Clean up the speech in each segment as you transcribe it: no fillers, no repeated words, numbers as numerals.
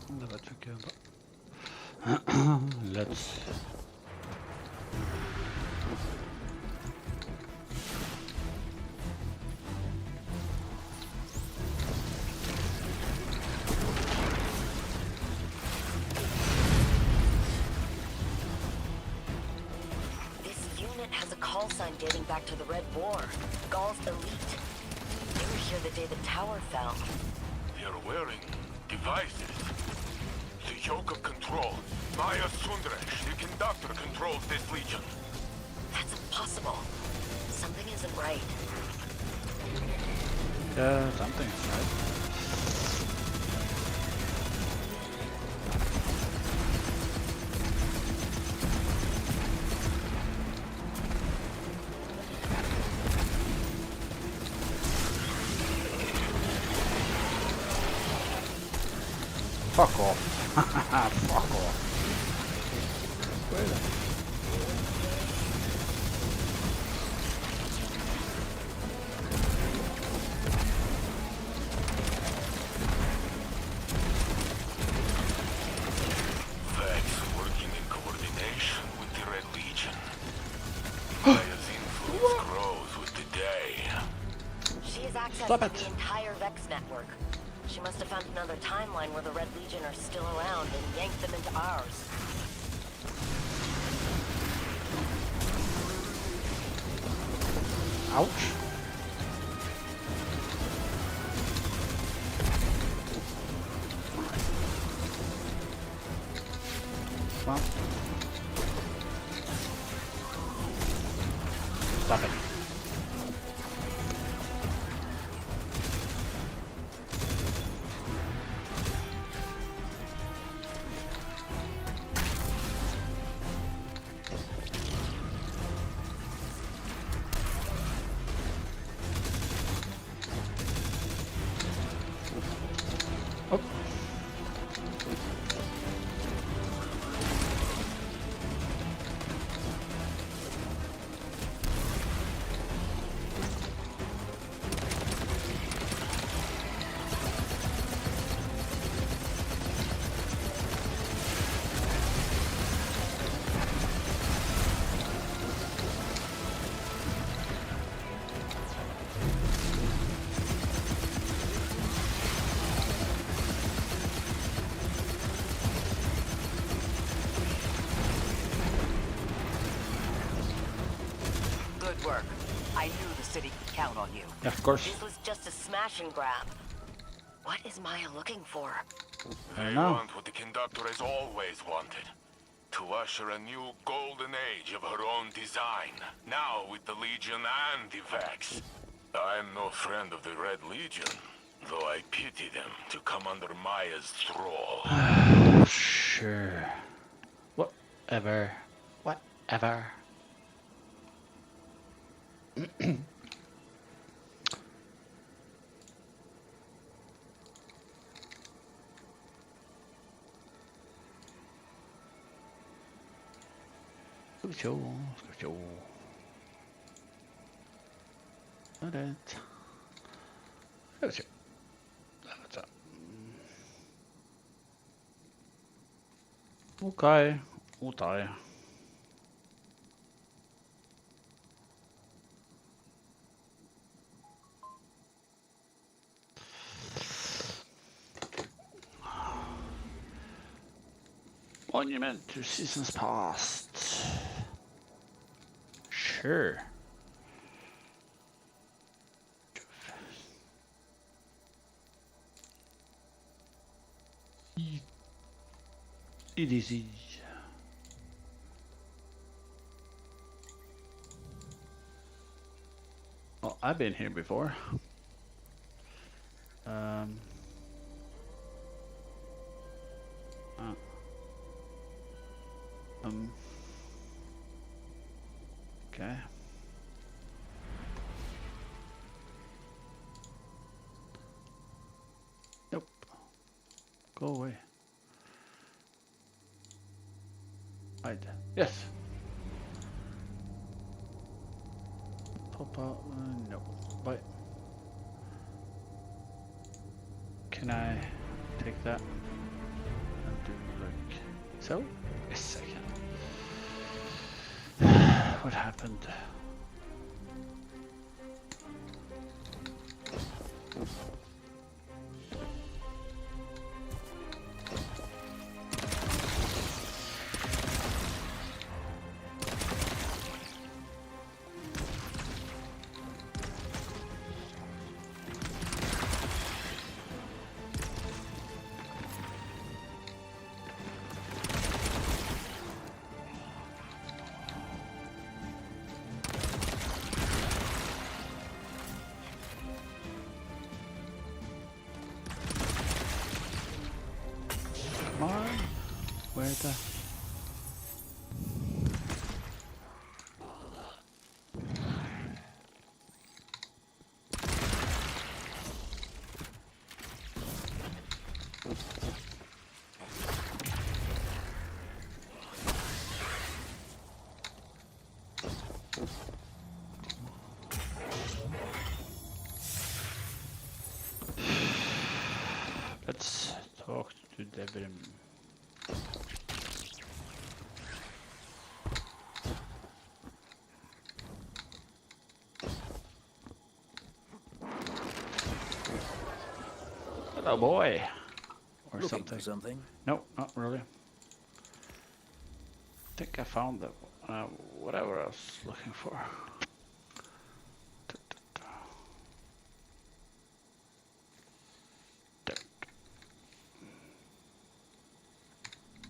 Det vet vi ikke ennå. Let's This unit has a call sign dating back to the Red War. Gaul's Elite. They were here the day the tower fell. They're wearing devices. The yoke of control. Maya Sundresh, the conductor, controls this legion. That's impossible. Something isn't right. Yeah, something's right. Fuck off. Fuck off. Wait a Vex working in coordination with the Red Legion. Maya's influence grows with the day. She has access Stop to it. the entire Vex network. She must have found another timeline where the Red Legion are still around and yanked them into ours. Ouch. Well. Stop it. Oh. Good work. I knew the city could count on you. Yeah, of course. This was just a smash and grab. What is Maya looking for? They know. want what the conductor has always wanted. To usher a new golden age of her own design. Now with the Legion and the Vex. I'm no friend of the Red Legion, though I pity them to come under Maya's thrall. Sure. Whatever. Whatever. Ska vi se. Vad är det? Ska vi se. Vänta. Okej. Okej. Monument to seasons past. Sure. It is easy. Oh, I've been here before. Okay. Nope. Go away. Hide. Yes. Pop out. No. Wait. Can I take that? so? Yes, I can. What happened? Come on. Where the... Let's talk to Devrim. Hello, boy. Or Looking something. for something? No, not really. I think I found the whatever I was looking for.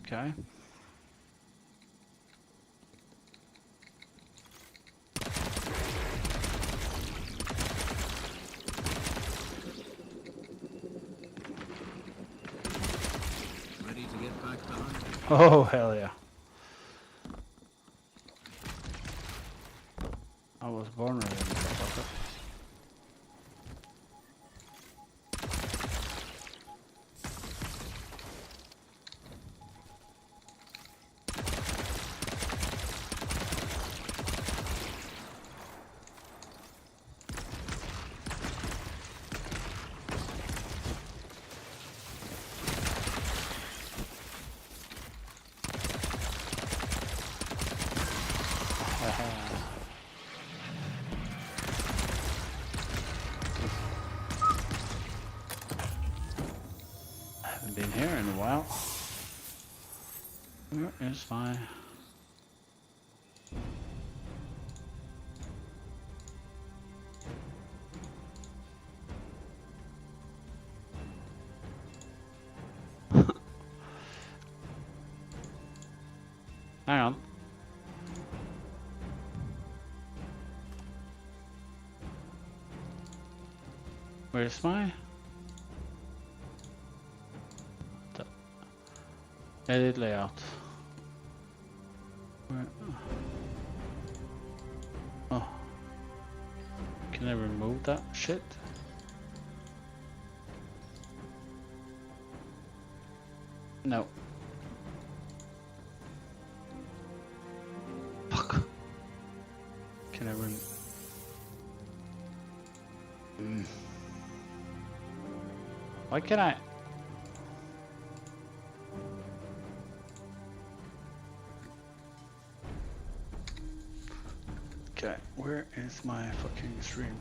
Okay. Ready to get back on? Oh, hell yeah. I was born ready, motherfucker. I haven't been here in a while. Where is my... Hang on. Where's my... Edit layout. Where... Oh. Can I remove that shit? No. Fuck. Can I Why can't I? Okay, where is my fucking stream?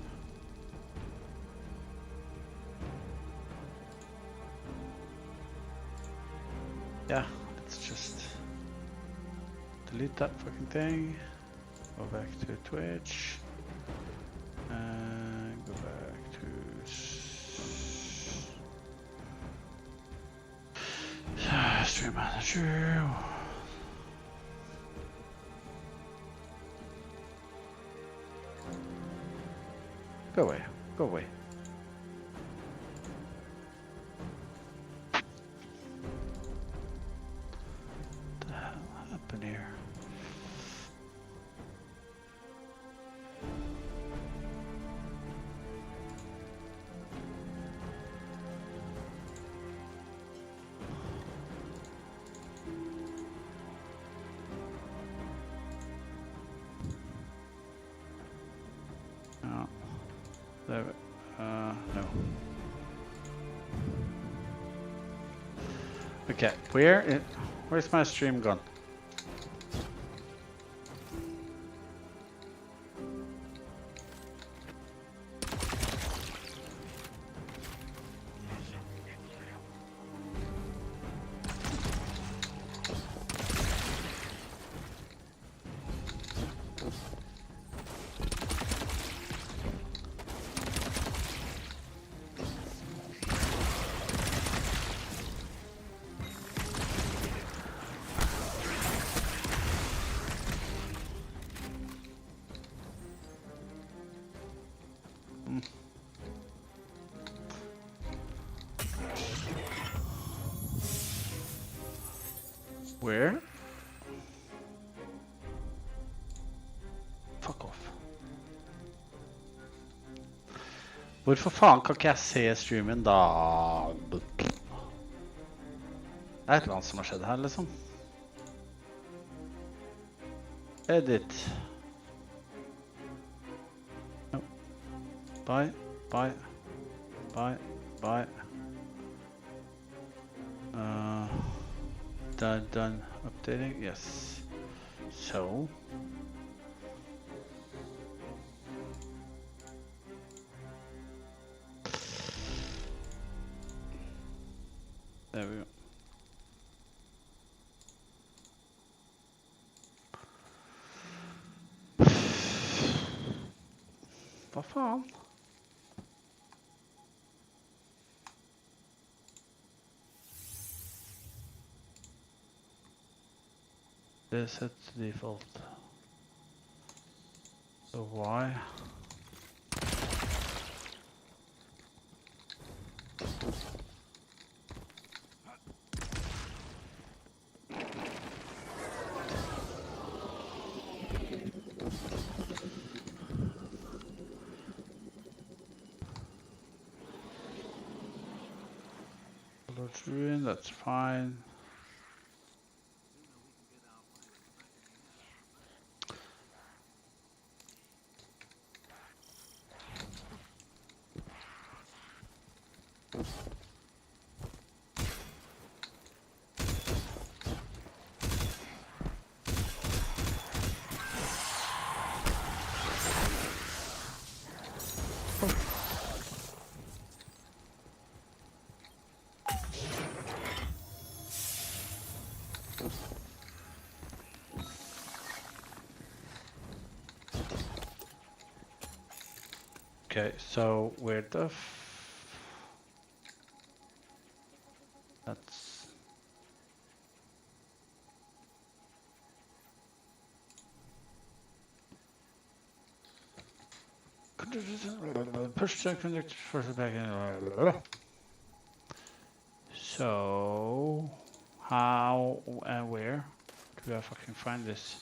Yeah, let's just delete that fucking thing. Go back to Twitch. And go back to Stream Manager. Go away. Go away. What the hell happened here? Oh. There, no. Okay, where Where's my stream gone? Where? Fuck off. Hvorfor faen kan ikke jeg se streamen da? Det er et eller annet som har skjedd her, liksom. Edit. No. Bye, bye, bye, bye. Done. Updating, yes. So. There we go. Hva faen? Det er set to default. So why? Lord's Ruin, that's fine. Okay, so where the that's push the conductor further back in. So how and where do I fucking find this?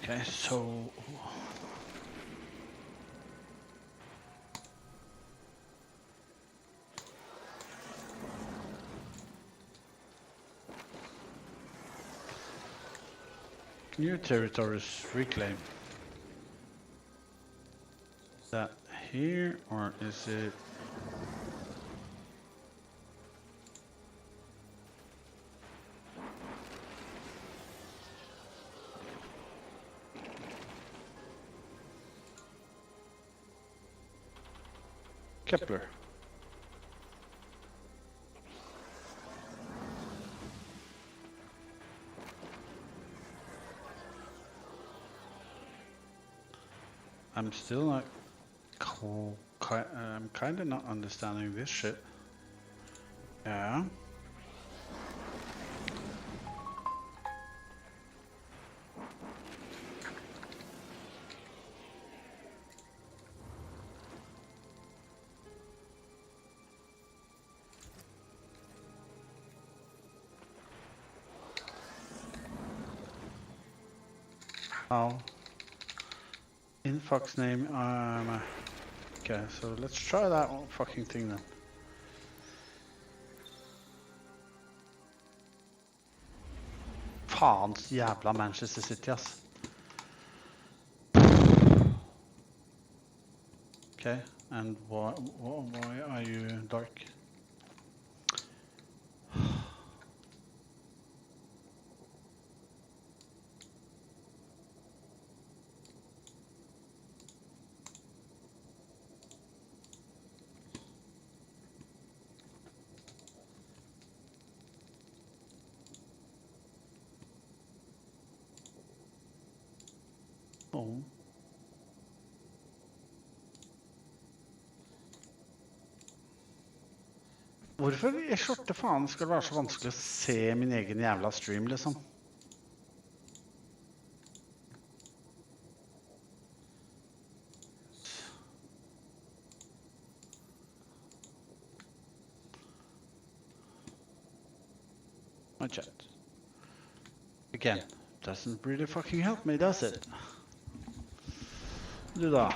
Okay, so new territories reclaimed. Is that here or is it? Kepler. I'm still not I'm kind of not understanding this shit. Yeah. Oh. In fuck's name, okay, so let's try that fucking thing then. Faens jävla Manchester City, ass. Okay, and why are you dark? Oh. Hvorfor i skjorte faen skal det være så vanskelig å se min egen jævla stream, liksom? My chat. Again, doesn't really fucking help me, does it? Du da.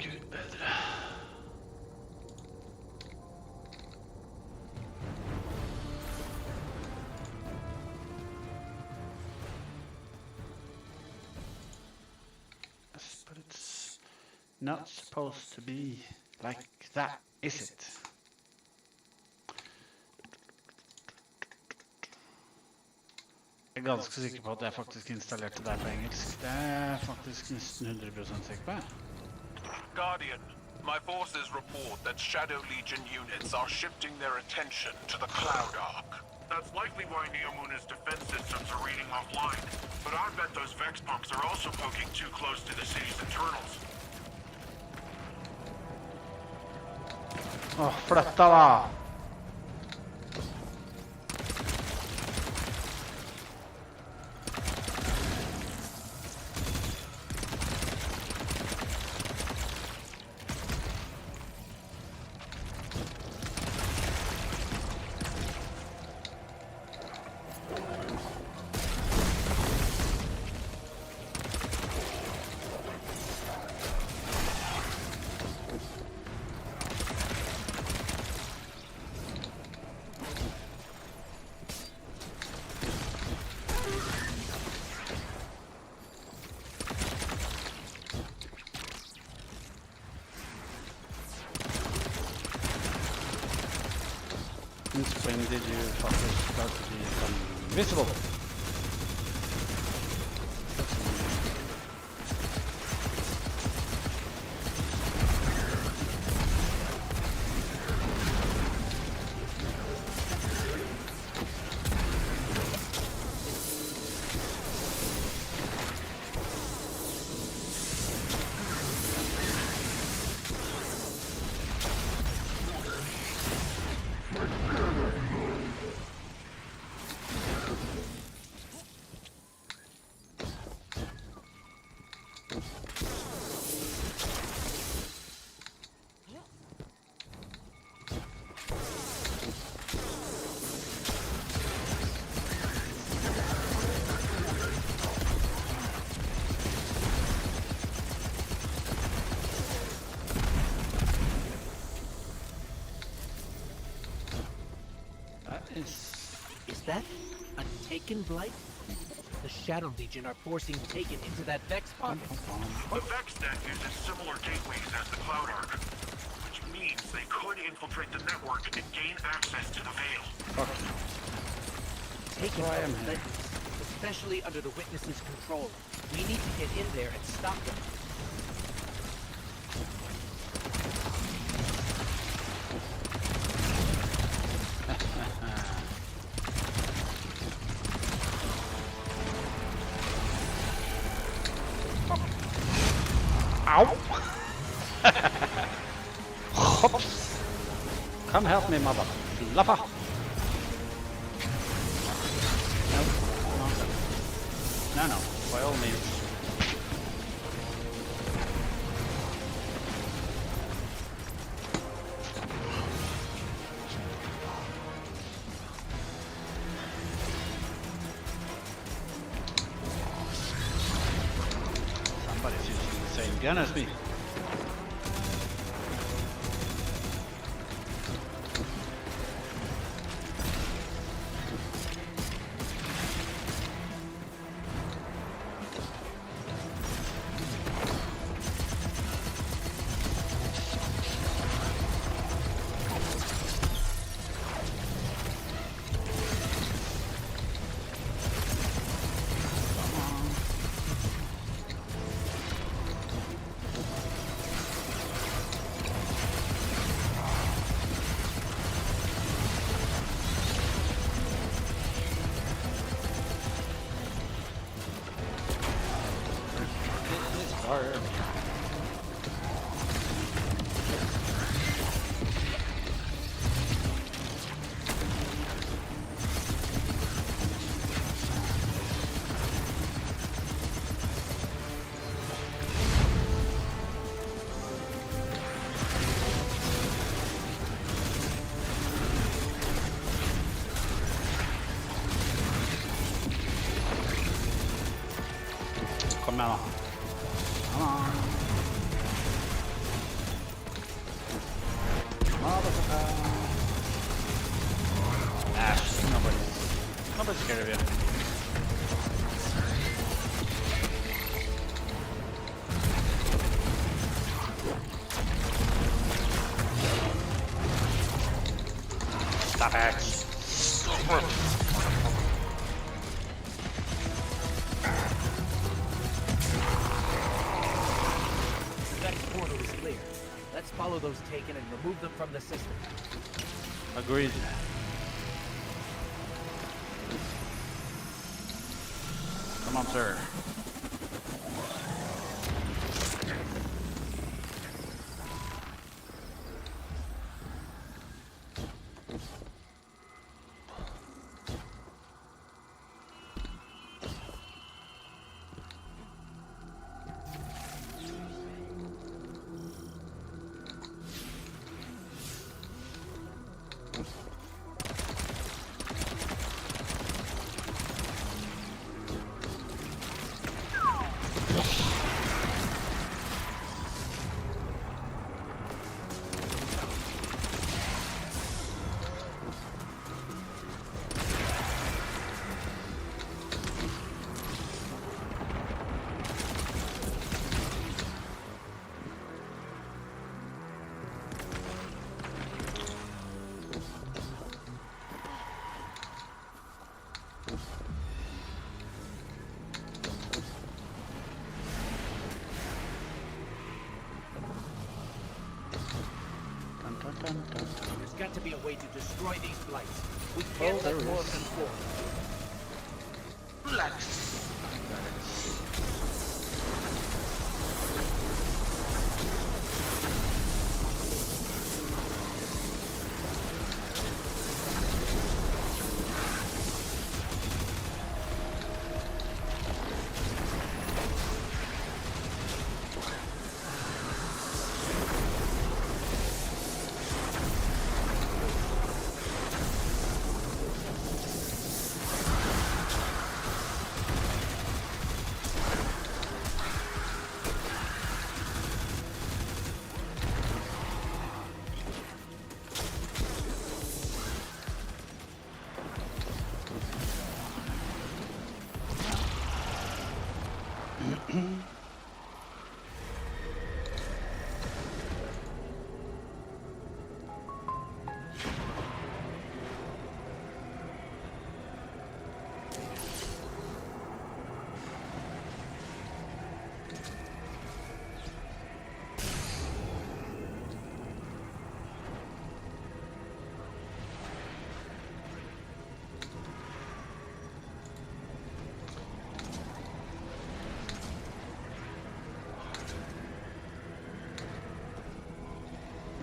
Gud bedre. Yes, but it's not supposed to be like that, is it? Jeg er ganske sikker på at jeg faktisk installerte det på engelsk. Det er faktisk nesten 100% sikker på. Guardian, my forces report that Shadow Legion units are shifting their attention to the Cloud Ark. That's likely why Neomuna's defense systems are reading offline. But I bet those Vex punks are also poking too close to the city's internals. Åh, flytta da! Since when did you fuckers start to become visible? That is... Is that a Taken Blight? The Shadow Legion are forcing Taken into that Vex pod. The Vex net uses similar gateways as the Cloud Arc, which means they could infiltrate the network and gain access to the Veil. Fuck. Taken Why are am I- relentless, especially under the Witness's control. We need to get in there and stop them. Ow! Hops! Come help me, mother fluffer! No, no, by all means. Somebody's using the same gun as me. Come on. Come on. Motherfucker. Ash, nobody's scared of you. Stop it. Portal is clear. Let's follow those Taken and remove them from the system. Agreed. Come on, sir. There's got to be a way to destroy these blights. We can't there let more is. of them form.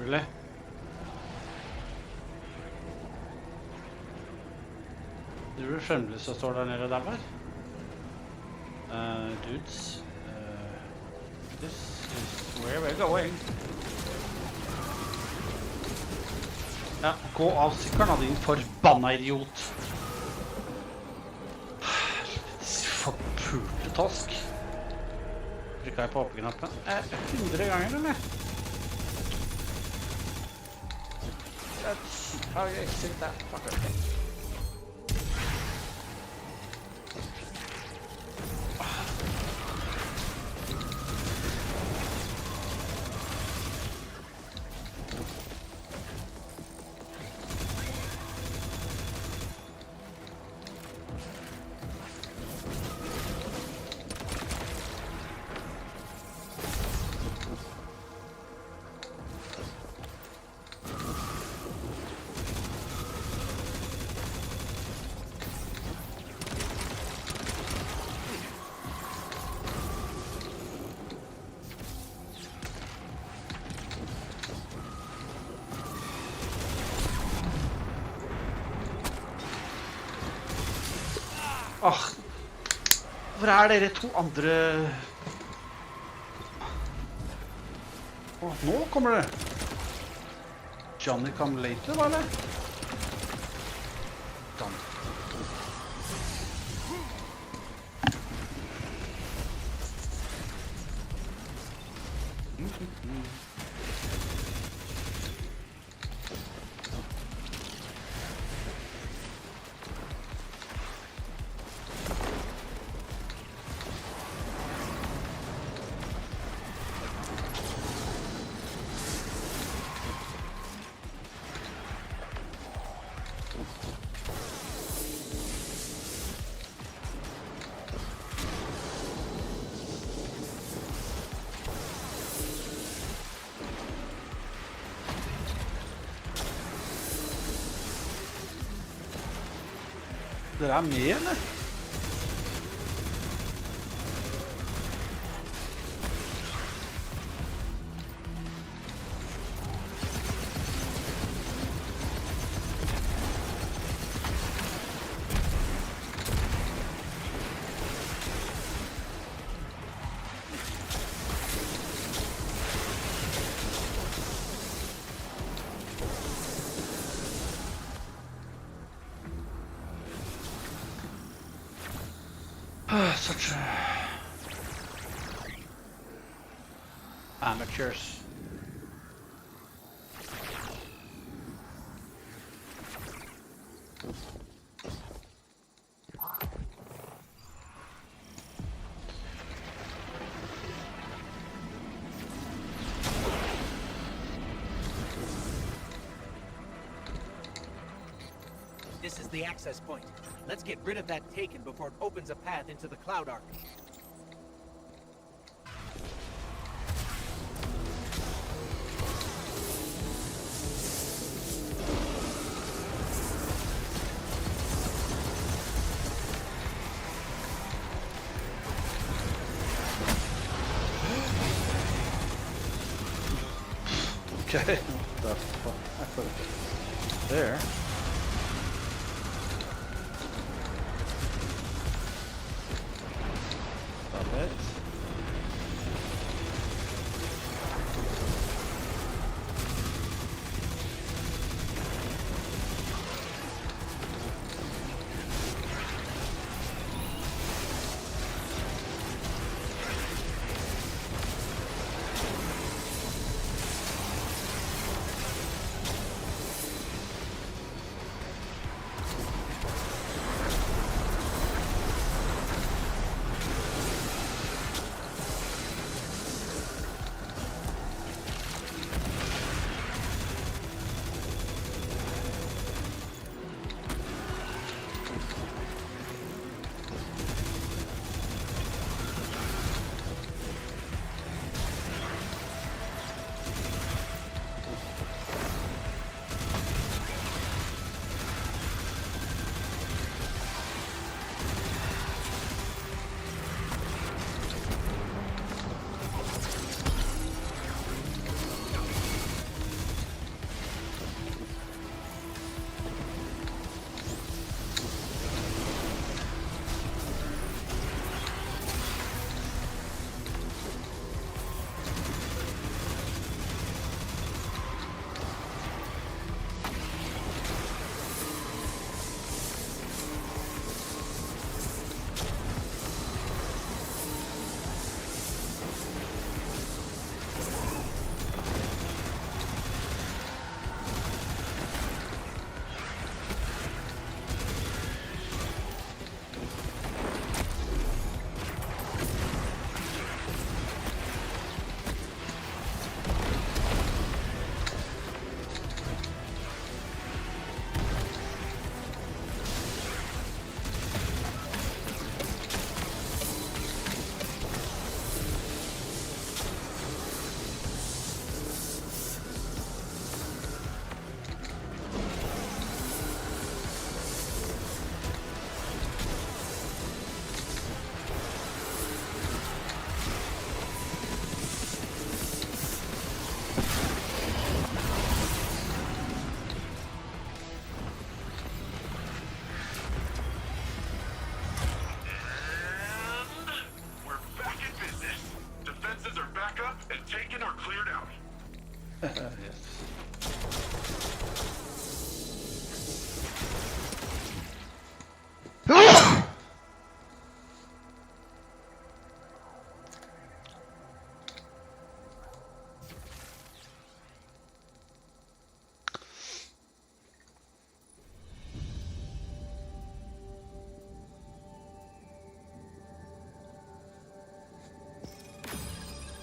Really? Det er fremdeles som står der nede der, vel? Dudes. This is where we're going. Ja, gå av sykkelen, din forbanna idiot. Forpulte tosk. Trykket jeg på åpne-knappen? 100 ganger, eller? That's how you exit that fucker thing. Åh, hvor er dere to andre? Åh, nå kommer det. Johnny come later, hva eller? Done. Dere er med, eller? Such amateurs. This is the access point. Let's get rid of that Taken before it opens a path into the Cloud Ark. Okay, what the fuck? I put it there. Stop it. taken or cleared out. Yes.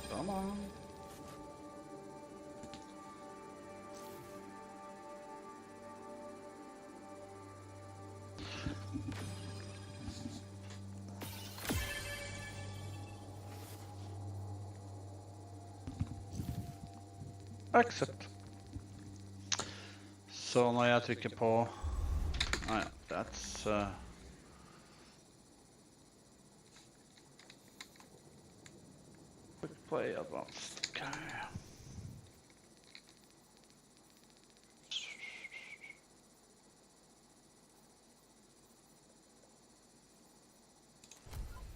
Come on. Accept. Så när jag trycker på... Ah, ja, that's... Quick play advanced. Okay.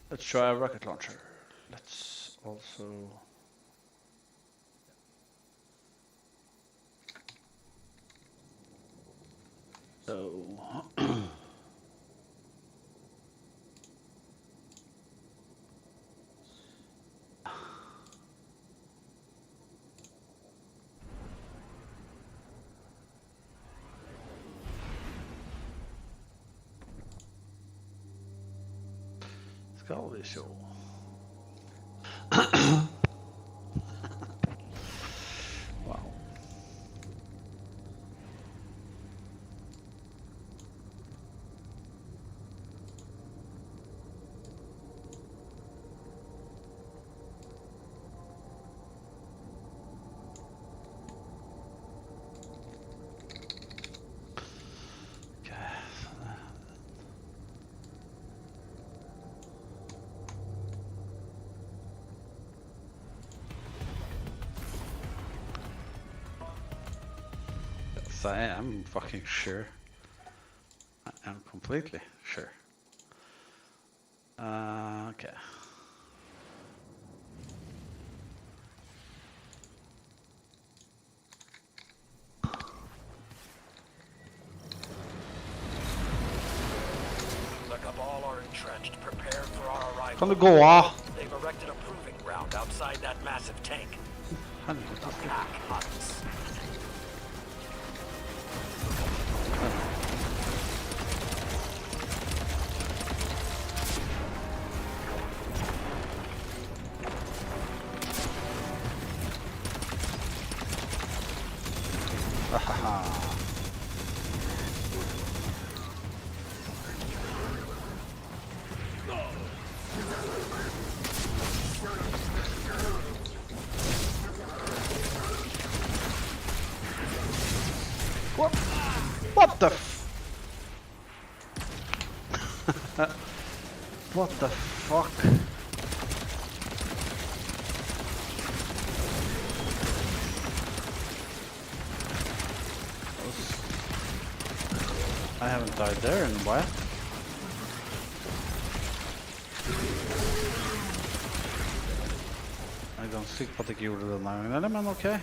Let's try a rocket launcher. Let's also... So... Ska vi se. Wow. I am fucking sure. I am completely sure. Okay. The Cabal are entrenched, prepared for our arrival. Kan du gå av? They've erected a proving ground outside that massive tank. Helvete. A pack hunts. What the What the fuck? I haven't died there in a while. Jag är ganska säker på att jag gjorde det där, men okej.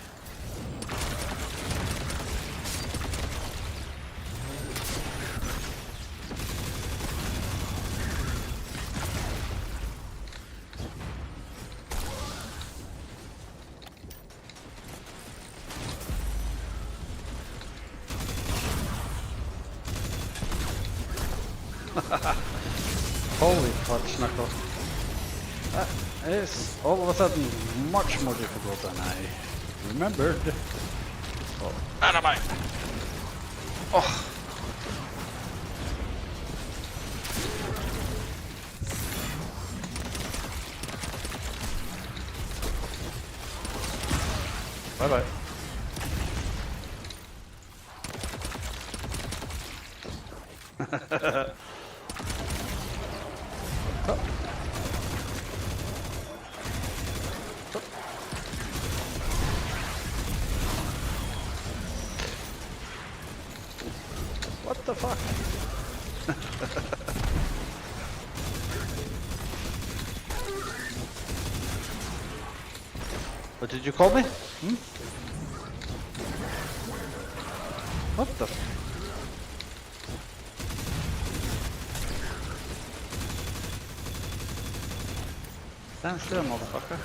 Holy fudge knuckles. That is all of a sudden much more difficult than I remembered. Oh, anime! Oh! Bye bye. What the fuck? What did you call me? Hmm? What the? Stand still, motherfucker.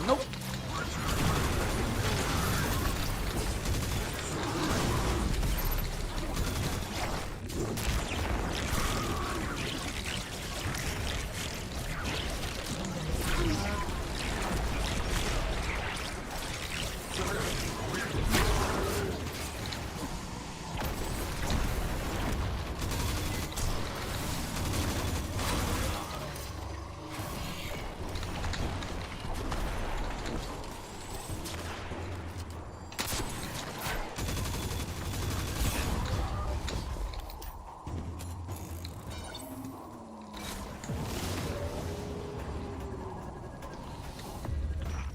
Nope.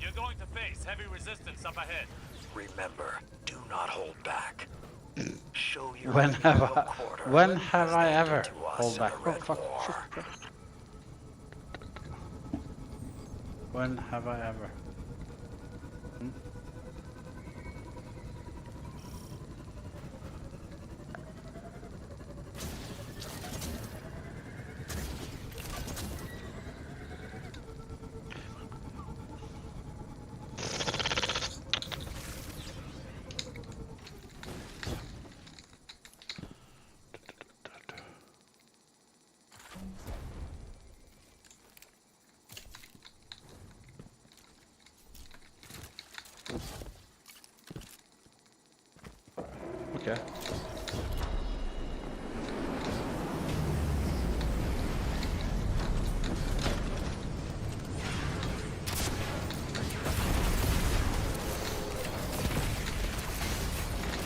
You're going to face heavy resistance up ahead. Remember, do not hold back. Show your When have real I? quarter. When have I Step ever? into us Hold in back. the Oh Red fuck. War. Shit, crap. When have I ever? Hmm? Okay.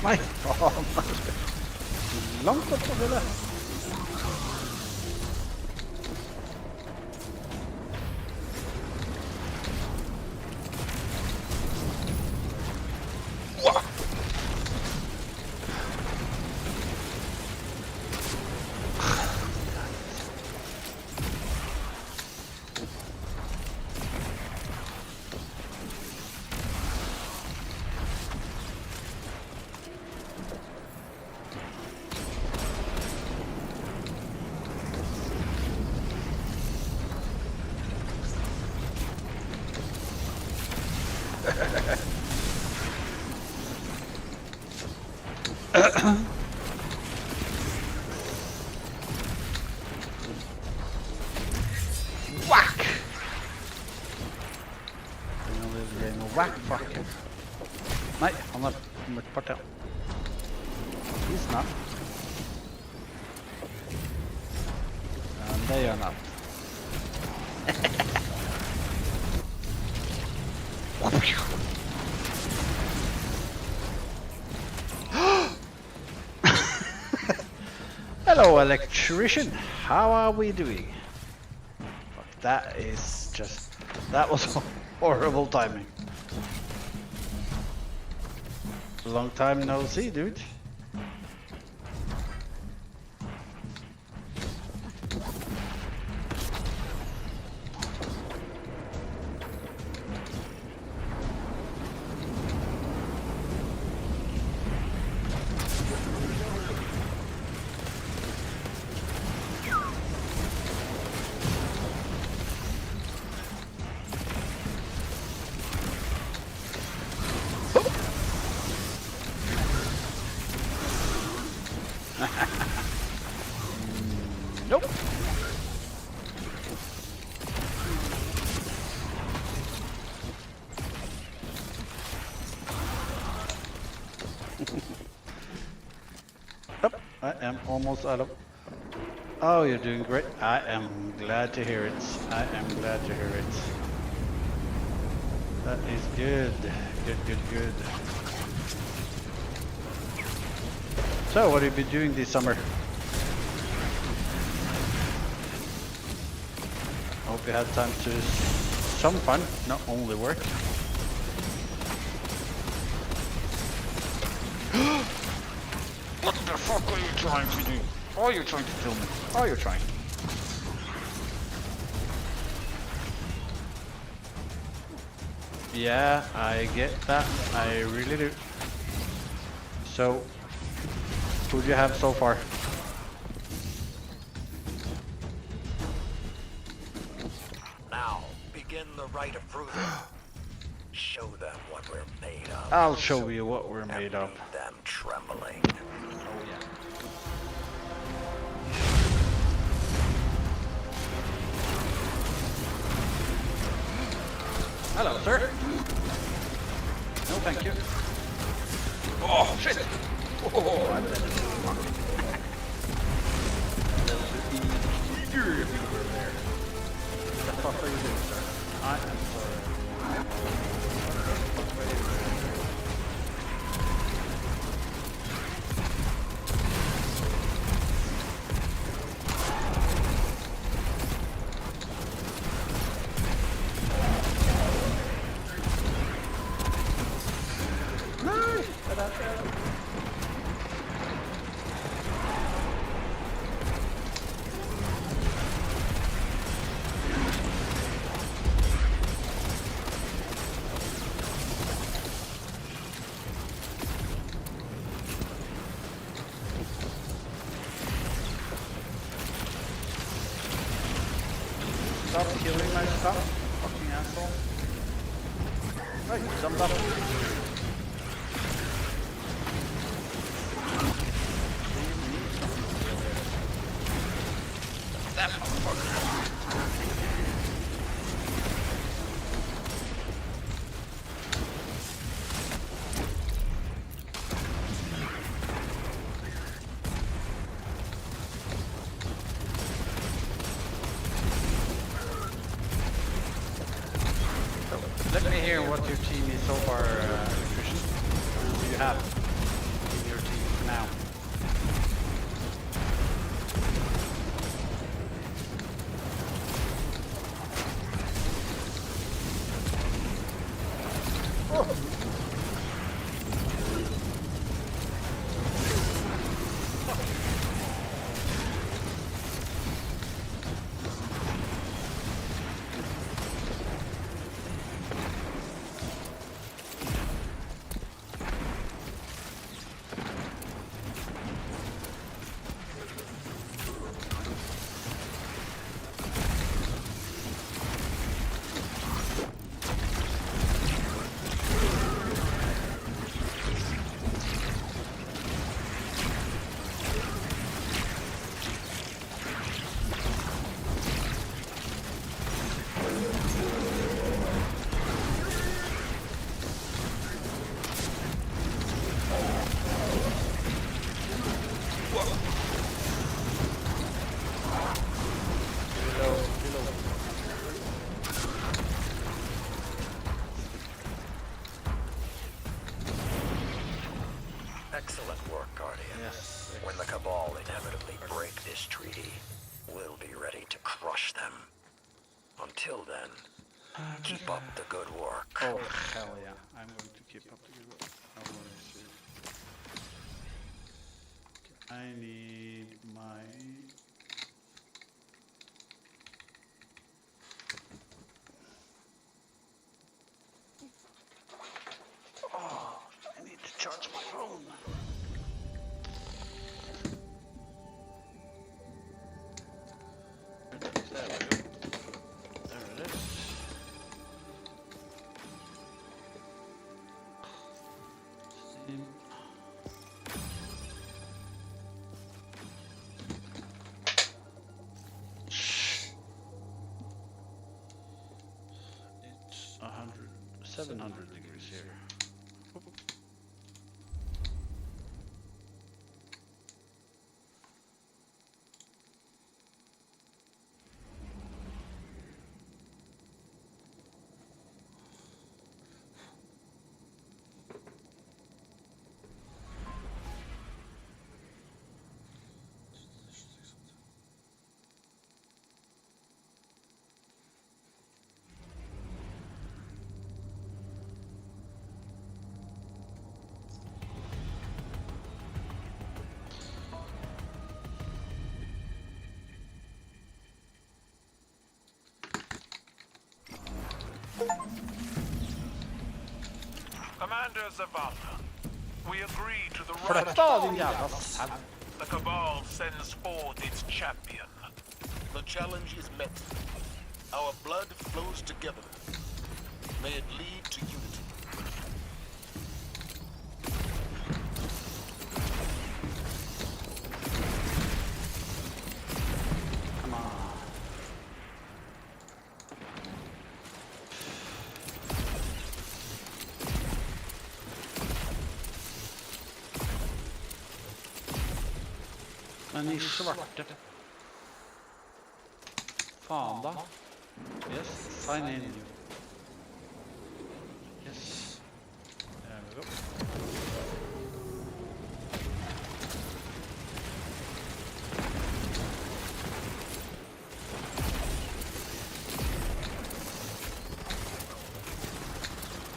Nei! Faen! Langt opp på hullet. Whack! Whack fucker. Nei, han har kommet bort, ja. Snart. Ja, det gjør han alt. Hello, electrician. How are we doing? Fuck, that is just... That was horrible timing. Long time no see, dude. Nope. Yep, I am almost out of... Oh, you're doing great. I am glad to hear it. I am glad to hear it. That is good. Good. So, what have you been doing this summer? Hope you had time to some fun, not only work. What the fuck are you trying to do? Are you trying to kill me? Are you trying? Yeah, I get that. I really do. So, who do you have so far? Now, begin the rite of proving. Show them what we're made of. I'll show you what we're made of. Leave them trembling. Oh yeah. Hello, sir. No, thank you. Oh, shit! Oh, I bet it was eager if you were there. What the fuck are you doing, sir? I am sorry. Stop killing my stuff, fucking asshole. Right, jumped up. That motherfucker. Let me hear what your team is so far, Christian. Who do you have in your team now? Excellent work, Guardian. Yes. When the Cabal inevitably break this treaty, we'll be ready to crush them. Until then, keep up the good work. Oh, hell yeah. I'm going to keep up the good work. I want to see. Okay, I need my... Oh, I need to charge my phone. There we go. There it is. Steam. 700 degrees here. Commander Zavala, we agree to the Flytta din right. jävla sabb. The Cabal sends forth its champion. The challenge is met. Our blood flows together. May it lead to unity. Come on. Men i svarte. Faen da. Yes, sign in. Yes. There we go.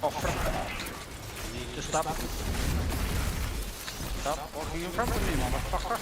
Oh, fuck. You need to stop. Stop walking in front of me, motherfucker.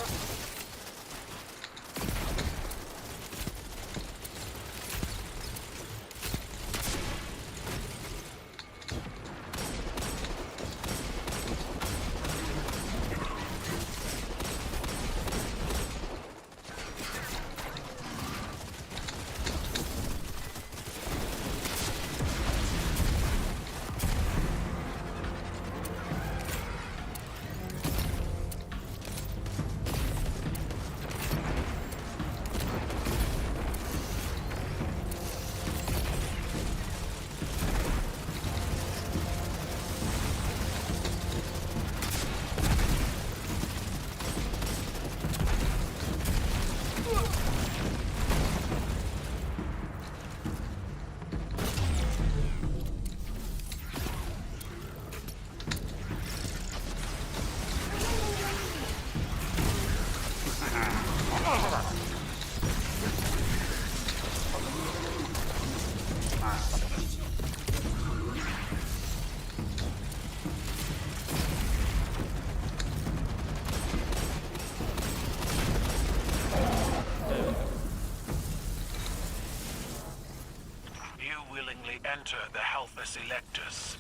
Enter the Halthus Electus.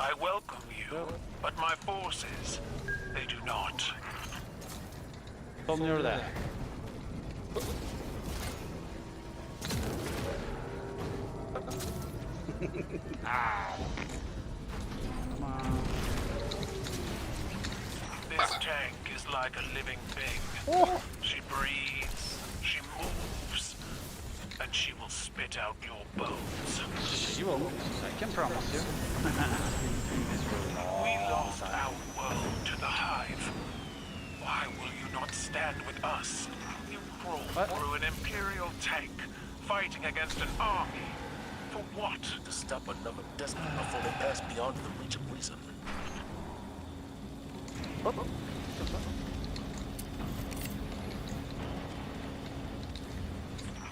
I welcome you, but my forces, they do not. Kom near there. Come on. This tank is like a living thing. Oh. She breathes, she moves, and she will spit out your bones. She won't, I can promise you. We lost our world to the Hive. Why will you not stand with us? You crawled through an Imperial tank, fighting against an army. For what? To stop another despot before they pass beyond the reach of reason.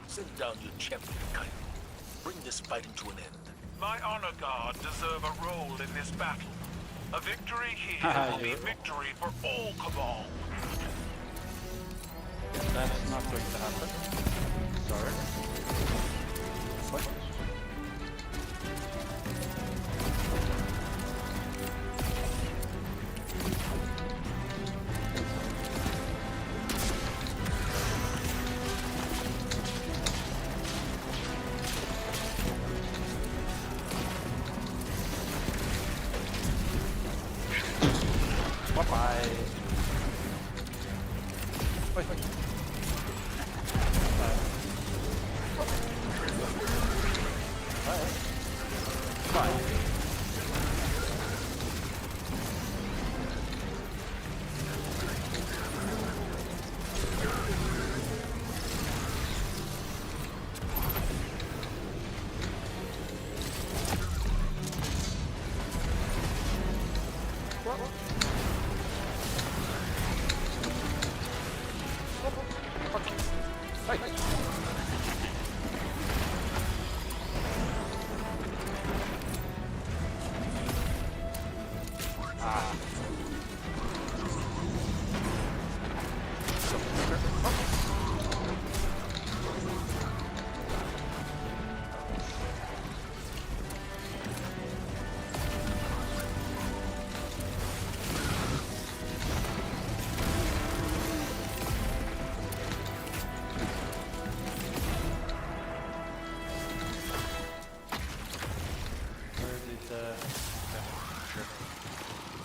Send down your champion, Kylo. Bring this fighting to an end. My honor guard deserve a role in this battle. A victory here will be victory for all Cabal. That's not going to happen. Sorry. What? Bye-bye. Wait.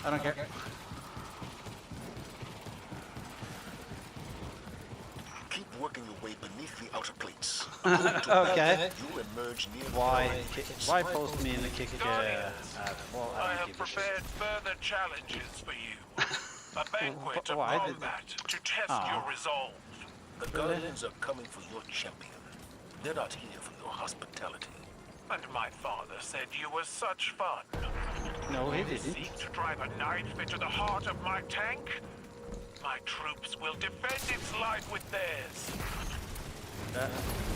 I don't care. Keep working your way beneath the outer plates. Okay. You emerge near Why post me in the kick well, I I don't have give a shit. prepared further challenges for you. A banquet of Why did- combat to test Aw. your resolve. The Guardians are coming for your champion. They're not here for your hospitality. And my father said you were such fun. No, he You didn't. seek to drive a knife into the heart of my tank? My troops will defend its life with theirs. That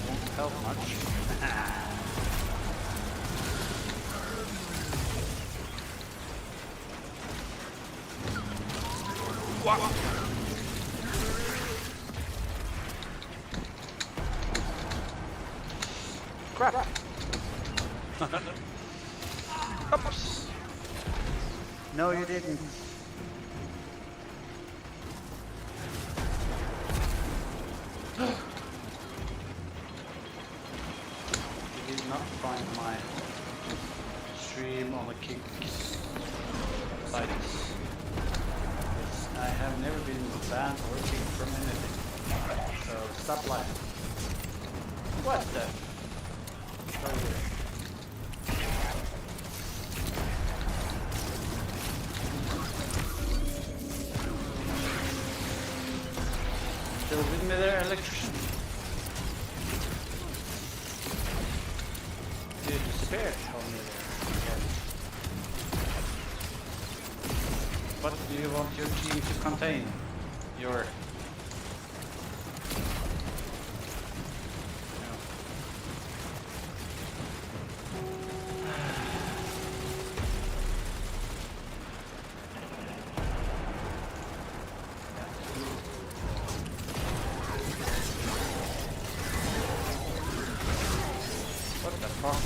won't help much. Crap! Oops! No, you didn't. You did not find my stream on the kick sites. I have never been banned or kicked from anything. So stop lying. What the? Oh, yeah. Still with me there, electrician? You disappeared from me there again. What do you want your team to contain? Your... What the fuck?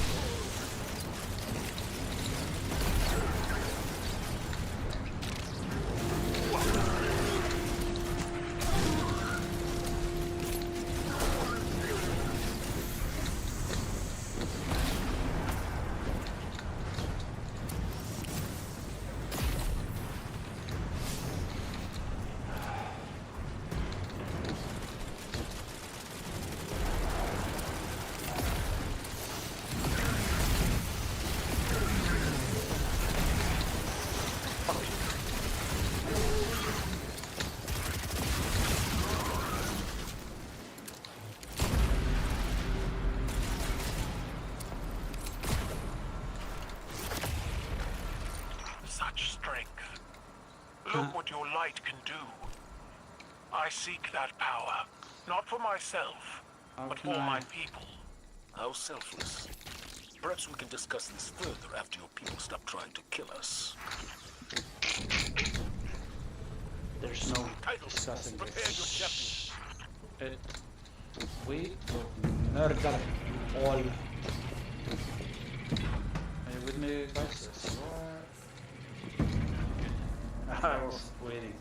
Such strength. Look what your light can do. I seek that power, not for myself, How but can for I- my people. How selfless. Perhaps we can discuss this further after your people stop trying to kill us. There's no Title, discussing prepare your this. champion. We will murder all. Are you with me, guys? Yes, you are. I was waiting.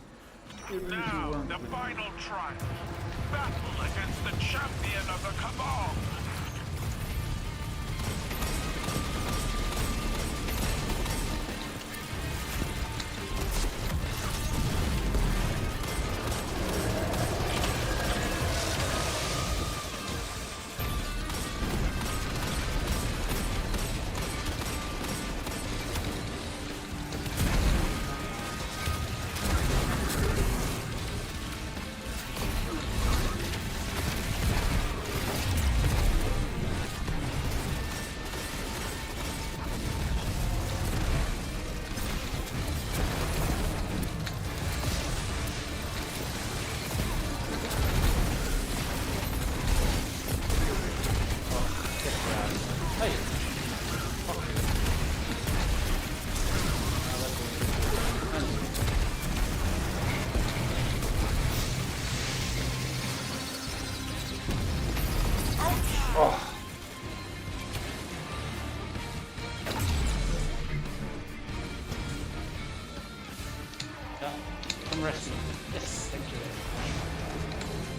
Now, the final trial. Battle against the champion of the Cabal. Yeah, come rescue me. Yes, thank you very much.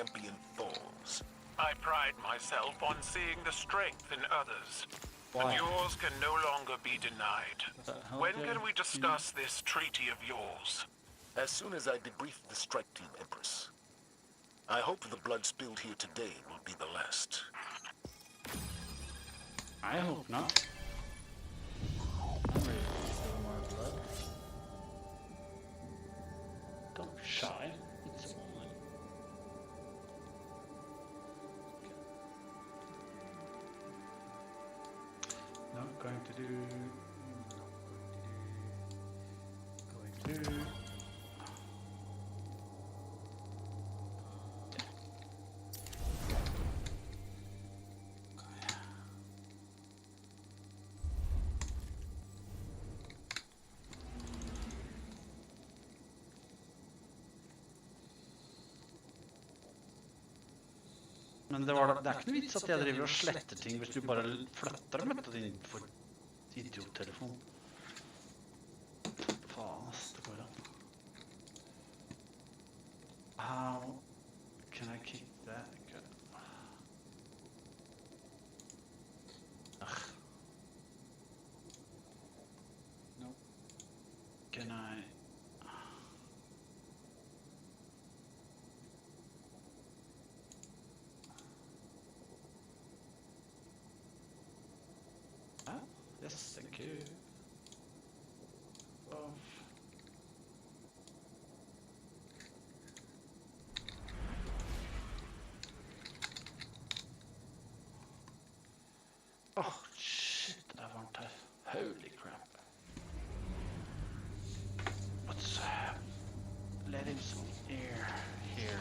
Champion falls. I pride myself on seeing the strength in others. Why? But yours can no longer be denied. When can we discuss this treaty of yours? As soon as I debrief the strike team, Empress. I hope the blood spilled here today will be the last. I hope not. I'm ready to spill more blood. Don't be shy. It's fine. Not going to do. Going to do. Men det er ikke noe vits at jeg driver og sletter ting hvis du bare flytter dem etter din idiottelefon. Faen, ass, det går an. How can I kick that? Ugh. No. Can I? Yes, thank you. Oh shit, I want to. Holy crap. Let's let him some air here.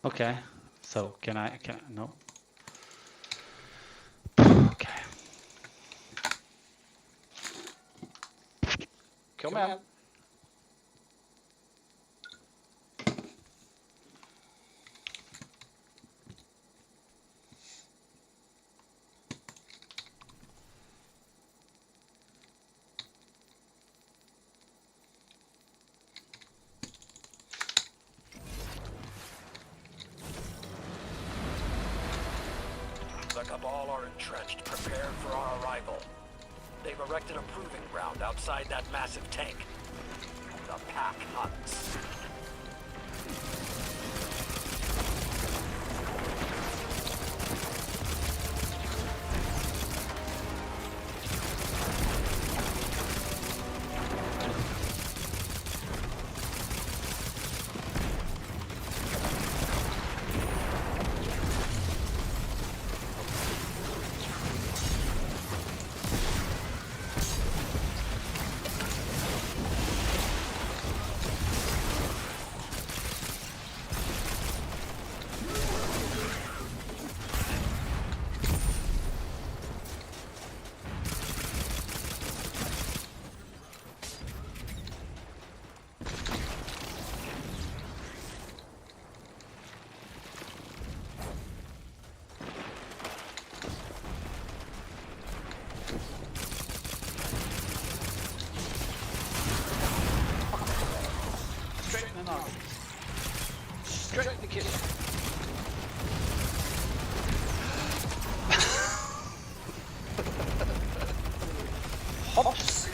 Okay, so can I no? Okay. Come on. The Cabal are entrenched, prepared for our arrival. They've erected a proving ground outside that massive tank. The pack hunts. Straight in the kitchen. Hops!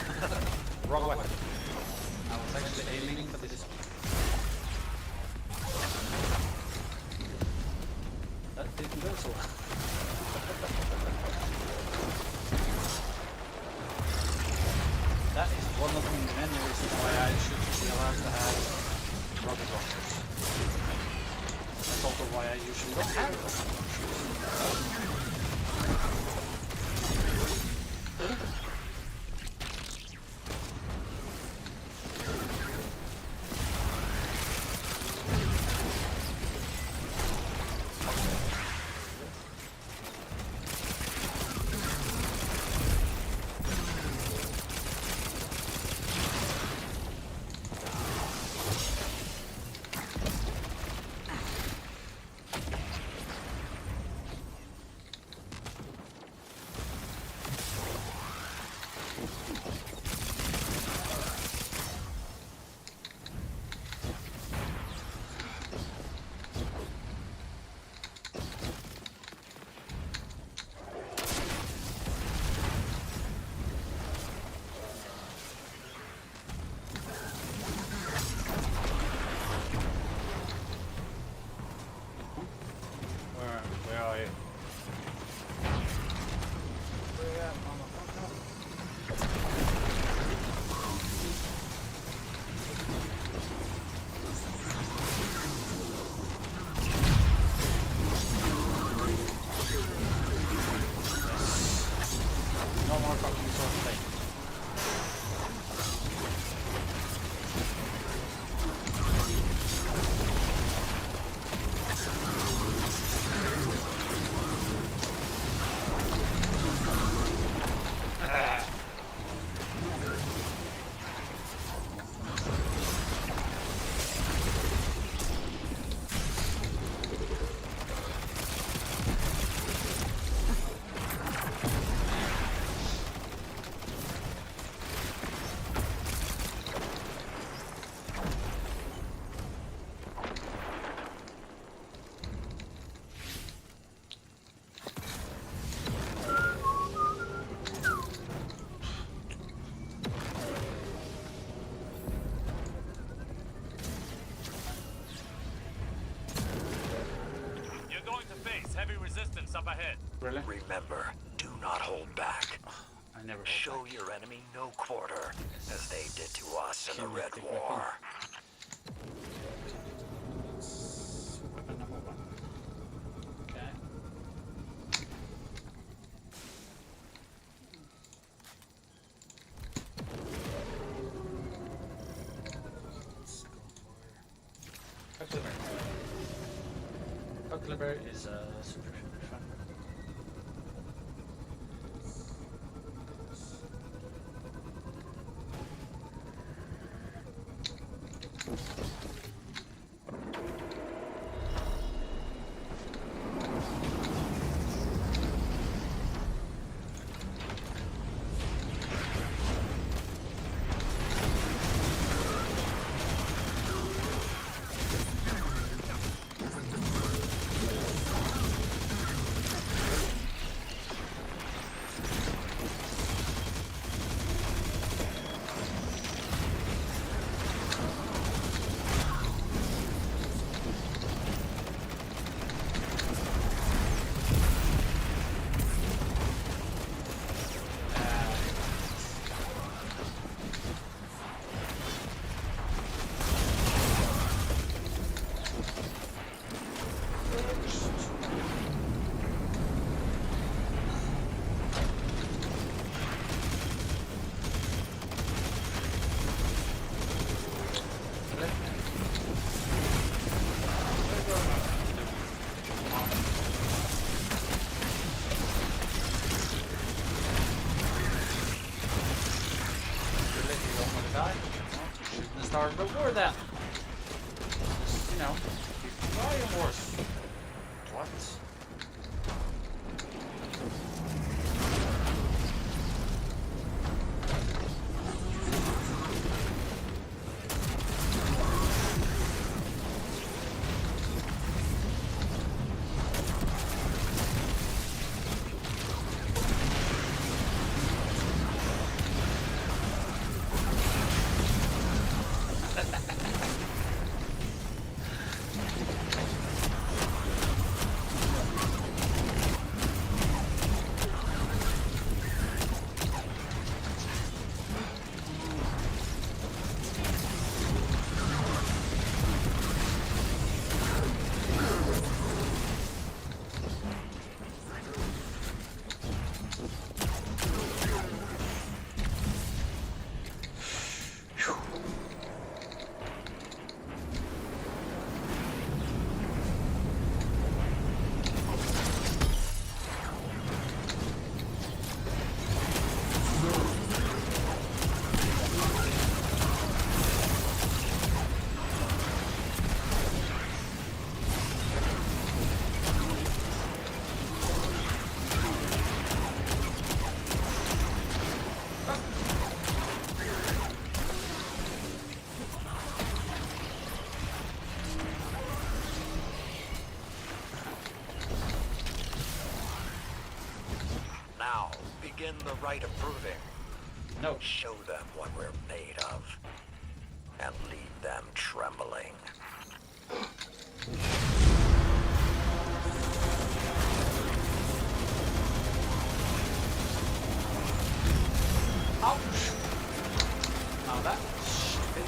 Wrong way. I was actually aiming for this. That didn't go so well. That is one of the many reasons why I should be allowed to have rocket launchers. That's also why I usually don't have them. Where are you? Where you at, motherfucker? No more fucking sword play. Heavy resistance up ahead. Really? Remember, do not hold back. I never Show your enemy no quarter, as they did to us in the Red Kinetic War. Weapon number 1. Okay. Let's go for Huckleberry is super fun. Start the war then. Just, you know, keep flying wars. What? in the right of proving. No. Show them what we're made of. And leave them trembling. Ouch! Now that shit.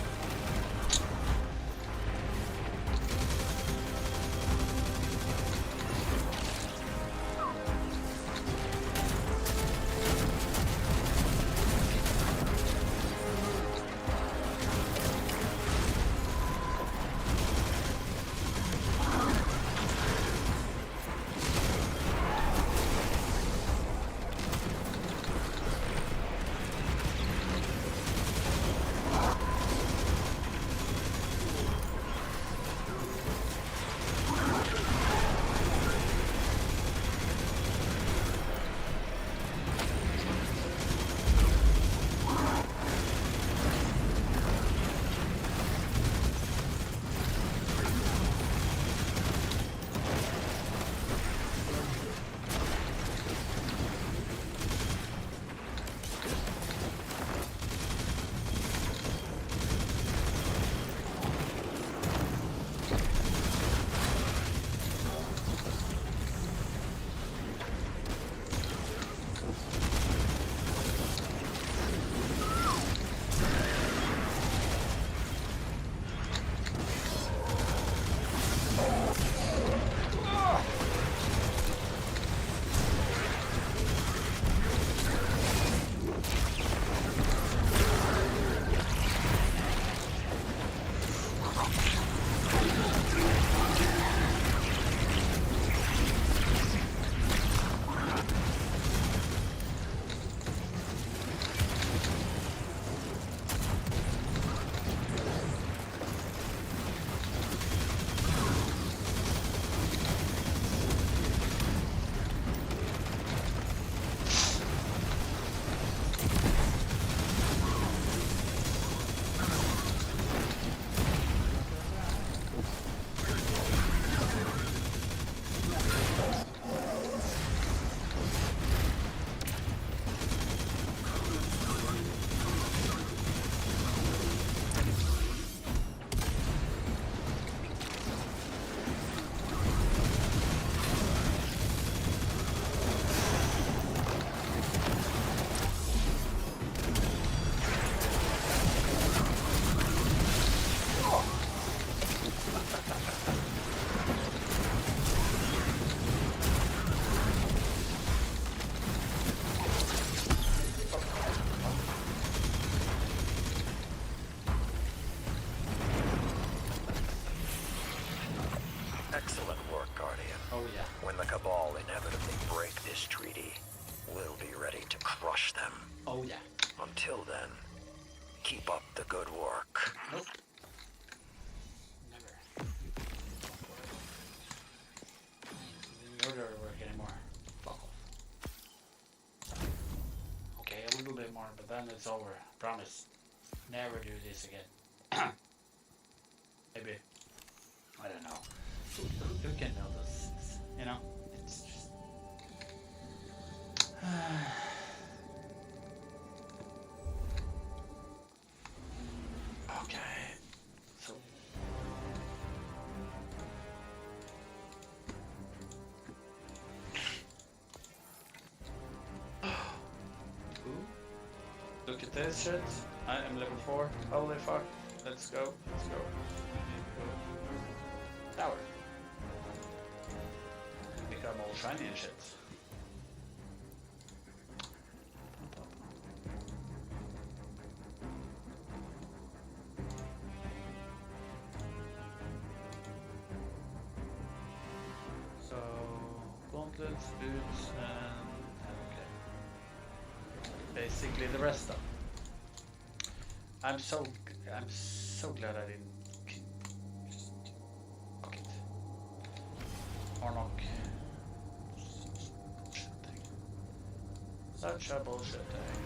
Excellent work, Guardian. Oh yeah. When the Cabal inevitably break this treaty, we'll be ready to crush them. Oh yeah. Until then, keep up the good work. Nope. Never. Didn't go to work anymore. Fuck off. Okay, a little bit more, but then it's over. Promise. Never do this again. Maybe. I don't know. Who can know those things? You know? It's just... Okay. So... Ooh. Look at this shit. I am level 4. Holy fuck. Let's go. Let's go. Tower. Become all shiny and shit. So, gauntlets, boots, and okay. Basically the rest of them. I'm so glad I didn't just fuck it. Or knock. Such a bullshit thing.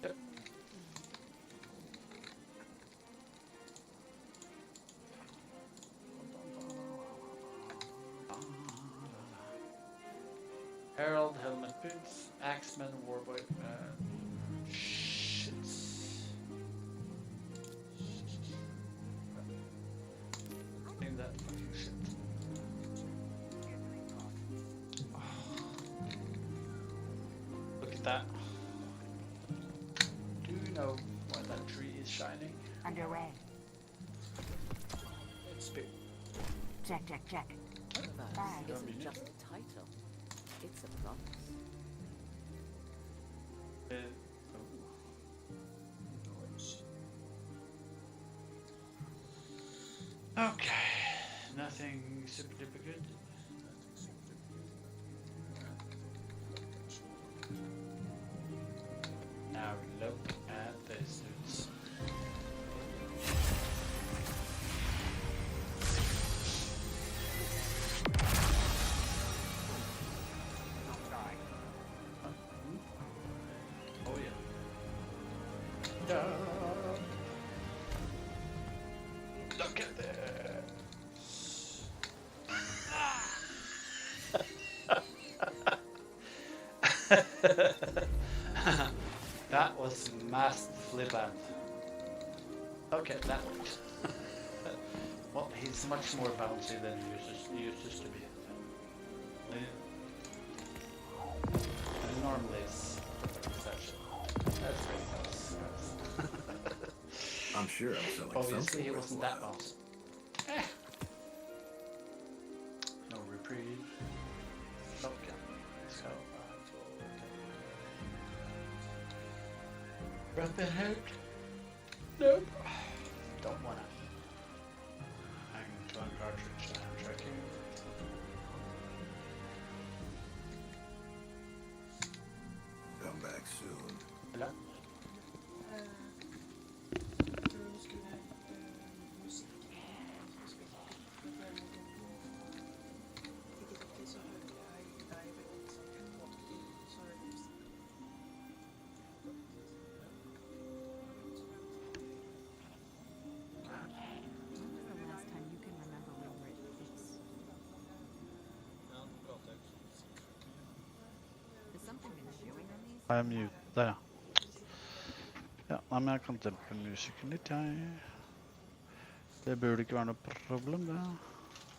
Yep. Herald, helmet boots, axeman, warboy, shits. Clean that fucking shit. Look at that. Do you know why that tree is shining? Underway. Speak. Check. Bag. Isn't just a title. It's a promise. Okay, nothing super duper good. Now look at this, dudes. Oh yeah. Duh. Look at this. That was mass flippant. Okay, that works. Well, he's much more bouncy than he used to be. And normally it's exception. That's pretty close. I'm sure I'm selling Obviously, something he wasn't that worthwhile. bouncy. No reprieve. Okay. So, Rapid head? Nope. Don't wanna. Hang on cartridge that I'm tracking. Come back soon. Hello? The last time you can remember we were at peace. Has something been chewing on these? Har jeg mute? Der, ja. Ja, nei, men jeg kan dempe musikken litt, jeg. Det burde ikke være noe problem, det.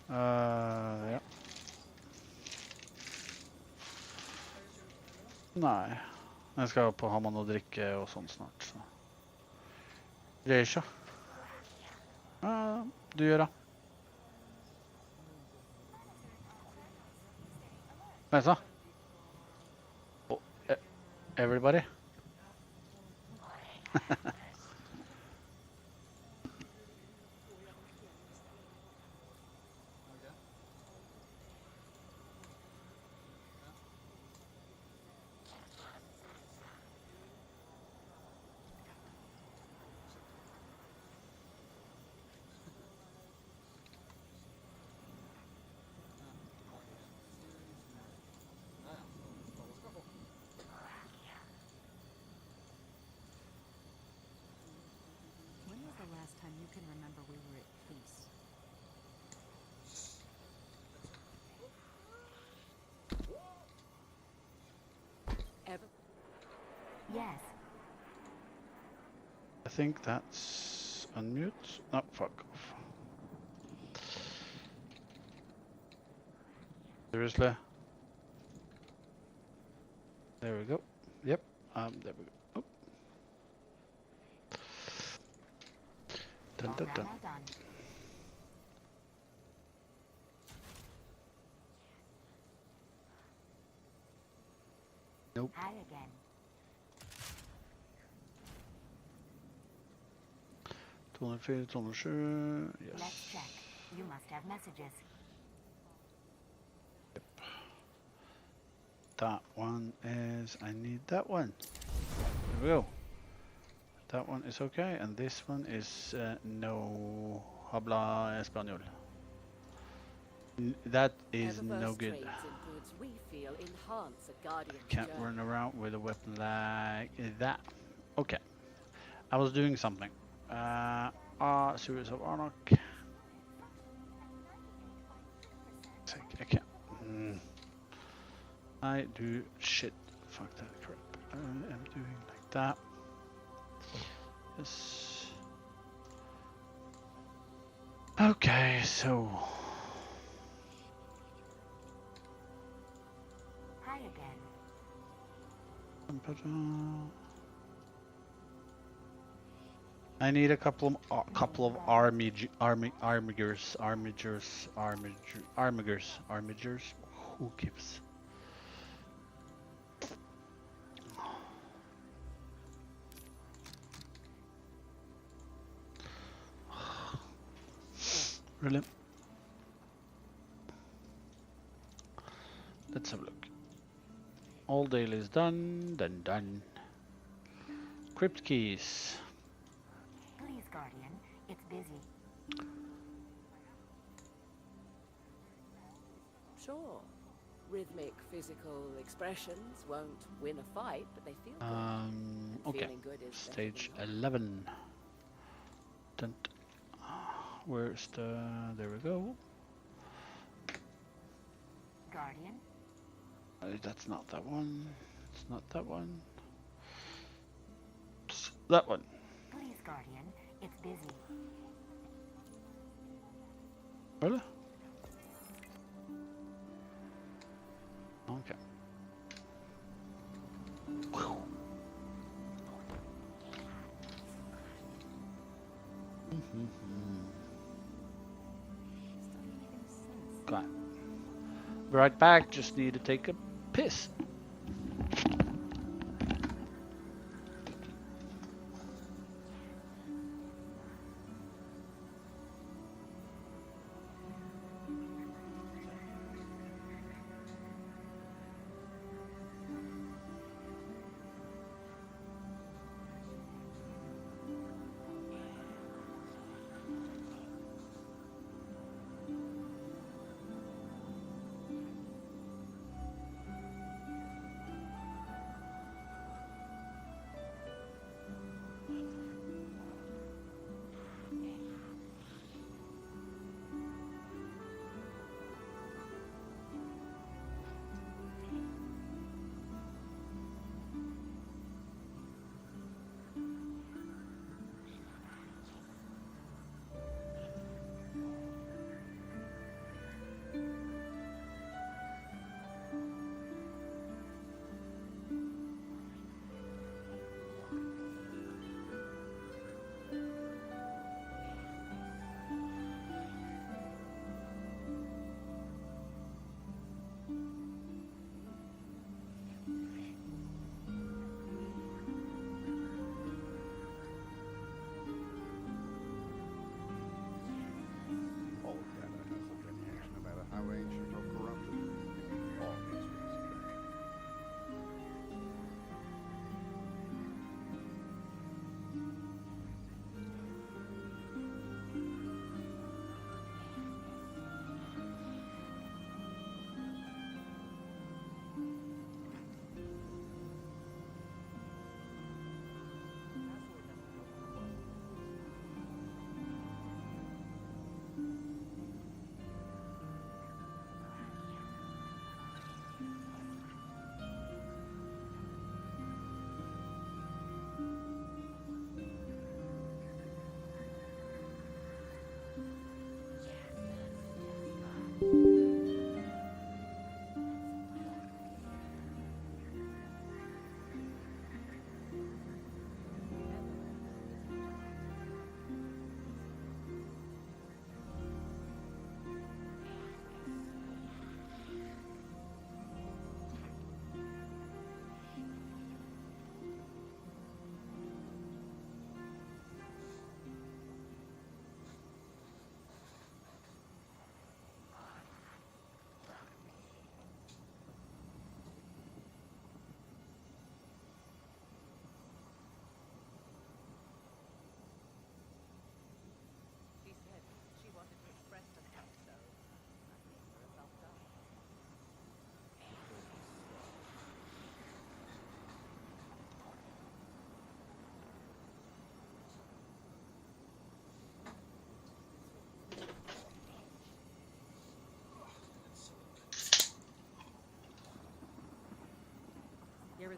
Ja. Nei. Jeg skal på ha med noe drikke og sånn snart, så. Reisha. Ja, du gjør det. Mesa? Oh, everybody? When was the last time you can remember we were at peace? Ever? Yes. I think that's unmute. No, fuck off. Seriously? There we go. Yep. There we go. Oh. Dun, dun, dun. Well done. Nope. Hi again. 204, 207. Let's Yes. check. You must have messages. That one is, I need that one. There we go. That one is okay, and this one is no habla español. That is no good. Trades in goods we feel enhance a guardian's Can't journey. run around with a weapon like that. Okay. I was doing something. Series of Arnok. I can't. I do shit. Fuck that crap. I am doing like that. Yes. Okay, so. Hi again. I need a couple of armigers. Who gives? Really? Let's have a look. All daily is done. Done. Crypt keys. Please, Guardian. It's busy. Sure. Rhythmic physical expressions won't win a fight, but they feel good. Okay. Feeling good is Stage better 11. Dun. Where's the? There we go. Guardian. That's not that one. It's not that one. It's that one. Please, Guardian. It's busy. Really? Okay. Whew. Got it. Be right back. Just need to take a piss.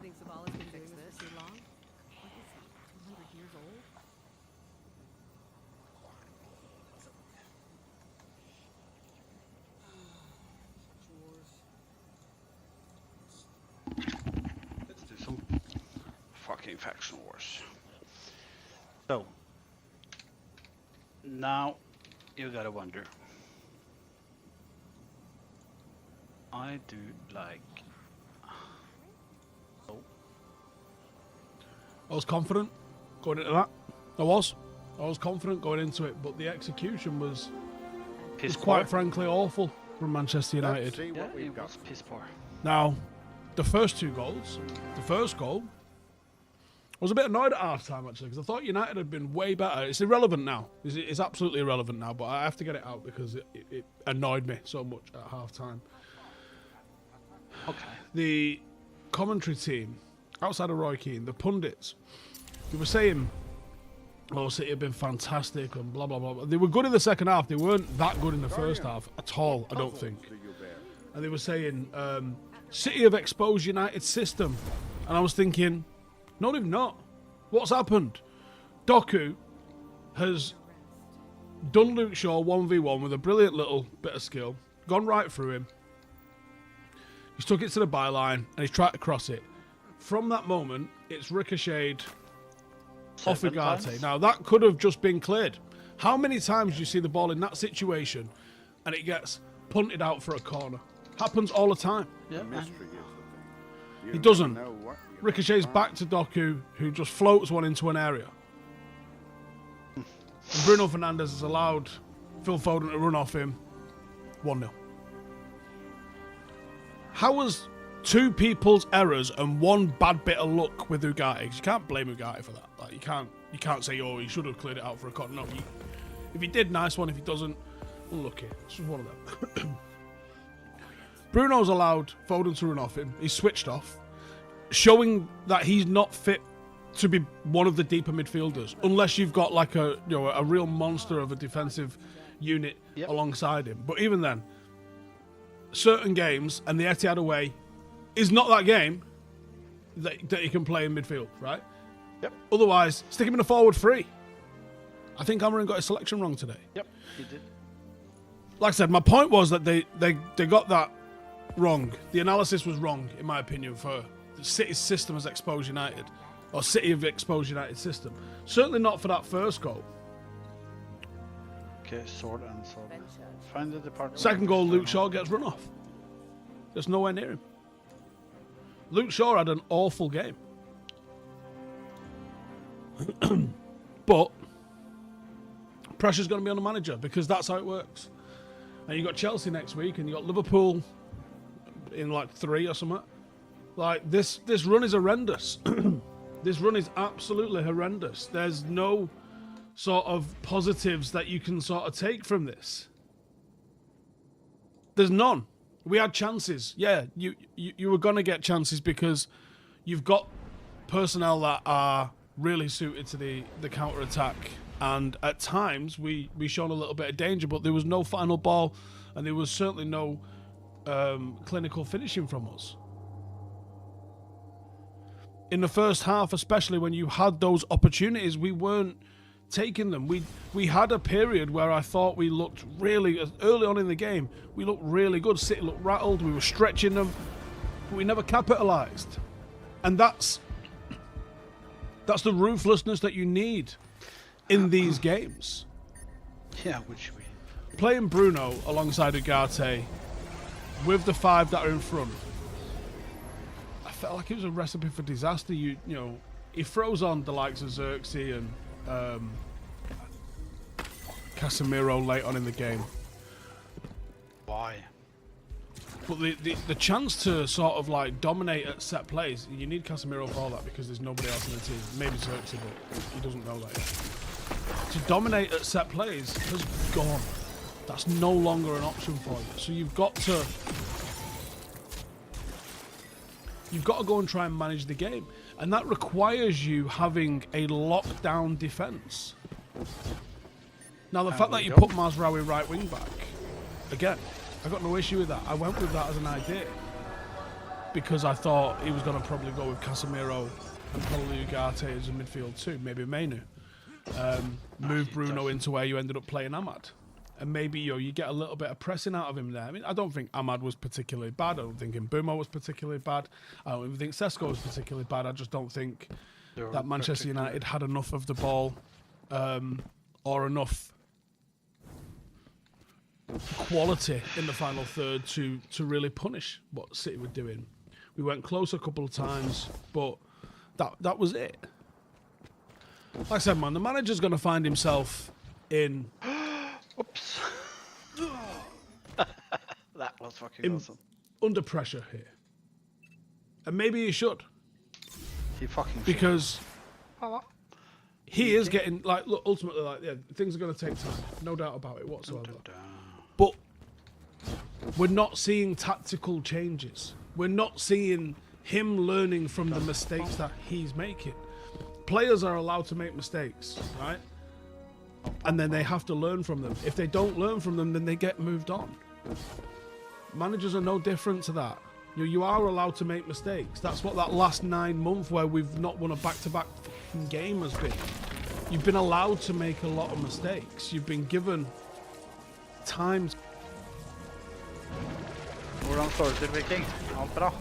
think Zavala's been doing this for too long? What is he, 200 years old? Let's do some fucking faction wars. So now you gotta wonder. I do like. I was confident going into that. I was confident going into it, but the execution was quite frankly awful from Manchester United. Yeah, it was piss poor. Now, the first two goals, the first goal, I was a bit annoyed at half-time actually, because I thought United had been way better. It's irrelevant now. It's absolutely irrelevant now, but I have to get it out because it annoyed me so much at half-time. Okay. The commentary team, outside of Roy Keane, the pundits, they were saying, oh, City have been fantastic and blah, blah, blah. They were good in the second half. They weren't that good in the first half at all, I don't think. And they were saying, City have exposed United's system. And I was thinking, no, they've not. What's happened? Doku has done Luke Shaw 1v1 with a brilliant little bit of skill, gone right through him. He's took it to the byline and he's tried to cross it. From that moment, it's ricocheted off Ugarte. Now, that could have just been cleared. How many times do you see the ball in that situation and it gets punted out for a corner? Happens all the time. Yeah. He doesn't. Ricochets back to Doku, who just floats one into an area. And Bruno Fernandes has allowed Phil Foden to run off him. 1-0. How was two people's errors and one bad bit of luck with Ugarte? You can't blame Ugarte for that. Like, you can't say, oh, he should have cleared it out for a corner. No, if he did, nice one. If he doesn't, unlucky. It's just one of them. Bruno's allowed Foden to run off him. He's switched off, showing that he's not fit to be one of the deeper midfielders, unless you've got like a real monster of a defensive unit alongside him. But even then, certain games, and the Etihad away is not that game that you can play in midfield, right? Yep. Otherwise, stick him in a forward three. I think Amarin got his selection wrong today. Yep, he did. Like I said, my point was that they got that wrong. The analysis was wrong, in my opinion, for the City's system as exposed United. Or City have exposed United system. Certainly not for that first goal. Okay, sword and sword. Find the department. Second goal, Luke Shaw gets run off. There's nowhere near him. Luke Shaw had an awful game. But pressure's going to be on the manager because that's how it works. And you got Chelsea next week and you got Liverpool in like 3 or something. Like this run is horrendous. This run is absolutely horrendous. There's no sort of positives that you can sort of take from this. There's none. We had chances. Yeah, you were going to get chances because you've got personnel that are really suited to the counter-attack. And at times, we showed a little bit of danger, but there was no final ball, and there was certainly no clinical finishing from us. In the first half, especially when you had those opportunities, we weren't taking them. We had a period where I thought we looked really, early on in the game, we looked really good. City looked rattled, we were stretching them, but we never capitalised. And that's the ruthlessness that you need in these games. Yeah, which we... Playing Bruno alongside Ugarte with the 5 that are in front, I felt like it was a recipe for disaster. You know, he throws on the likes of Xerxes and Casemiro late on in the game. Why? But the chance to sort of like dominate at set plays, you need Casemiro for all that because there's nobody else in the team. Maybe Xerxes, but he doesn't know that yet. To dominate at set plays has gone. That's no longer an option for you. So you've got to go and try and manage the game. And that requires you having a lockdown defence. Now, the fact that you put Mazraoui right wing back, again, I got no issue with that. I went with that as an idea. because I thought he was going to probably go with Casemiro and probably Ugarte as a midfield too, maybe Mainu. Move Bruno into where you ended up playing Ahmad. And maybe you get a little bit of pressing out of him there. I mean, I don't think Ahmad was particularly bad. I don't think Mbeumo was particularly bad. I don't even think Sesko was particularly bad. I just don't think that Manchester United had enough of the ball or enough quality in the final third to really punish what City were doing. We went close a couple of times, but that was it. Like I said, man, the manager's going to find himself in... Oops. That was fucking awesome. Under pressure here. And maybe he should. He fucking should. Because he is getting, like, look, ultimately, like, yeah, things are going to take time. No doubt about it whatsoever. But we're not seeing tactical changes. We're not seeing him learning from the mistakes that he's making. Players are allowed to make mistakes, right? And then they have to learn from them. If they don't learn from them, then they get moved on. Managers are no different to that. You are allowed to make mistakes. That's what that last 9 months where we've not won a back-to-back fucking game has been. You've been allowed to make a lot of mistakes. You've been given time. Hvordan står det til, Viking? Alt bra?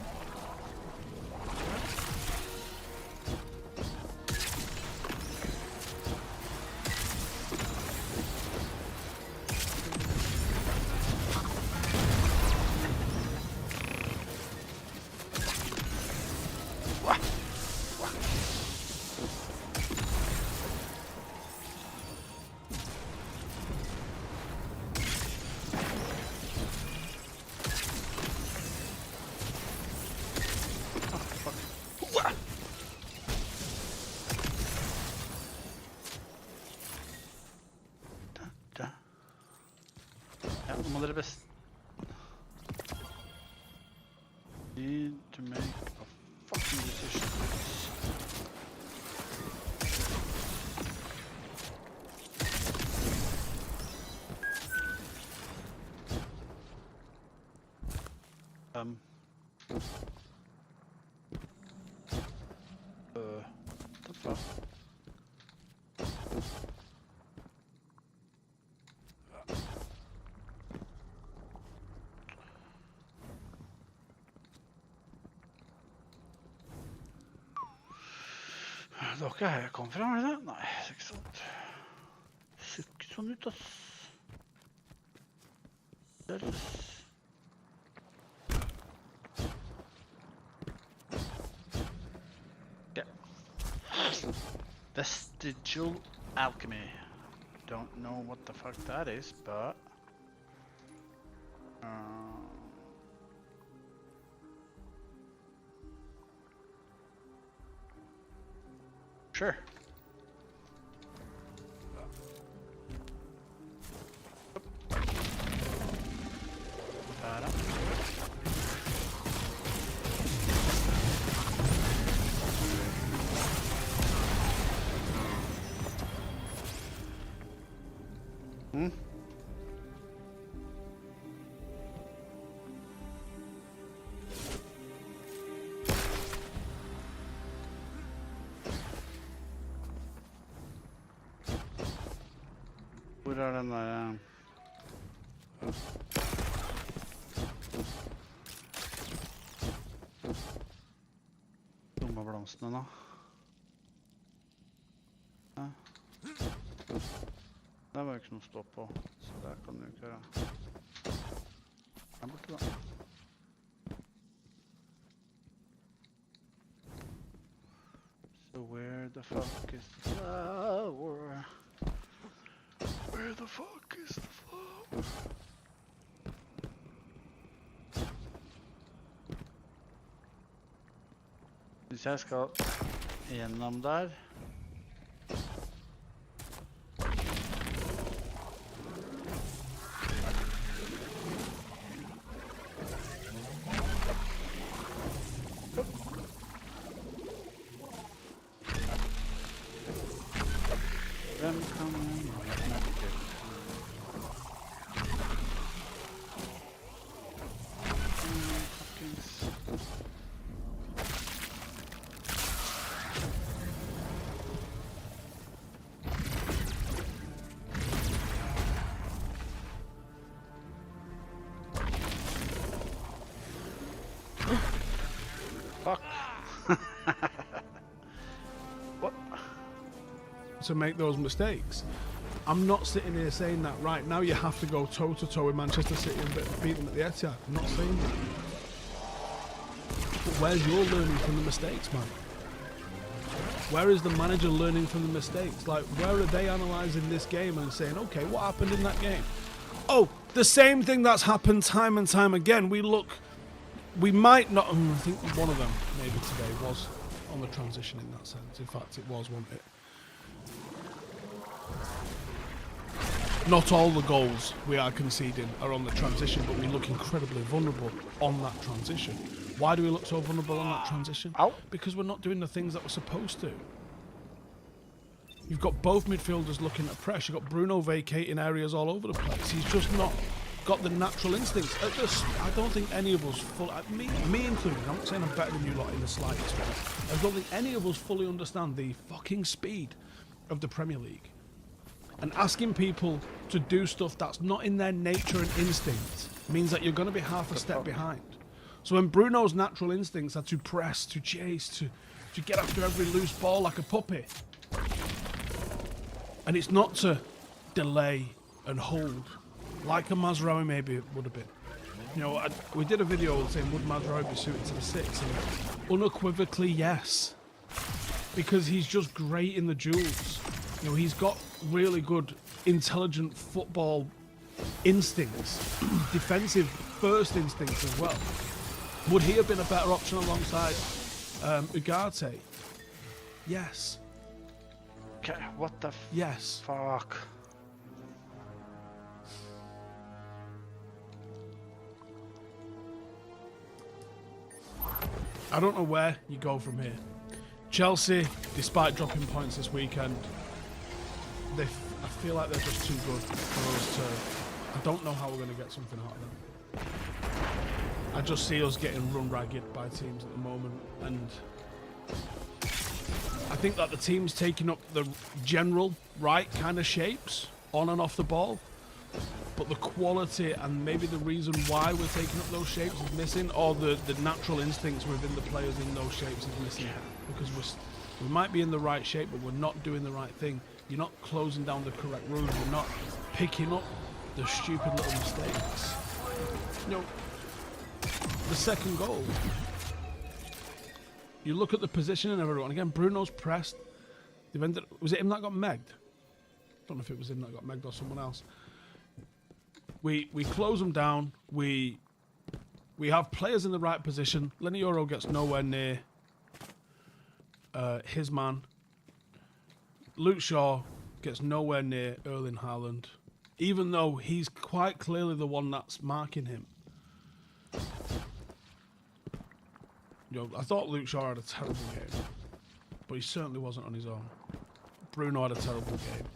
Need to make a fucking decision. The fuck? Dere her kom fra, er det det? Nei, det er ikke sant. Det ser ikke sånn ut, ass. Yeah. Vestigial alchemy. Don't know what the fuck that is, but... Sure. Hvor er den der... Dumme blomstene da. Ja. Der var jo ikke noe å stå på, så der kan du ikke gjøre. Der borte da. So where the fuck is the flower? Where the fuck is the flower? Hvis jeg skal gjennom der. Hvem kan snakke? fuck? What? To make those mistakes. I'm not sitting here saying that right now you have to go toe to toe with Manchester City and beat them at the Etihad. I'm not saying that. But where's your learning from the mistakes, man? Where is the manager learning from the mistakes? Like, where are they analysing this game and saying, okay, what happened in that game? Oh, the same thing that's happened time and time again. We might not, I think one of them maybe today was on the transition in that sense. In fact, it was, wasn't it? Not all the goals we are conceding are on the transition, but we look incredibly vulnerable on that transition. Why do we look so vulnerable on that transition? Ow. Because we're not doing the things that we're supposed to. You've got both midfielders looking at press. You've got Bruno vacating areas all over the place. He's just not got the natural instincts. I don't think any of us me included, I'm not saying I'm better than you lot in the slightest way. I don't think any of us fully understand the fucking speed of the Premier League. And asking people to do stuff that's not in their nature and instinct means that you're going to be half a step behind. So when Bruno's natural instincts are to press, to chase, to get after every loose ball like a puppy, and it's not to delay and hold, like a Mazraoui maybe it would have been. You know, we did a video saying, would Mazraoui be suited to the 6? And unequivocally, yes. Because he's just great in the duels. You know, he's got really good, intelligent football instincts, defensive first instincts as well. Would he have been a better option alongside Ugarte? Yes. Okay, what the yes. Fuck. I don't know where you go from here. Chelsea, despite dropping points this weekend, I feel like they're just too good for us to... I don't know how we're going to get something out of them. I just see us getting run ragged by teams at the moment, and I think that the team's taking up the general right kind of shapes on and off the ball, but the quality and maybe the reason why we're taking up those shapes is missing, or the natural instincts within the players in those shapes is missing, because we might be in the right shape, but we're not doing the right thing. You're not closing down the correct rules. You're not picking up the stupid little mistakes. You know, the second goal, you look at the position and everyone. Again, Bruno's pressed. Was it him that got megged? Don't know if it was him that got megged or someone else. We close them down. We have players in the right position. Lenny Yoro gets nowhere near his man. Luke Shaw gets nowhere near Erling Haaland, even though he's quite clearly the one that's marking him. You know, I thought Luke Shaw had a terrible game, but he certainly wasn't on his own. Bruno had a terrible game,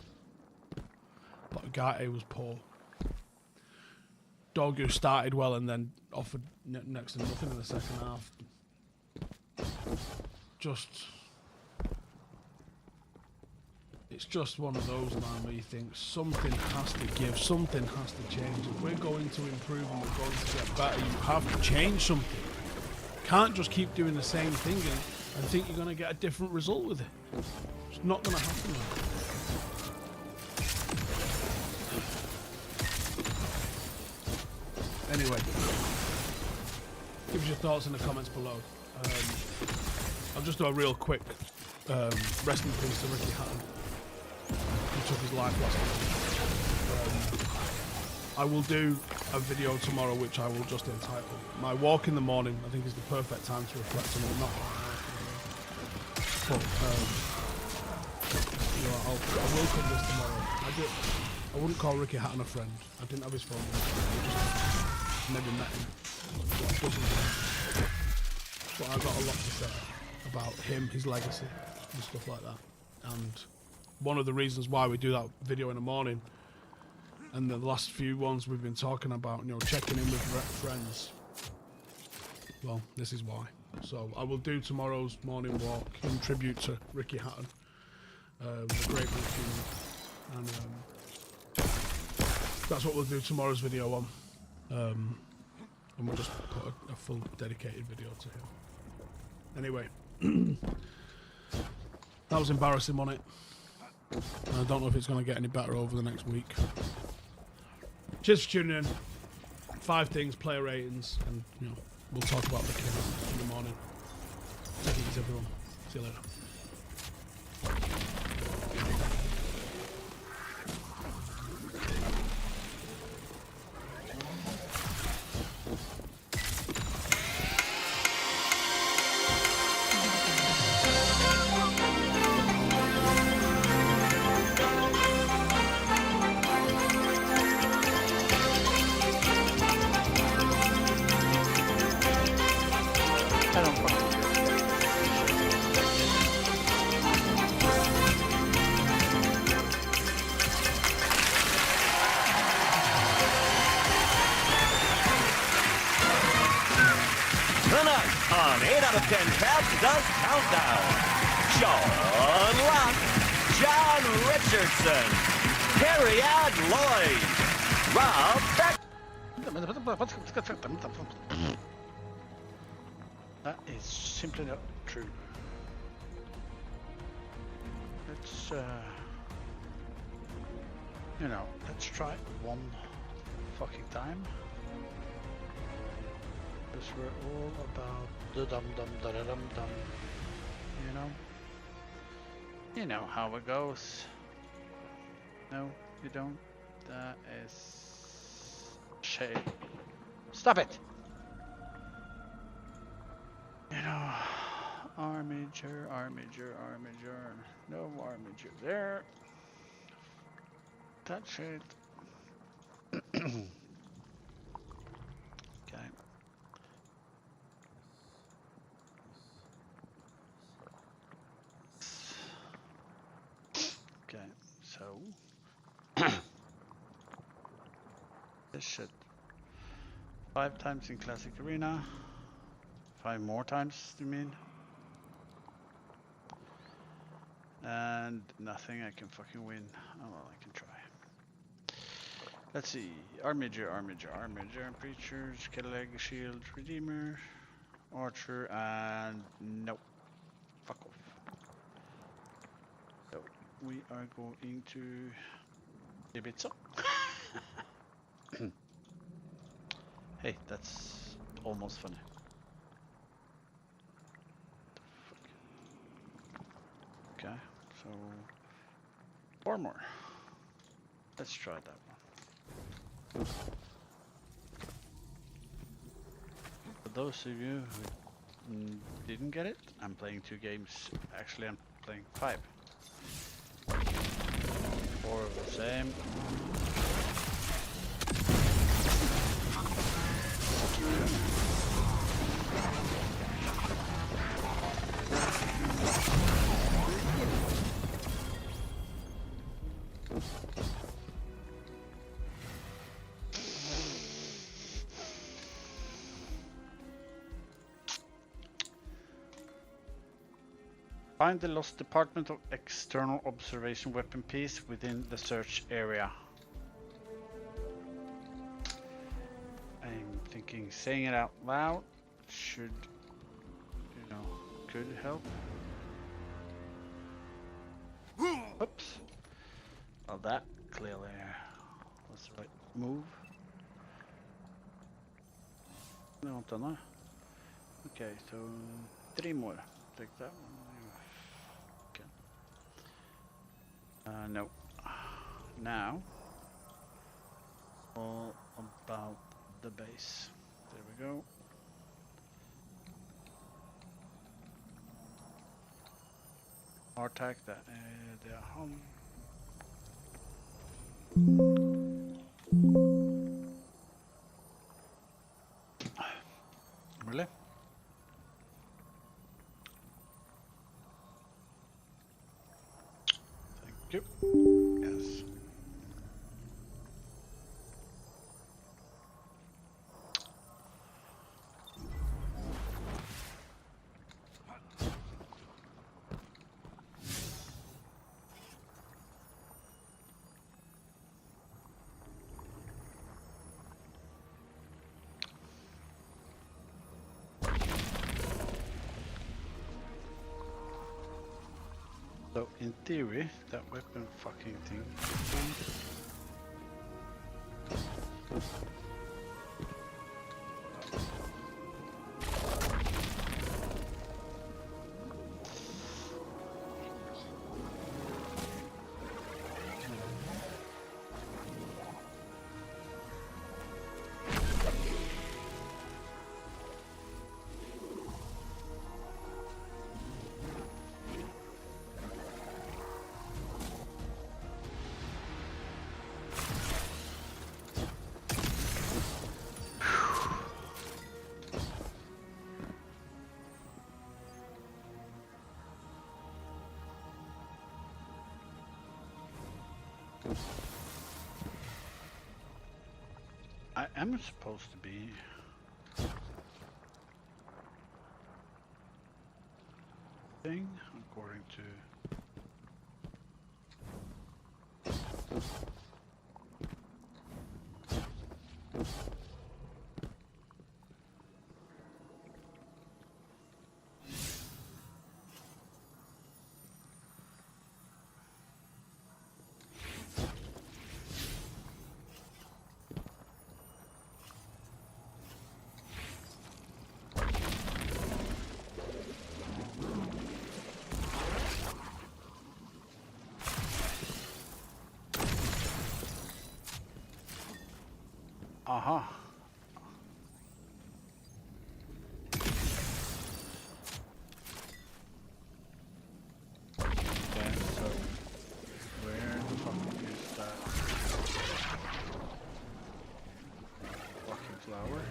but Ugarte was poor. Dogu started well and then offered next to nothing in the second half. It's just one of those, man, where you think something has to give, something has to change. If we're going to improve and we're going to get better, you have to change something. You can't just keep doing the same thing and think you're going to get a different result with it. It's not going to happen, man. Anyway, give us your thoughts in the comments below. I'll just do a real quick rest in peace to Ricky Hatton, who took his life last night. I will do a video tomorrow which I will just entitle My Walk in the Morning. I think is the perfect time to reflect on it. Not, but you know, I will cover this tomorrow. I wouldn't call Ricky Hatton a friend. I didn't have his phone number. I just never met him. But I've got a lot to say about him, his legacy, and stuff like that. And one of the reasons why we do that video in the morning, and the last few ones we've been talking about, you know, checking in with friends. Well, this is why. So I will do tomorrow's morning walk in tribute to Ricky Hatton, a great funeral, and that's what we'll do tomorrow's video on. And we'll just put a full dedicated video to him. Anyway, that was embarrassing, wasn't it? I don't know if it's going to get any better over the next week. Cheers for tuning in. 5 things, player ratings, and we'll talk about the game in the morning. Take it easy, everyone. See you later. Tonight on 8 out of 10 Cats Does Countdown, Sean Locke, John Richardson, Carrie Ann Lloyd, Rob Beck. That is simply not true. Let's, let's try it one fucking time. Because we're all about the dum-dum-da-da-dum-dum, You know how it goes. No, you don't. That is... shame. Stop it! Armature. No armature there. Touch it. Okay. Okay, so this shit 5 times in Classic Arena. 5 more times, you mean? And nothing I can fucking win. Oh well, I can try. Let's see. Armiger, Preachers, Keleg, Shield, Redeemer, Archer, and nope. Fuck off. So we are going to Ibiza. Hey, that's almost funny. Okay, so 4 more. Let's try that one. For those of you who didn't get it, I'm playing 2 games. Actually, I'm playing 5. 4 of the same. Find the lost Department of External Observation weapon piece within the search area. I'm thinking saying it out loud should, could help. Oops. Well, that clearly was the right move. No, done that. Okay, so 3 more. Take that one. No. Now, all about the base. There we go. Attack that. They are home. Really? Yep. Yes. in theory, that weapon fucking thing. I am supposed to be thing according to aha. Okay, so where the fuck is that fucking flower?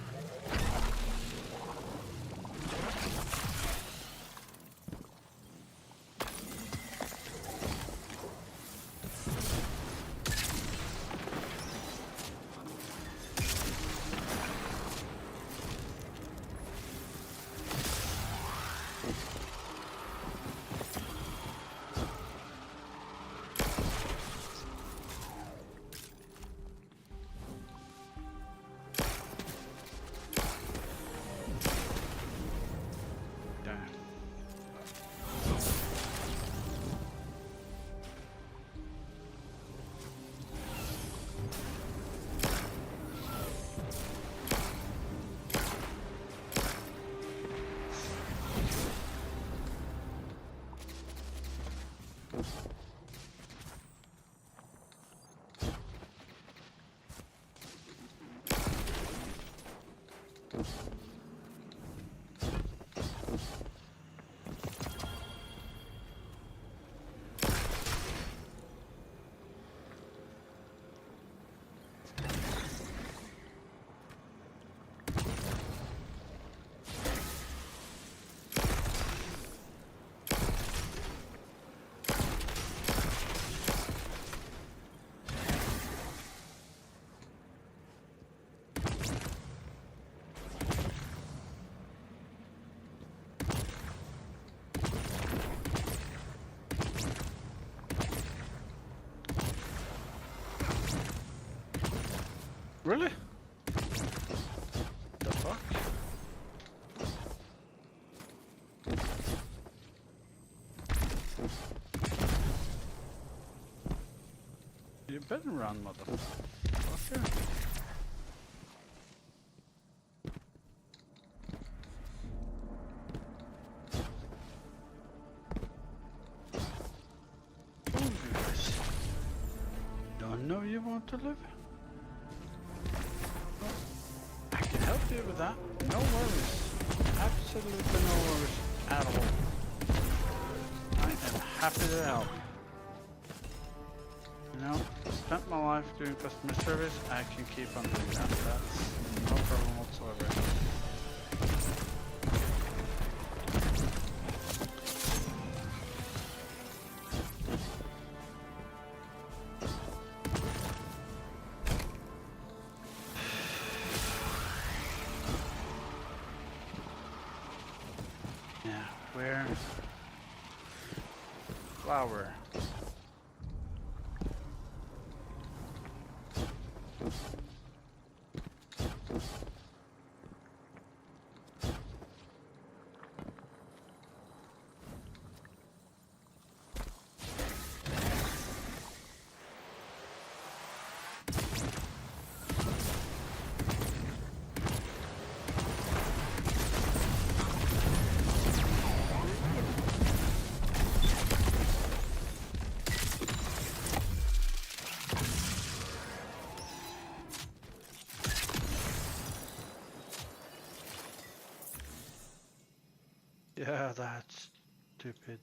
Really? The fuck? You better run, motherfucker. Oh, yes. Don't know you want to live? I can help you with that. No worries. Absolutely no worries at all. I am happy to help. You know, spent my life doing customer service. I can keep on doing that. That's no problem whatsoever. Yeah, where? Flower. Yeah, that's stupid.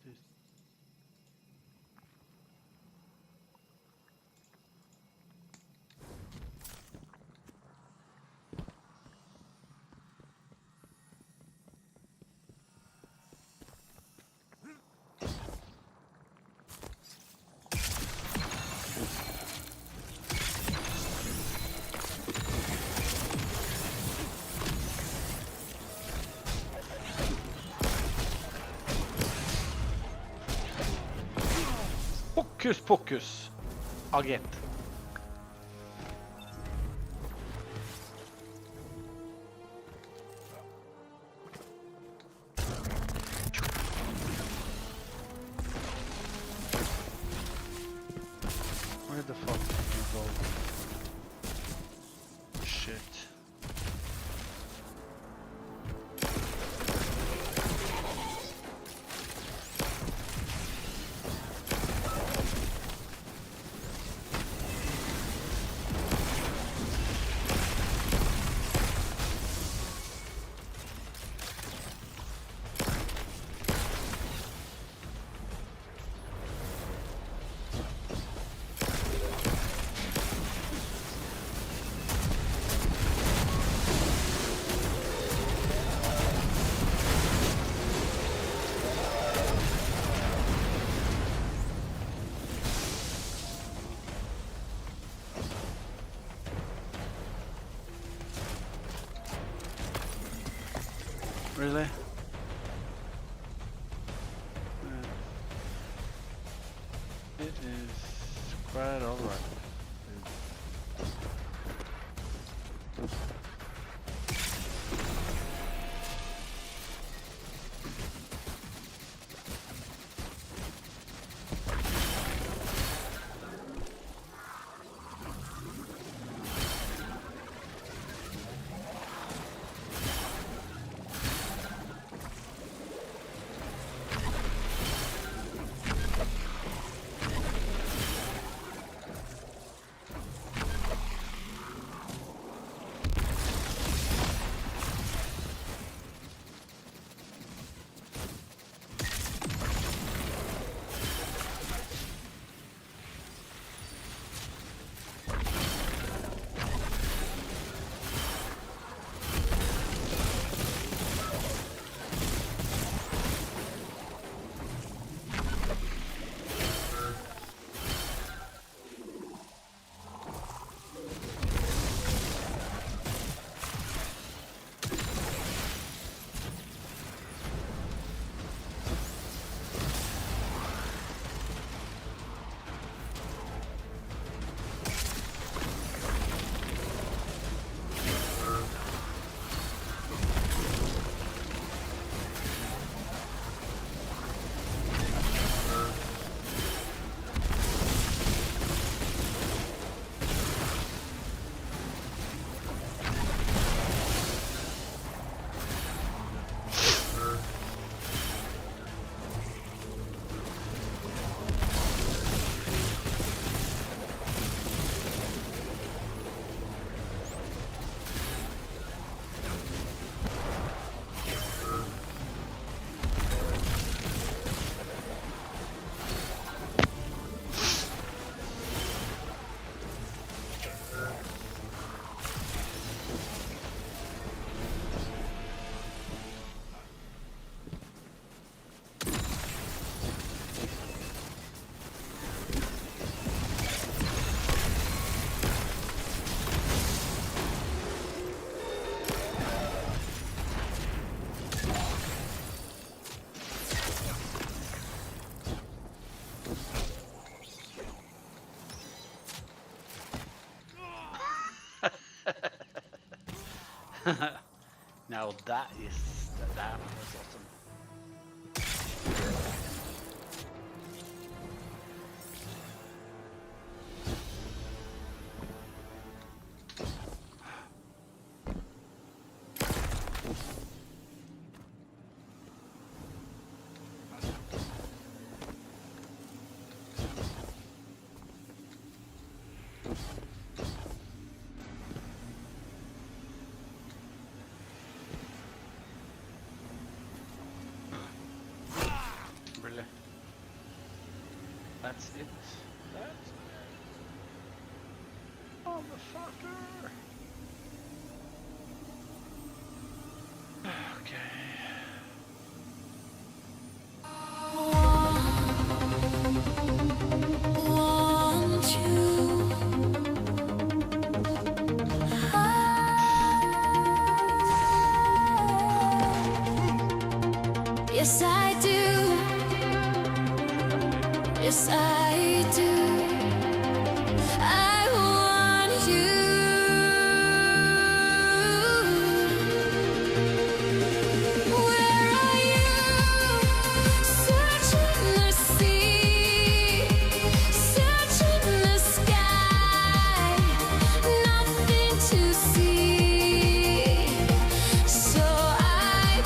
Hokus pokus. Agent. Where the fuck did you go? Shit. Really? It is quite alright. Now that was awesome. That's it. That's it. Motherfucker. Okay. Want you. Yes, I do. Yes, I do. I want you. Where are you? Searching the sea, searching the sky, nothing to see. So I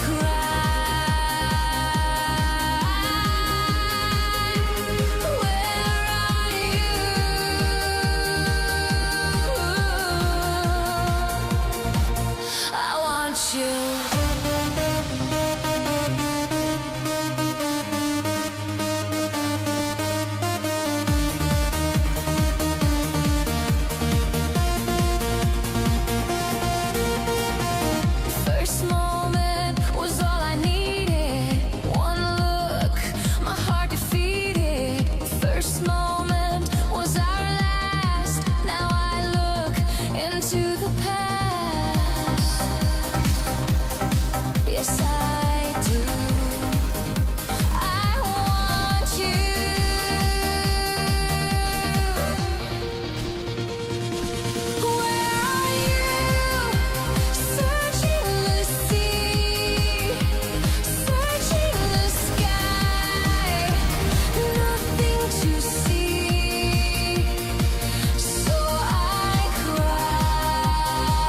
first moment was all I needed. One look, my heart defeated. First moment was our last. Now I look into the past. Yes, I do. I want you. Where are you? Searching the sea, searching the sky, nothing to see. So I cry.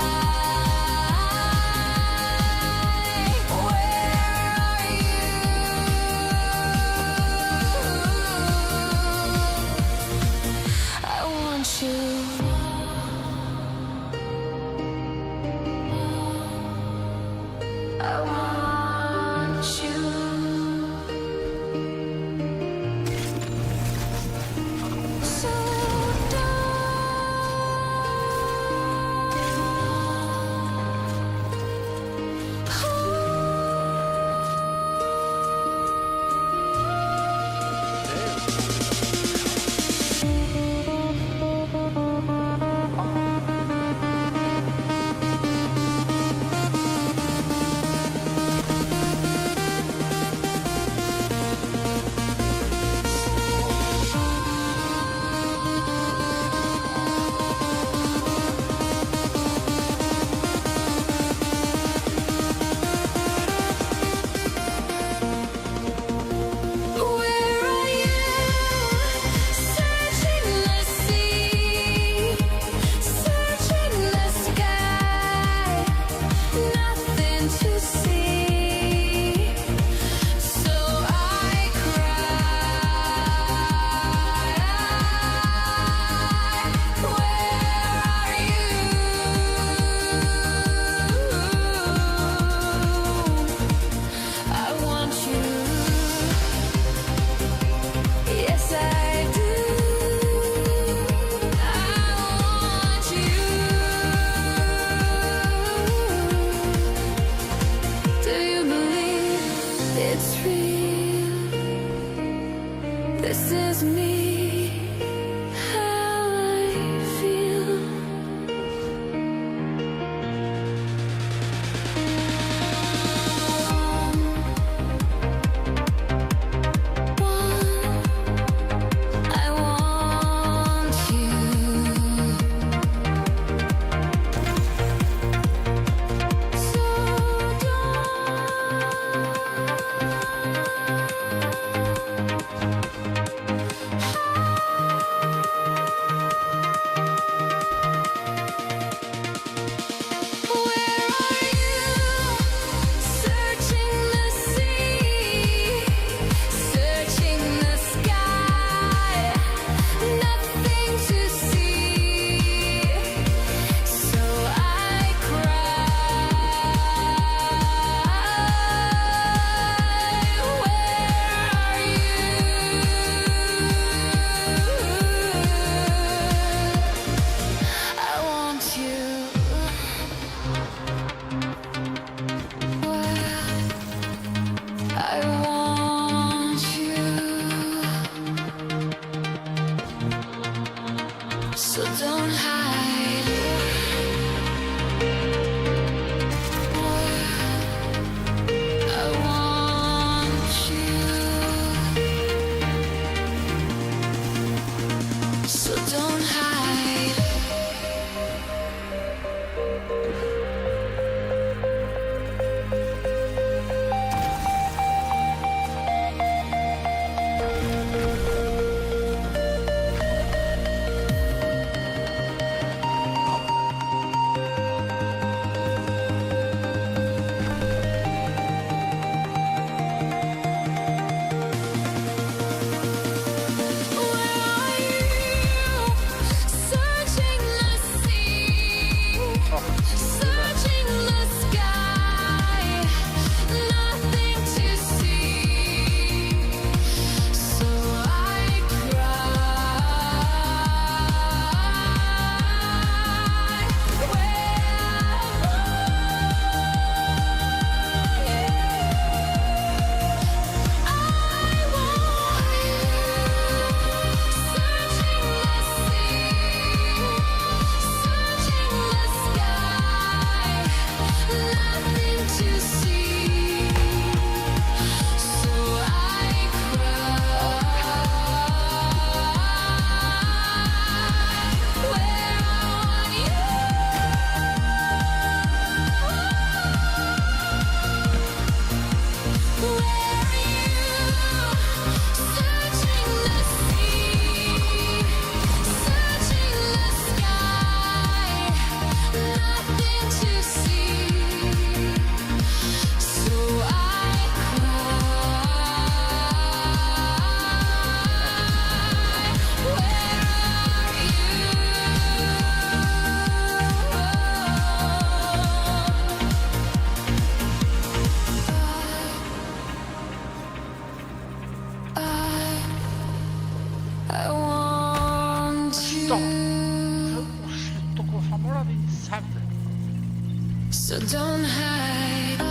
So don't hide.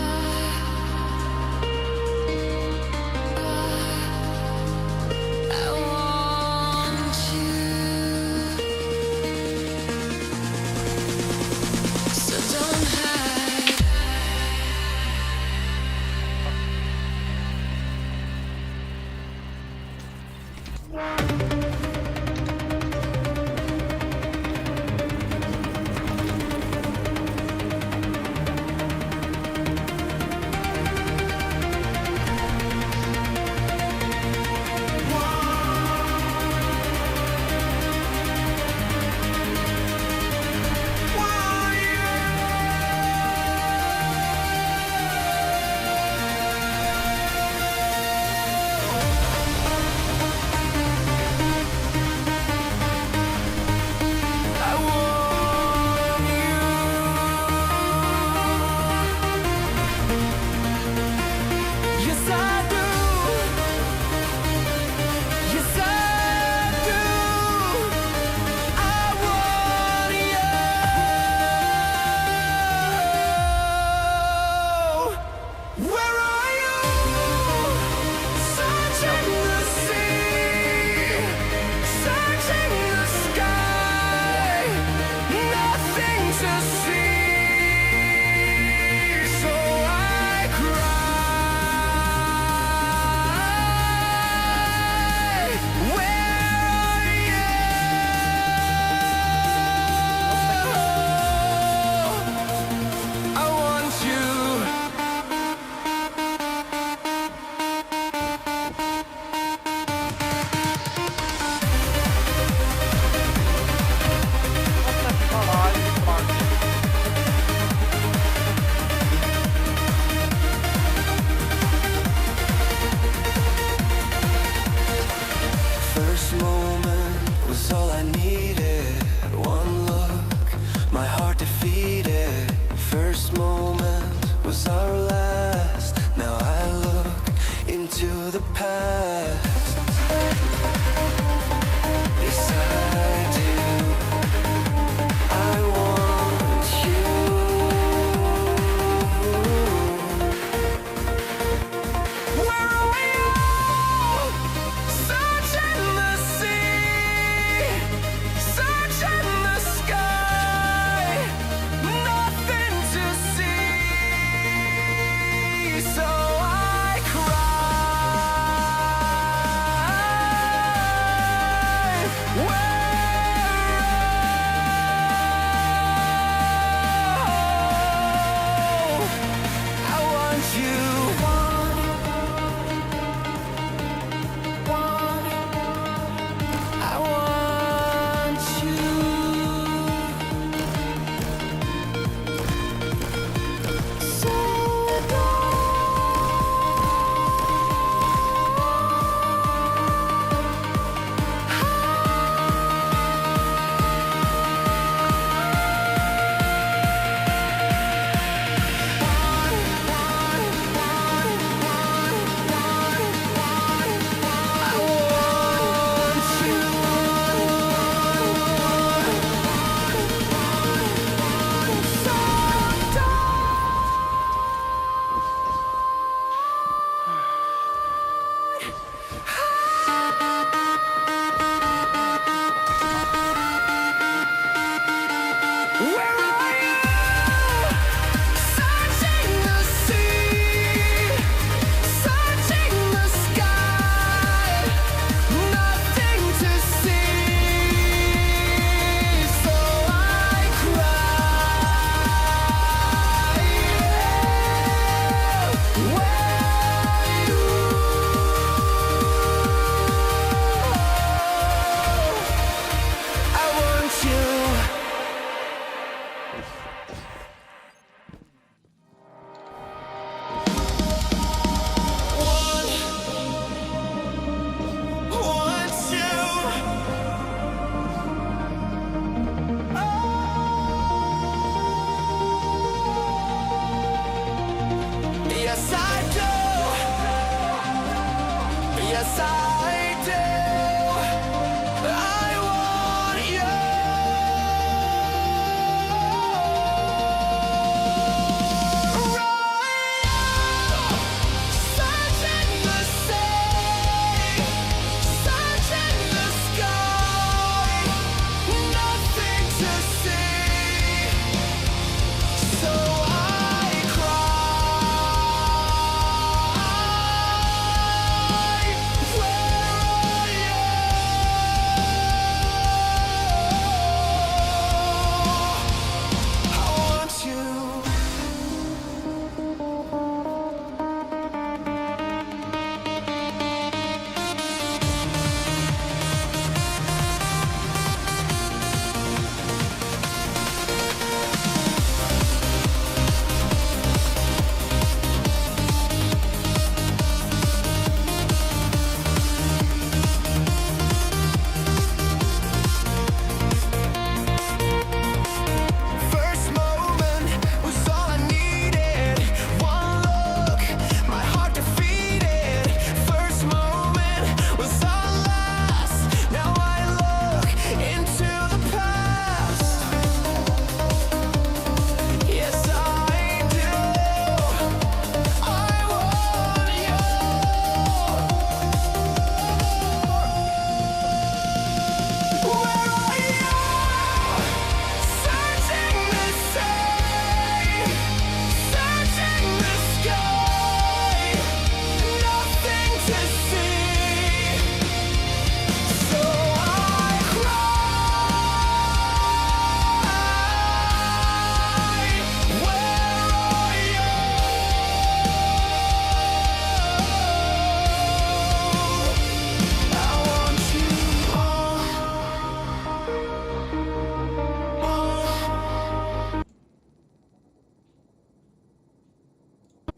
I want you. So don't hide. Yes, I do. Yes, I do. I want you. Searching the sea, searching the sky, nothing to see. So I cry. Where are you? I want you. First moment was all I needed. One look, my heart defeated. First moment was our last. Now I look into the past. Yes, I do. I want you. Where are you? Searching the sea, searching the sky, nothing to see. So I cry. Where are you? I want you.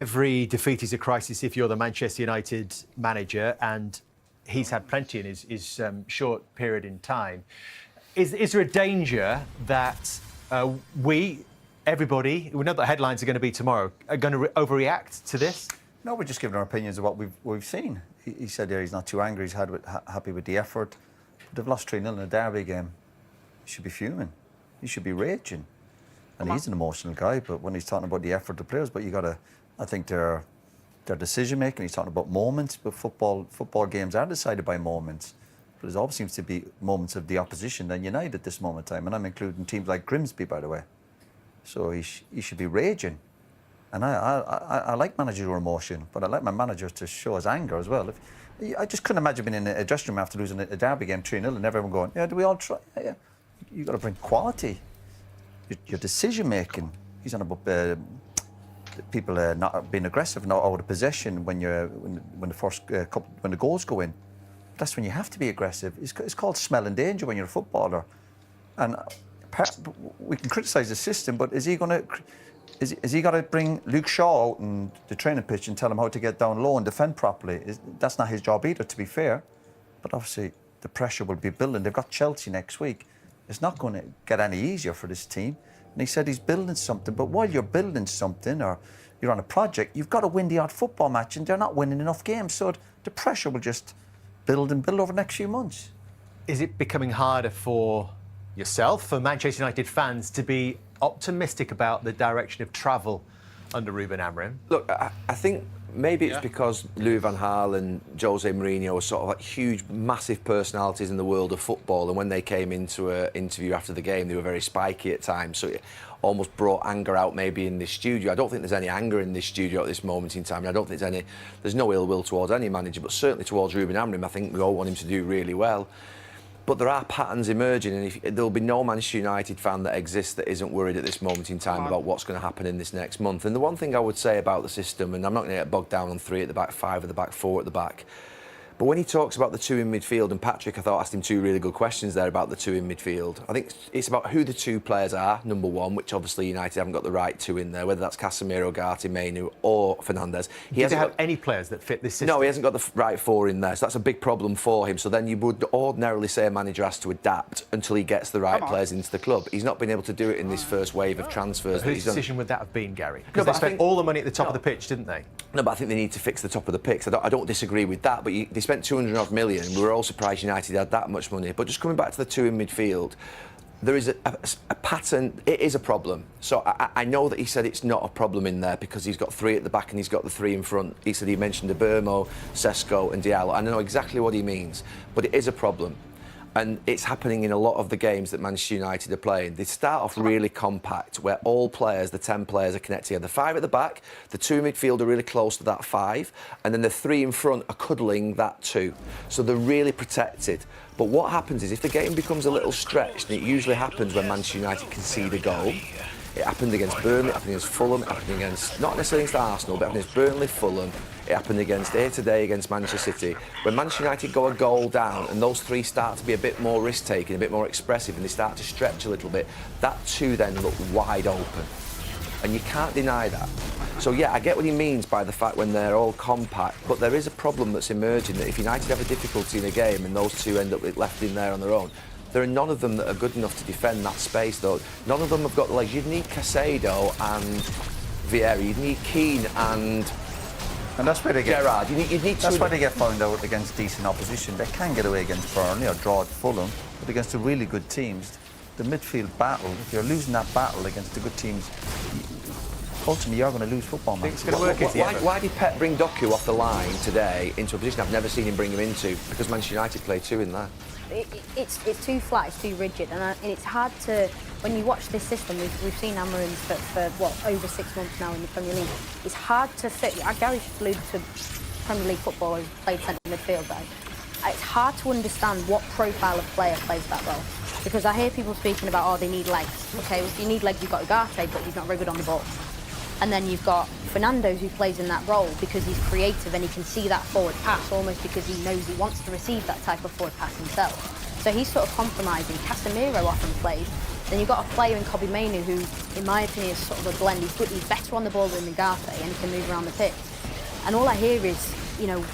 Every defeat is a crisis if you're the Manchester United manager, and he's had plenty in his short period in time. Is there a danger that everybody, we know that headlines are going to be tomorrow, are going to overreact to this? No, we're just giving our opinions of what we've seen. He said there he's not too angry, he's happy with the effort. But they've lost 3-0 in a derby game. He should be fuming. He should be raging. And he's an emotional guy, but when he's talking about the effort of the players, but you got to, I think their decision making, he's talking about moments, but football games are decided by moments. But there always seems to be moments of the opposition than United at this moment in time, and I'm including teams like Grimsby, by the way. So he should be raging. And I like managerial emotion, but I like my manager to show his anger as well. I just couldn't imagine being in a dressing room after losing a derby game 3-0 and everyone going, yeah, do we all try? Yeah. You've got to bring quality. Your decision making. He's on about people not being aggressive, not out of possession when the goals go in. That's when you have to be aggressive. It's called smelling danger when you're a footballer. And we can criticise the system, but is he going to bring Luke Shaw out in the training pitch and tell him how to get down low and defend properly? That's not his job either, to be fair. But obviously the pressure will be building. They've got Chelsea next week. It's not going to get any easier for this team. And he said he's building something. But while you're building something or you're on a project, you've got to win the odd football match, and they're not winning enough games. So the pressure will just build and build over the next few months. Is it becoming harder for yourself, for Manchester United fans, to be optimistic about the direction of travel under Ruben Amorim? Look, I think maybe it's because Louis van Gaal and Jose Mourinho are sort of like huge, massive personalities in the world of football, and when they came into an interview after the game, they were very spiky at times, so it almost brought anger out maybe in this studio. I don't think there's any anger in this studio at this moment in time, and I don't think there's no ill will towards any manager, but certainly towards Ruben Amorim. I think we all want him to do really well. But there are patterns emerging, and there'll be no Manchester United fan that exists that isn't worried at this moment in time about what's going to happen in this next month. And the one thing I would say about the system, and I'm not going to get bogged down on 3 at the back, 5 at the back, 4 at the back, But when he talks about the two in midfield, and Patrick, I thought, asked him two really good questions there about the two in midfield. I think it's about who the two players are, number one, which obviously United haven't got the right two in there, whether that's Casemiro, Gatti, Mainu or Fernandes. He doesn't have any players that fit this system. No, he hasn't got the right four in there, so that's a big problem for him. So then you would ordinarily say a manager has to adapt until he gets the right players into the club. He's not been able to do it in this first wave of transfers. Whose decision would that have been, Gary? No, Because they spent all the money at the top of the pitch, didn't they? No, but I think they need to fix the top of the pitch. I don't disagree with that, but they spent 200 odd million. We were all surprised United had that much money. But just coming back to the two in midfield, there is a pattern. It is a problem. So I know that he said it's not a problem in there because he's got three at the back and he's got the three in front. He said he mentioned Abermo, Sesko and Diallo. I know exactly what he means, but it is a problem. And it's happening in a lot of the games that Manchester United are playing. They start off really compact, where all players, the 10 players, are connected together. The 5 at the back, the 2 in midfield are really close to that 5, and then the 3 in front are cuddling that 2. So they're really protected. But what happens is if the game becomes a little stretched, and it usually happens when Manchester United concede a goal. It happened against Burnley, it happened against Fulham, it happened against, not necessarily against Arsenal, but it happened against Burnley, Fulham. It happened against here today against Manchester City. When Manchester United go a goal down and those 3 start to be a bit more risk-taking, a bit more expressive, and they start to stretch a little bit, that 2 then look wide open. And you can't deny that. So yeah, I get what he means by the fact when they're all compact, but there is a problem that's emerging that if United have a difficulty in a game and those 2 end up left in there on their own, there are none of them that are good enough to defend that space, though. None of them have got the legs. You'd need Caicedo and Vieira. You'd need Keane and that's where they get Gerrard. That's why they get found out against decent opposition. They can get away against Burnley or draw at Fulham, but against the really good teams, the midfield battle. If you're losing that battle against the good teams, ultimately you're going to lose football matches. Why did Pep bring Doku off the line today into a position I've never seen him bring him into? Because Manchester United play 2 in there. It's too flat, it's too rigid, and it's hard to, when you watch this system, we've seen Amorim for what, over 6 months now in the Premier League. It's hard to fit. Gary alluded to Premier League footballers played centre midfield though. It's hard to understand what profile of player plays that role, because I hear people speaking about, they need legs. Okay, well, if you need legs, you've got Ugarte, but he's not very good on the ball. And then you've got Fernandes, who plays in that role because he's creative and he can see that forward pass almost because he knows he wants to receive that type of forward pass himself. So he's sort of compromising. Casemiro often plays. Then you've got a player in Kobbie Mainoo who, in my opinion, is sort of a blend. He's good, he's better on the ball than Ugarte and he can move around the pitch. And all I hear is,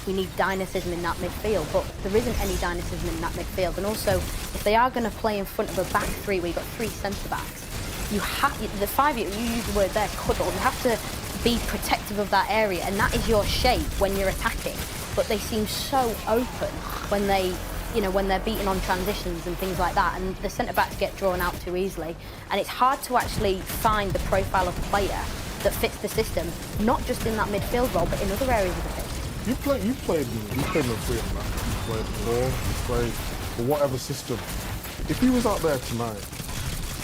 we need dynamism in that midfield, but there isn't any dynamism in that midfield. And also, if they are going to play in front of a back 3 where you've got 3 centre-backs, the 5, you use the word there, cuddle. You have to be protective of that area, and that is your shape when you're attacking. But they seem so open when they're beaten on transitions and things like that, and the centre-backs get drawn out too easily. And it's hard to actually find the profile of player that fits the system, not just in that midfield role, but in other areas of the pitch. You played in the 3 at back. You played 4, you played for whatever system. If he was out there tonight,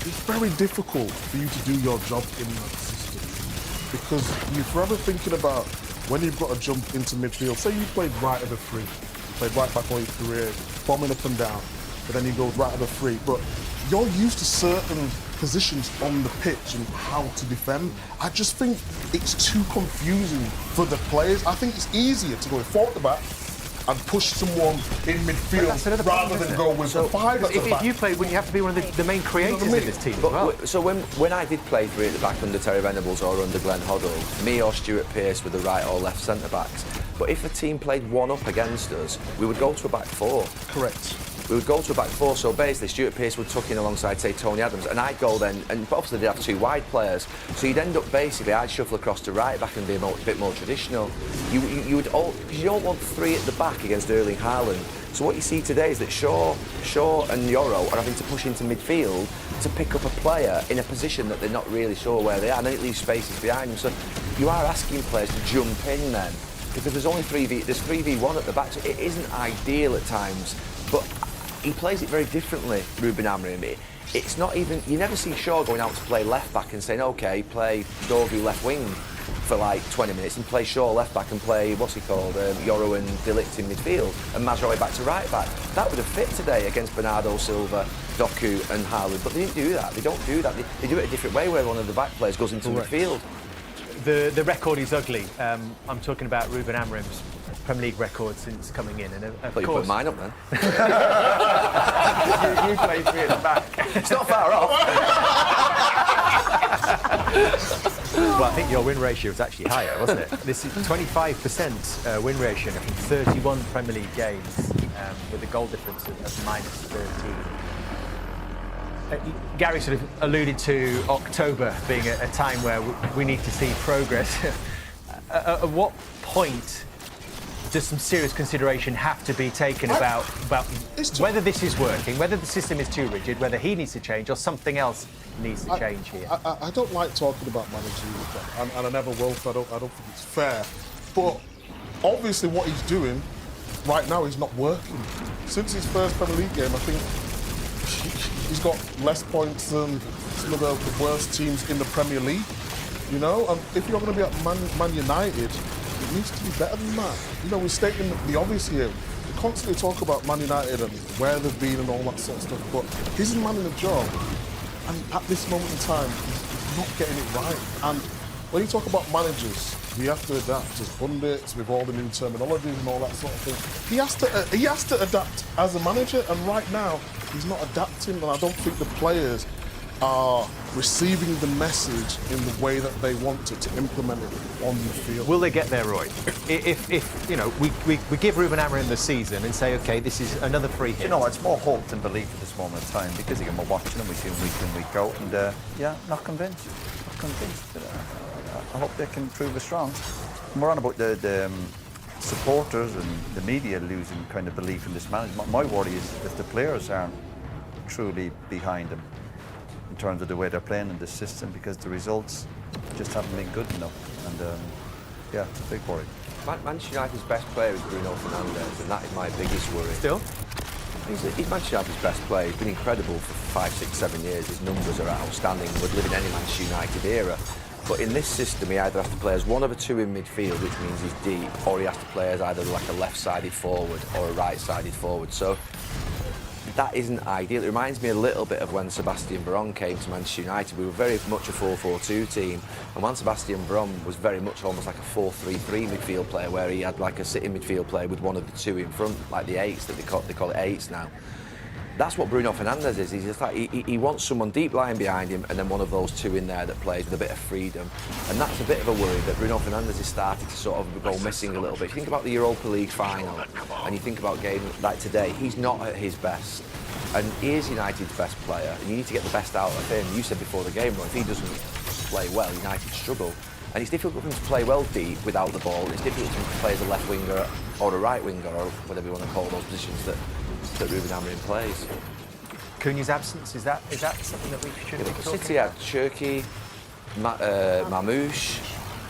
it's very difficult for you to do your job in that system, because you're forever thinking about when you've got to jump into midfield. Say you played right of the 3, you played right back all your career, bombing up and down, but then you go right of the 3. But you're used to certain positions on the pitch and how to defend. I just think it's too confusing for the players. I think it's easier to go forward the back and push someone in midfield rather than go with the 5 at the back. If you played, wouldn't you have to be one of the main creators in this team as well? So when I did play 3 at the back under Terry Venables or under Glenn Hoddle, me or Stuart Pearce were the right or left centre-backs. But if a team played 1 up against us, we would go to a back 4. Correct. We would go to a back 4, so basically Stuart Pearce would tuck in alongside, say, Tony Adams, and I'd go then, and obviously they'd have 2 wide players, so you'd end up basically, I'd shuffle across to right back and be a bit more traditional. You would all, because you don't want 3 at the back against Erling Haaland. So what you see today is that Shaw and Yoro are having to push into midfield to pick up a player in a position that they're not really sure where they are, and then it leaves spaces behind them. So you are asking players to jump in then, because there's only 3v1 at the back, so it isn't ideal at times. But he plays it very differently, Ruben Amorim. It's not even, you never see Shaw going out to play left back and saying, OK, play Dogu left wing for like 20 minutes and play Shaw left back and play, what's he called, Yoro and De Ligt in midfield and Mazraoui back to right back. That would have fit today against Bernardo Silva, Doku and Haaland, but they didn't do that. They don't do that. They do it a different way where one of the back players goes into midfield. The record is ugly. I'm talking about Ruben Amorim's Premier League record since coming in, and of But you course put mine up then. you play 3 at the back. It's not far off. Well, I think your win ratio was actually higher, wasn't it? This is 25% win ratio in 31 Premier League games, with a goal difference of -13. Gary sort of alluded to October being a time where we need to see progress. At what point does some serious consideration have to be taken about whether this is working, whether the system is too rigid, whether he needs to change, or something else needs to change here? I don't like talking about managing, and I never will. I don't think it's fair. But obviously, what he's doing right now is not working. Since his first Premier League game, I think he's got less points than some of the worst teams in the Premier League. You know, and if you're going to be at Man United, it needs to be better than that. You know, we're stating the obvious here. We constantly talk about Man United and where they've been and all that sort of stuff, but he's a man in a job, and at this moment in time, he's not getting it right. And when you talk about managers, we have to adapt as pundits with all the new terminologies and all that sort of thing. He has to adapt as a manager, and right now, he's not adapting, and I don't think the players are receiving the message in the way that they want to implement it on the field. Will they get there, Roy? If you know, we give Ruben Amorim the season and say, okay, this is another free hit. You know, it's more hope than belief at this moment in time, because again, we're watching them, we see them week in, week out, and yeah, not convinced. Not convinced. I hope they can prove us strong. We're on about the supporters and the media losing kind of belief in this management. My worry is if the players aren't truly behind them in terms of the way they're playing in this system, because the results just haven't been good enough. And yeah, it's a big worry. Manchester United's best player is Bruno Fernandes, and that is my biggest worry. Still? He's Manchester United's best player. He's been incredible for 5, 6, 7 years. His numbers are outstanding. Would live in any Manchester United era. But in this system, he either has to play as one of the two in midfield, which means he's deep, or he has to play as either like a left-sided forward or a right-sided forward. So that isn't ideal. It reminds me a little bit of when Sebastian Veron came to Manchester United. We were very much a 4-4-2 team, and when Sebastian Veron was very much almost like a 4-3-3 midfield player, where he had like a sitting midfield player with one of the two in front, like the eights that they call it eights now. That's what Bruno Fernandes is. He's just like he wants someone deep lying behind him, and then one of those two in there that plays with a bit of freedom. And that's a bit of a worry that Bruno Fernandes is starting to sort of go missing a little bit. If you think about the Europa League final, and you think about games like today, he's not at his best. And he is United's best player, and you need to get the best out of him. You said before the game, if he doesn't play well, United struggle. And it's difficult for him to play well deep without the ball. It's difficult for him to play as a left winger or a right winger, or whatever you want to call those positions that Ruben Amorim plays. Cunha's absence, is that something that we should be talking City about? had Cherki, Mamouche,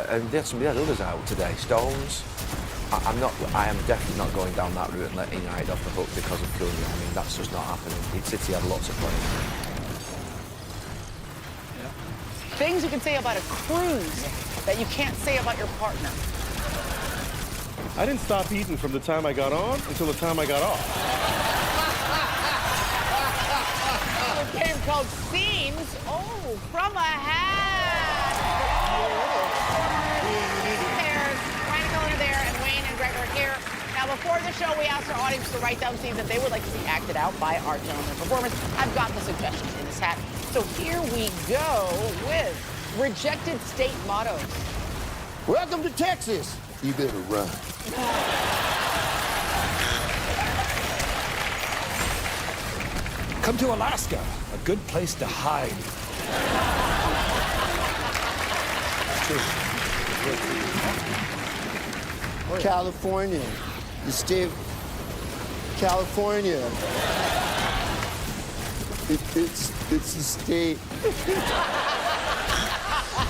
and they had others out today. Stones. I am definitely not going down that route and letting United off the hook because of Cunha. I mean, that's just not happening. City had lots of players. Things you can say about a cruise that you can't say about your partner. I didn't stop eating from the time I got on until the time I got off. A game called Scenes. Oh, from a hat. Pairs, Ryan Cullen there, and Wayne and Gregor here. Now, before the show, we asked our audience to write down scenes that they would like to see acted out by our gentleman performers. I've got the suggestions in this hat. So here we go with rejected state mottos. Welcome to Texas. You better run. Come to Alaska, a good place to hide. California, the state of California. It's the state.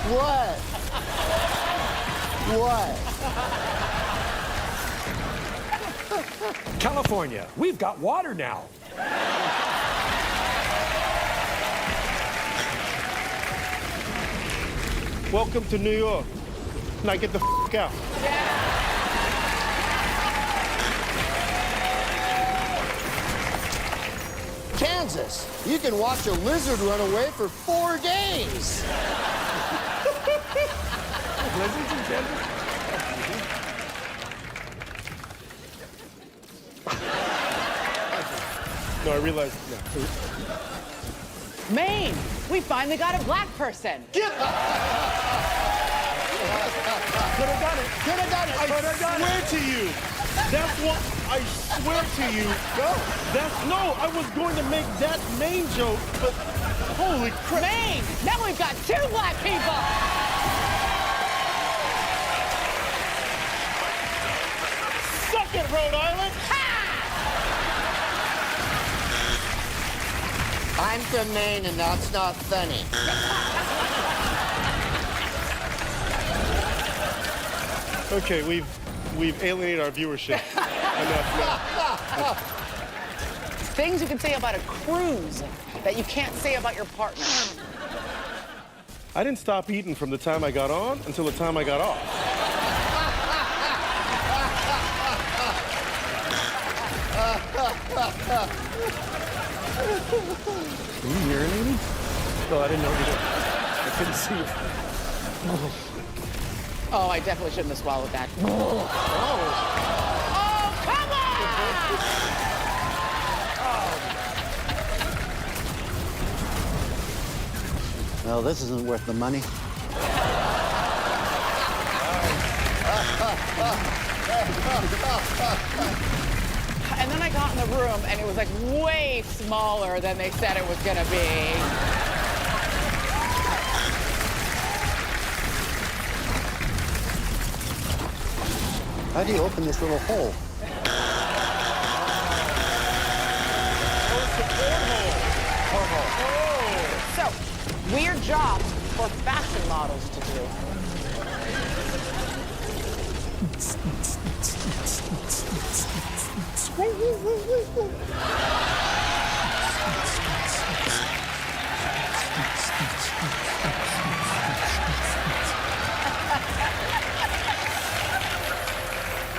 What? What? California, we've got water now. Welcome to New York. Now get the f*** out. Kansas, you can watch a lizard run away for 4 days. Lizards in Kansas? No, I realized. No. Maine, we finally got a black person. Could have done it. Could have done it. I swear to you. That's what I swear to you. No, I was going to make that Maine joke, but holy crap. Maine, now we've got 2 black people. Suck it, Rhode Island. I'm from Maine, and that's not funny. Okay, we've alienated our viewership. Enough now. Things you can say about a cruise that you can't say about your partner. I didn't stop eating from the time I got on until the time I got off. Are you urinating? Oh, I didn't know you did. I couldn't see it. Oh, I definitely shouldn't have swallowed that. Oh, come on! Well, this isn't worth the money. And then I got in the room, and it was like way smaller than they said it was gonna be. How do you open this little hole? So, weird job for fashion models to do.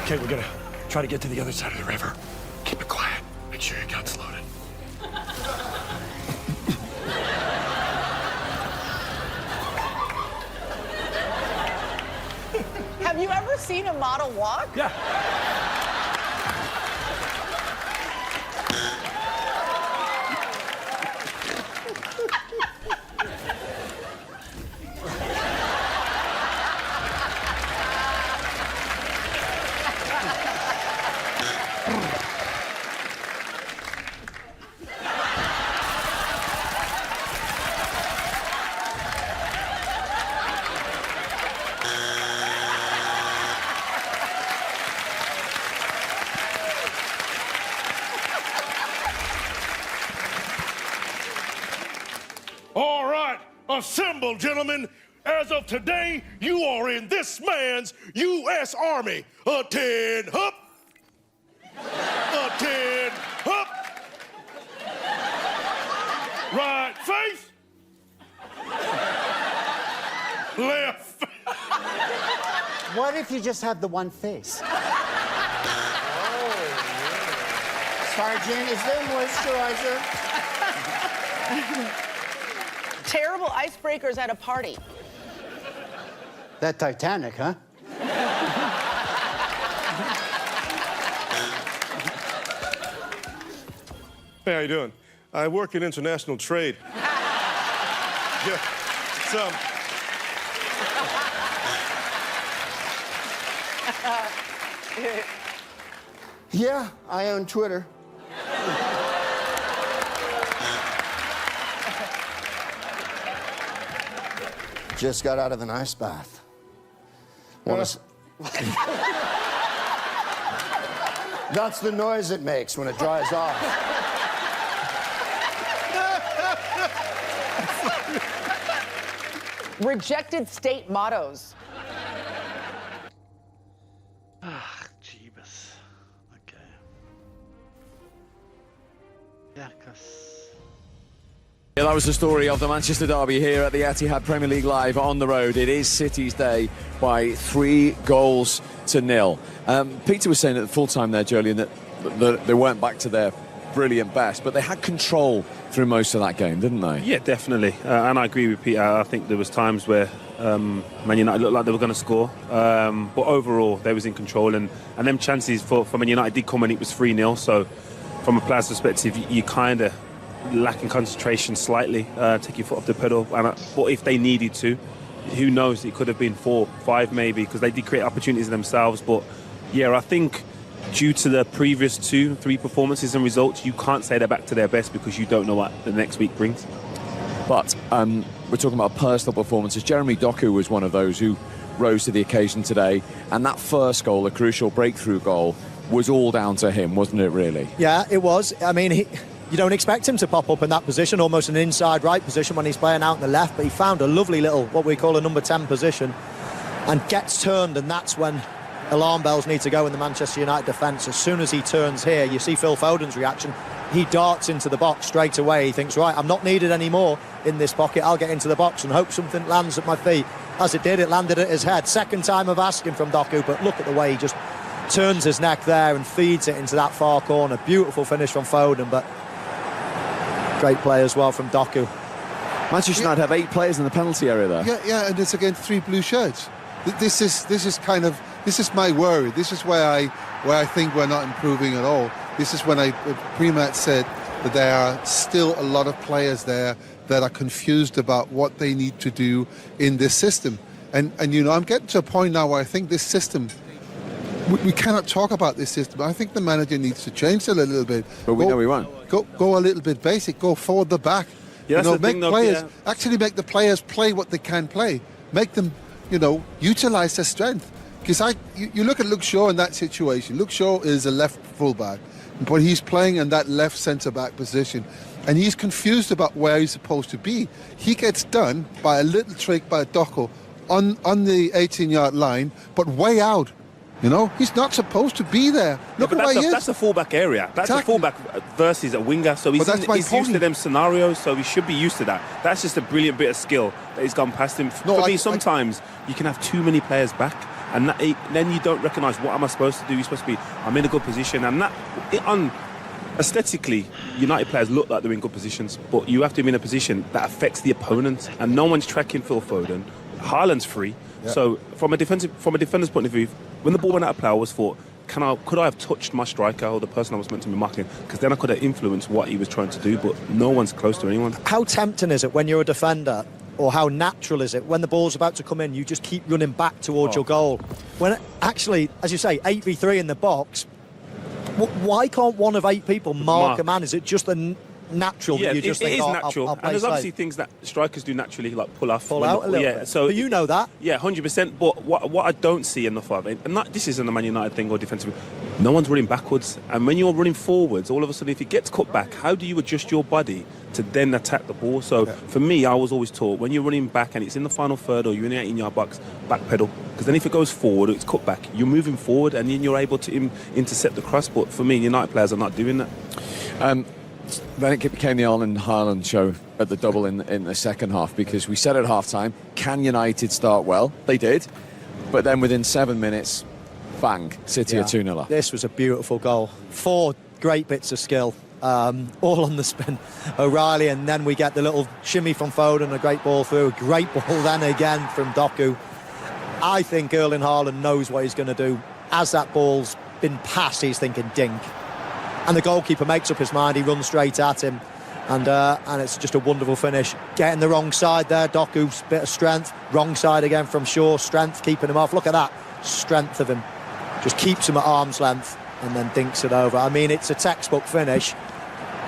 Okay, we're gonna try to get to the other side of the river. Keep it quiet. Make sure your gun's loaded. Have you ever seen a model walk? Yeah. All right, assemble, gentlemen. As of today, you are in this man's U.S. Army. A 10 up. A 10 up. Right face. Left. What if you just had the one face? Sergeant, is there moisturizer? Terrible icebreakers at a party. That Titanic, huh? Hey, how you doing? I work in international trade. Yeah, some. Yeah, I own Twitter. Just got out of an ice bath. That's the noise it makes when it dries off. Rejected state mottos. Ah, Jeebus. Okay. Yeah, Yeah, that was the story of the Manchester derby here at the Etihad Premier League Live on the road. It is City's day by 3-0. Peter was saying at the full time there, Jolien, that they weren't back to their brilliant best, but they had control through most of that game, didn't they? Yeah, definitely. And I agree with Peter. I think there was times where Man United looked like they were going to score. But overall, they was in control. And them chances for Man United did come when it was 3-0. So from a player's perspective, you kind of lacking concentration slightly, take your foot off the pedal. But if they needed to, who knows, it could have been 4, 5 maybe, because they did create opportunities themselves. But yeah, I think due to the previous 2, 3 performances and results, you can't say they're back to their best because you don't know what the next week brings. But we're talking about personal performances. Jeremy Doku was one of those who rose to the occasion today, and that first goal, a crucial breakthrough goal, was all down to him, wasn't it, really? Yeah, it was. I mean, you don't expect him to pop up in that position, almost an inside right position when he's playing out on the left, but he found a lovely little, what we call a number 10 position, and gets turned, and that's when alarm bells need to go in the Manchester United defence. As soon as he turns here, you see Phil Foden's reaction. He darts into the box straight away. He thinks, right, I'm not needed anymore in this pocket. I'll get into the box and hope something lands at my feet. As it did, it landed at his head. Second time of asking from Doku, but look at the way he just turns his neck there and feeds it into that far corner. Beautiful finish from Foden, but great play as well from Doku. Manchester United have 8 players in the penalty area there. Yeah, and it's against 3 blue shirts. This is my worry. This is where I think we're not improving at all. This is when pre-match said that there are still a lot of players there that are confused about what they need to do in this system. And you know, I'm getting to a point now where I think this system, we cannot talk about this system. I think the manager needs to change it a little bit. But we know we won't. Go a little bit basic. Go forward the back. Yeah, you know, make players actually make the players play what they can play. Make them, you know, utilize their strength. Because you look at Luke Shaw in that situation. Luke Shaw is a left fullback, but he's playing in that left centre-back position, and he's confused about where he's supposed to be. He gets done by a little trick by Doku on the 18-yard line, but way out. You know, he's not supposed to be there. Look at where he is. That's a fullback area. That's exactly. A fullback versus a winger. So he's used to them scenarios, so he should be used to that. That's just a brilliant bit of skill that he's gone past him. For me, sometimes you can have too many players back, and then you don't recognise what am I supposed to do. You're supposed to be, I'm in a good position. And aesthetically, United players look like they're in good positions, but you have to be in a position that affects the opponent. And no one's tracking Phil Foden. Haaland's free. Yeah. So from a defender's point of view, when the ball went out of play, I always thought, could I have touched my striker or the person I was meant to be marking? Because then I could have influenced what he was trying to do, but no one's close to anyone. How tempting is it when you're a defender, or how natural is it when the ball's about to come in, you just keep running back towards your goal? When actually, as you say, 8v3 in the box, why can't one of 8 people mark a man? Is it just natural that you just think, it is natural. I'll and there's obviously things that strikers do naturally, like pull out a little bit. So, but you know that. Yeah, 100%. But what I don't see enough of, and this isn't a Man United thing or defensive, no one's running backwards. And when you're running forwards, all of a sudden, if it gets cut back, how do you adjust your body to then attack the ball? So for me, I was always taught, when you're running back and it's in the final third or you're in the 18-yard box, back pedal. Because then if it goes forward, it's cut back. You're moving forward and then you're able to intercept the cross. But for me, United players are not doing that. Then it became the Erling Haaland show at the double in the second half, because we said at half-time, can United start well? They did. But then within 7 minutes, bang, City are 2-0 up. This was a beautiful goal. 4 great bits of skill, all on the spin. O'Reilly, and then we get the little shimmy from Foden, a great ball through, a great ball then again from Doku. I think Erling Haaland knows what he's going to do. As that ball's been passed, he's thinking dink. And the goalkeeper makes up his mind. He runs straight at him, and it's just a wonderful finish. Getting the wrong side there, Doku's bit of strength. Wrong side again from Shaw, strength keeping him off. Look at that strength of him. Just keeps him at arm's length and then dinks it over. I mean, it's a textbook finish.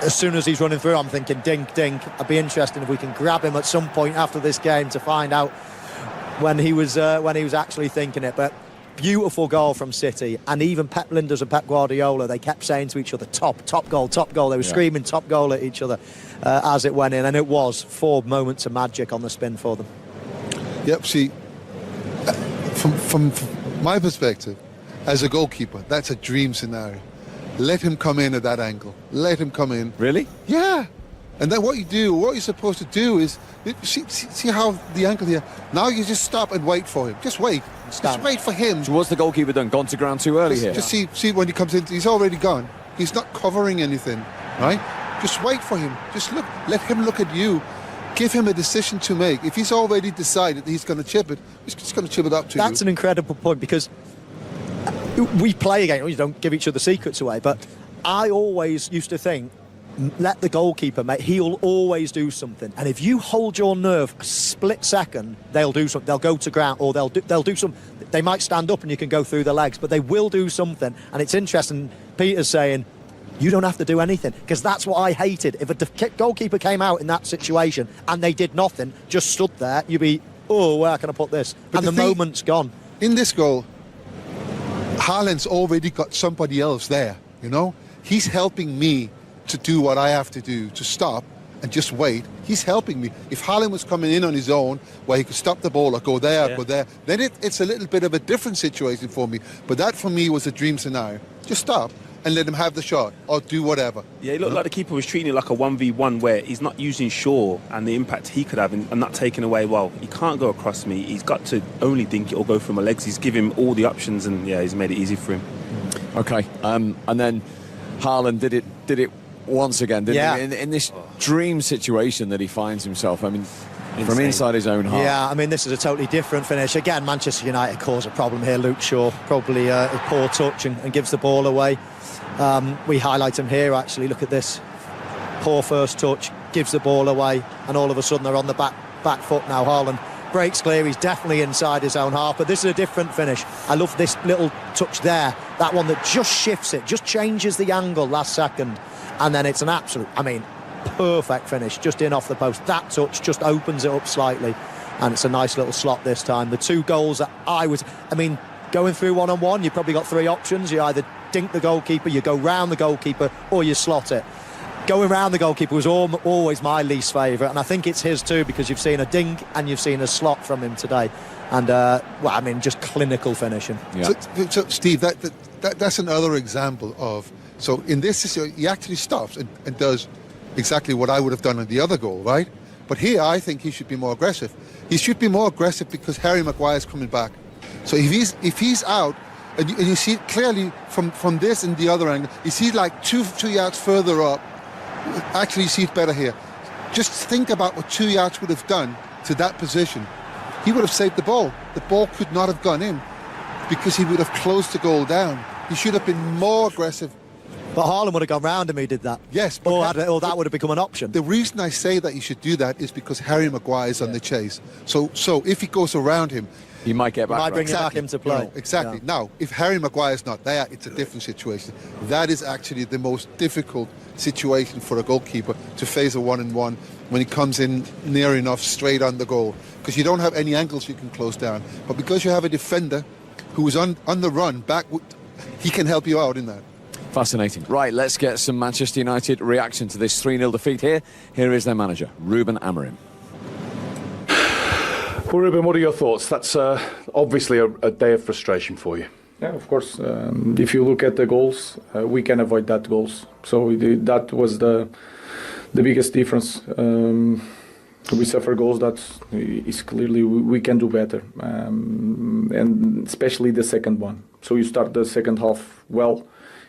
As soon as he's running through, I'm thinking dink, dink. I'd be interested if we can grab him at some point after this game to find out when he was actually thinking it. But beautiful goal from City, and even Pep Linders and Pep Guardiola, they kept saying to each other, top goal. They were screaming top goal at each other as it went in, and it was 4 moments of magic on the spin for them. Yep, see, from my perspective, as a goalkeeper, that's a dream scenario. Let him come in at that angle. Let him come in. Really? Yeah. And then what you're supposed to do is, see how the angle here, now you just stop and wait for him. Just wait. Just wait for him. So what's the goalkeeper done? Gone to ground too early here? Just see when he comes in, he's already gone. He's not covering anything, right? Just wait for him. Just look. Let him look at you. Give him a decision to make. If he's already decided he's going to chip it, he's just going to chip it up to you. That's an incredible point, because we play again. We don't give each other secrets away, but I always used to think, let the goalkeeper, mate, he'll always do something. And if you hold your nerve a split second, they'll do something. They'll go to ground, or they'll do some. They might stand up and you can go through the legs, but they will do something. And it's interesting, Peter's saying, you don't have to do anything, because that's what I hated. If a goalkeeper came out in that situation and they did nothing, just stood there, you'd be, oh, where can I put this? But And the moment's gone. In this goal, Haaland's already got somebody else there, you know? He's helping me to do what I have to do, to stop and just wait. He's helping me. If Haaland was coming in on his own, where he could stop the ball or go there, go there, then it's a little bit of a different situation for me. But that, for me, was a dream scenario. Just stop and let him have the shot or do whatever. Yeah, it looked like the keeper was treating it like a 1v1 where he's not using Shaw and the impact he could have and not taking away, well, he can't go across me. He's got to only think it or go through my legs. He's given him all the options and, yeah, he's made it easy for him. Okay, and then Haaland did it once again, didn't he? In this dream situation that he finds himself. I mean, from inside his own half. Yeah, I mean, this is a totally different finish. Again, Manchester United cause a problem here. Luke Shaw, probably a poor touch and gives the ball away. We highlight him here, actually. Look at this. Poor first touch, gives the ball away, and all of a sudden they're on the back foot now. Haaland breaks clear. He's definitely inside his own half, but this is a different finish. I love this little touch there. That one that just shifts it, just changes the angle last second. And then it's an absolute, I mean, perfect finish, just in off the post. That touch just opens it up slightly, and it's a nice little slot this time. The two goals that going through one-on-one, you've probably got three options. You either dink the goalkeeper, you go round the goalkeeper, or you slot it. Going round the goalkeeper was always my least favourite, and I think it's his too, because you've seen a dink and you've seen a slot from him today. And, just clinical finishing. Yeah. So Steve, that's another example of... So in this situation, he actually stops and does exactly what I would have done on the other goal, right? But here, I think he should be more aggressive. He should be more aggressive because Harry Maguire is coming back. So if he's out, and you see it clearly from this and the other angle, you see like two yards further up. Actually, you see it better here. Just think about what 2 yards would have done to that position. He would have saved the ball. The ball could not have gone in because he would have closed the goal down. He should have been more aggressive. But Haaland would have gone round him, he did that. Yes. Or that would have become an option. The reason I say that he should do that is because Harry Maguire is on the chase. So if he goes around him... He might get back. He might bring him back into play. You know, exactly. Yeah. Now, if Harry Maguire is not there, it's a different situation. That is actually the most difficult situation for a goalkeeper, to face a one-on-one when he comes in near enough straight on the goal. Because you don't have any angles you can close down. But because you have a defender who is on the run, he can help you out in that. Fascinating. Right, let's get some Manchester United reaction to this 3-0 defeat here. Here is their manager, Ruben Amorim. Well, Ruben, what are your thoughts? That's obviously a day of frustration for you. Yeah, of course. If you look at the goals, we can avoid that goals. So that was the biggest difference. We suffer goals that is clearly we can do better, and especially the second one. So you start the second half well.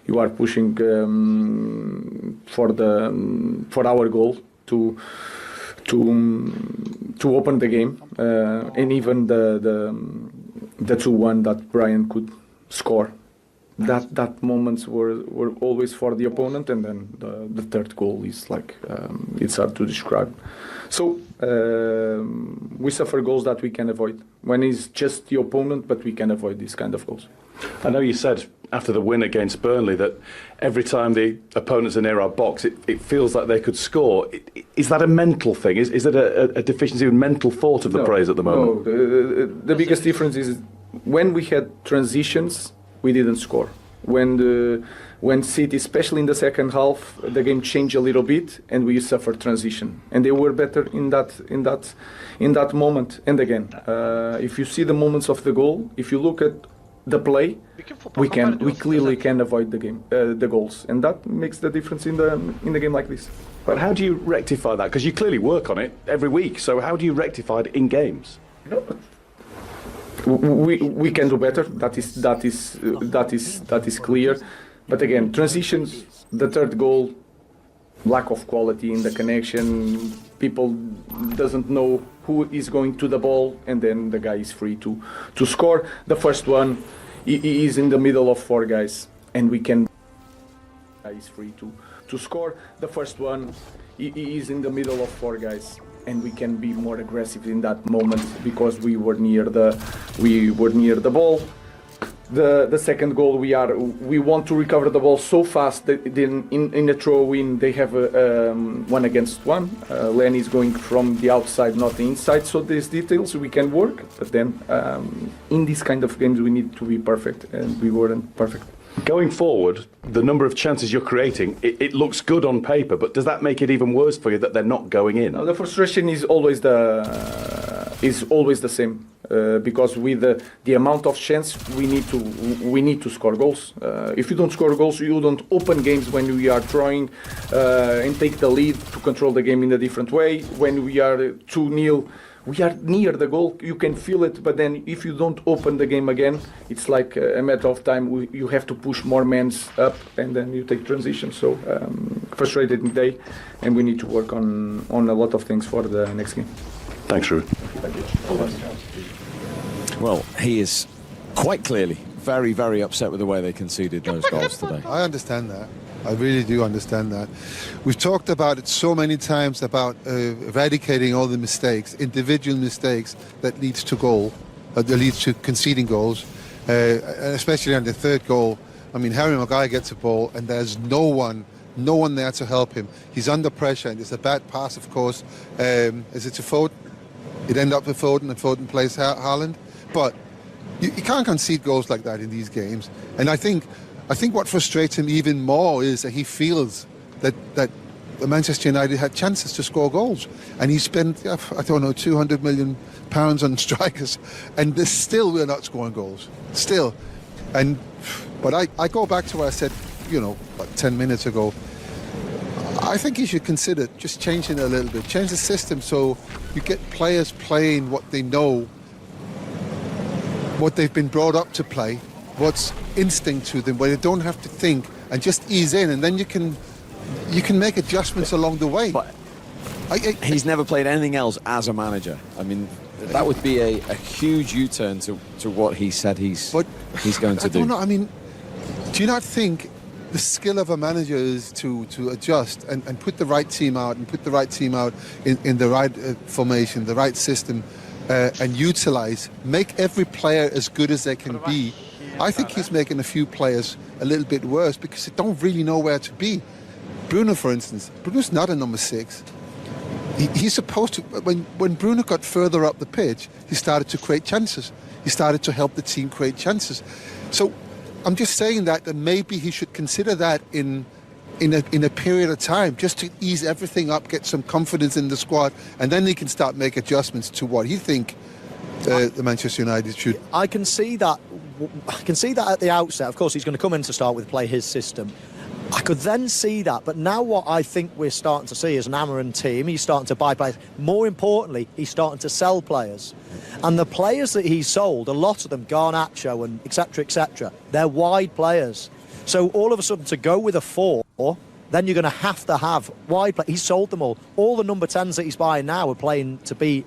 You are pushing for our goal to open the game, and even the 2-1 that Brian could score. That moments were always for the opponent, and then the third goal is like it's hard to describe. So we suffer goals that we can avoid when it's just the opponent, but we can avoid these kind of goals. I know you said after the win against Burnley that every time the opponents are near our box, it feels like they could score. Is that a mental thing? Is it a deficiency in mental thought of the players at the moment? No, the biggest difference is when we had transitions, we didn't score. When City, especially in the second half, the game changed a little bit and we suffered transition, and they were better in that moment. And again, if you see the moments of the goal, if you look at the play, we clearly can avoid the goals, and that makes the difference in the game like this. But how do you rectify that? Because you clearly work on it every week. So how do you rectify it in games? We can do better. That is clear. But again, transitions, the third goal, lack of quality in the connection. People doesn't know who is going to the ball, and then the guy is free to score. The first one, he is in the middle of four guys, and we can. is free to score. The first one, he is in the middle of 4 guys, and we can be more aggressive in that moment because we were near the ball. The second goal, we want to recover the ball so fast that then in a throw-in they have a 1-against-1. Lenny is going from the outside, not the inside. So these details we can work, but then in these kind of games we need to be perfect, and we weren't perfect. Going forward, the number of chances you're creating, it looks good on paper, but does that make it even worse for you that they're not going in? No, the frustration is always the same. Because with the amount of chance we need to score goals. If you don't score goals, you don't open games when we are trying and take the lead to control the game in a different way. When we are 2-0, we are near the goal. You can feel it, but then if you don't open the game again, it's like a matter of time. You have to push more men up, and then you take transition. So frustrating day, and we need to work on a lot of things for the next game. Thanks, Ruud. Thank you. Well, he is quite clearly very, very upset with the way they conceded those goals today. I understand that. I really do understand that. We've talked about it so many times about eradicating all the mistakes, individual mistakes that leads to goal, that leads to conceding goals, especially on the third goal. I mean, Harry Maguire gets a ball and there's no one there to help him. He's under pressure and it's a bad pass, of course. Is it to Foden? It ended up with Foden and Foden plays Haaland. But you can't concede goals like that in these games. And I think what frustrates him even more is that he feels that Manchester United had chances to score goals. And he spent, I don't know, £200 million on strikers. And still we're not scoring goals. Still. But I go back to what I said, about 10 minutes ago. I think you should consider just changing it a little bit. Change the system so you get players playing what they know, what they've been brought up to play, what's instinct to them, where they don't have to think and just ease in, and then you can make adjustments along the way. But he's never played anything else as a manager. I mean, that would be a huge U-turn to what he said he's going to do. I don't know. I mean, do you not think the skill of a manager is to adjust and put the right team out and put the right team out in the right formation, the right system, and make every player as good as they can be? I think he's making a few players a little bit worse because they don't really know where to be. Bruno, for instance, Bruno's not a number 6. He's supposed to, when Bruno got further up the pitch, he started to create chances. He started to help the team create chances. So I'm just saying that maybe he should consider that in a period of time, just to ease everything up, get some confidence in the squad, and then he can start make adjustments to what he think the Manchester United should. I can see that at the outset. Of course, he's going to come in to start with, play his system. I could then see that, but now what I think we're starting to see is an Amarin team. He's starting to buy players. More importantly, he's starting to sell players. And the players that he's sold, a lot of them, Garnacho and etc., they're wide players. So all of a sudden, to go with a 4, then you're going to have wide players. He's sold them all. All the number 10s that he's buying now are playing to be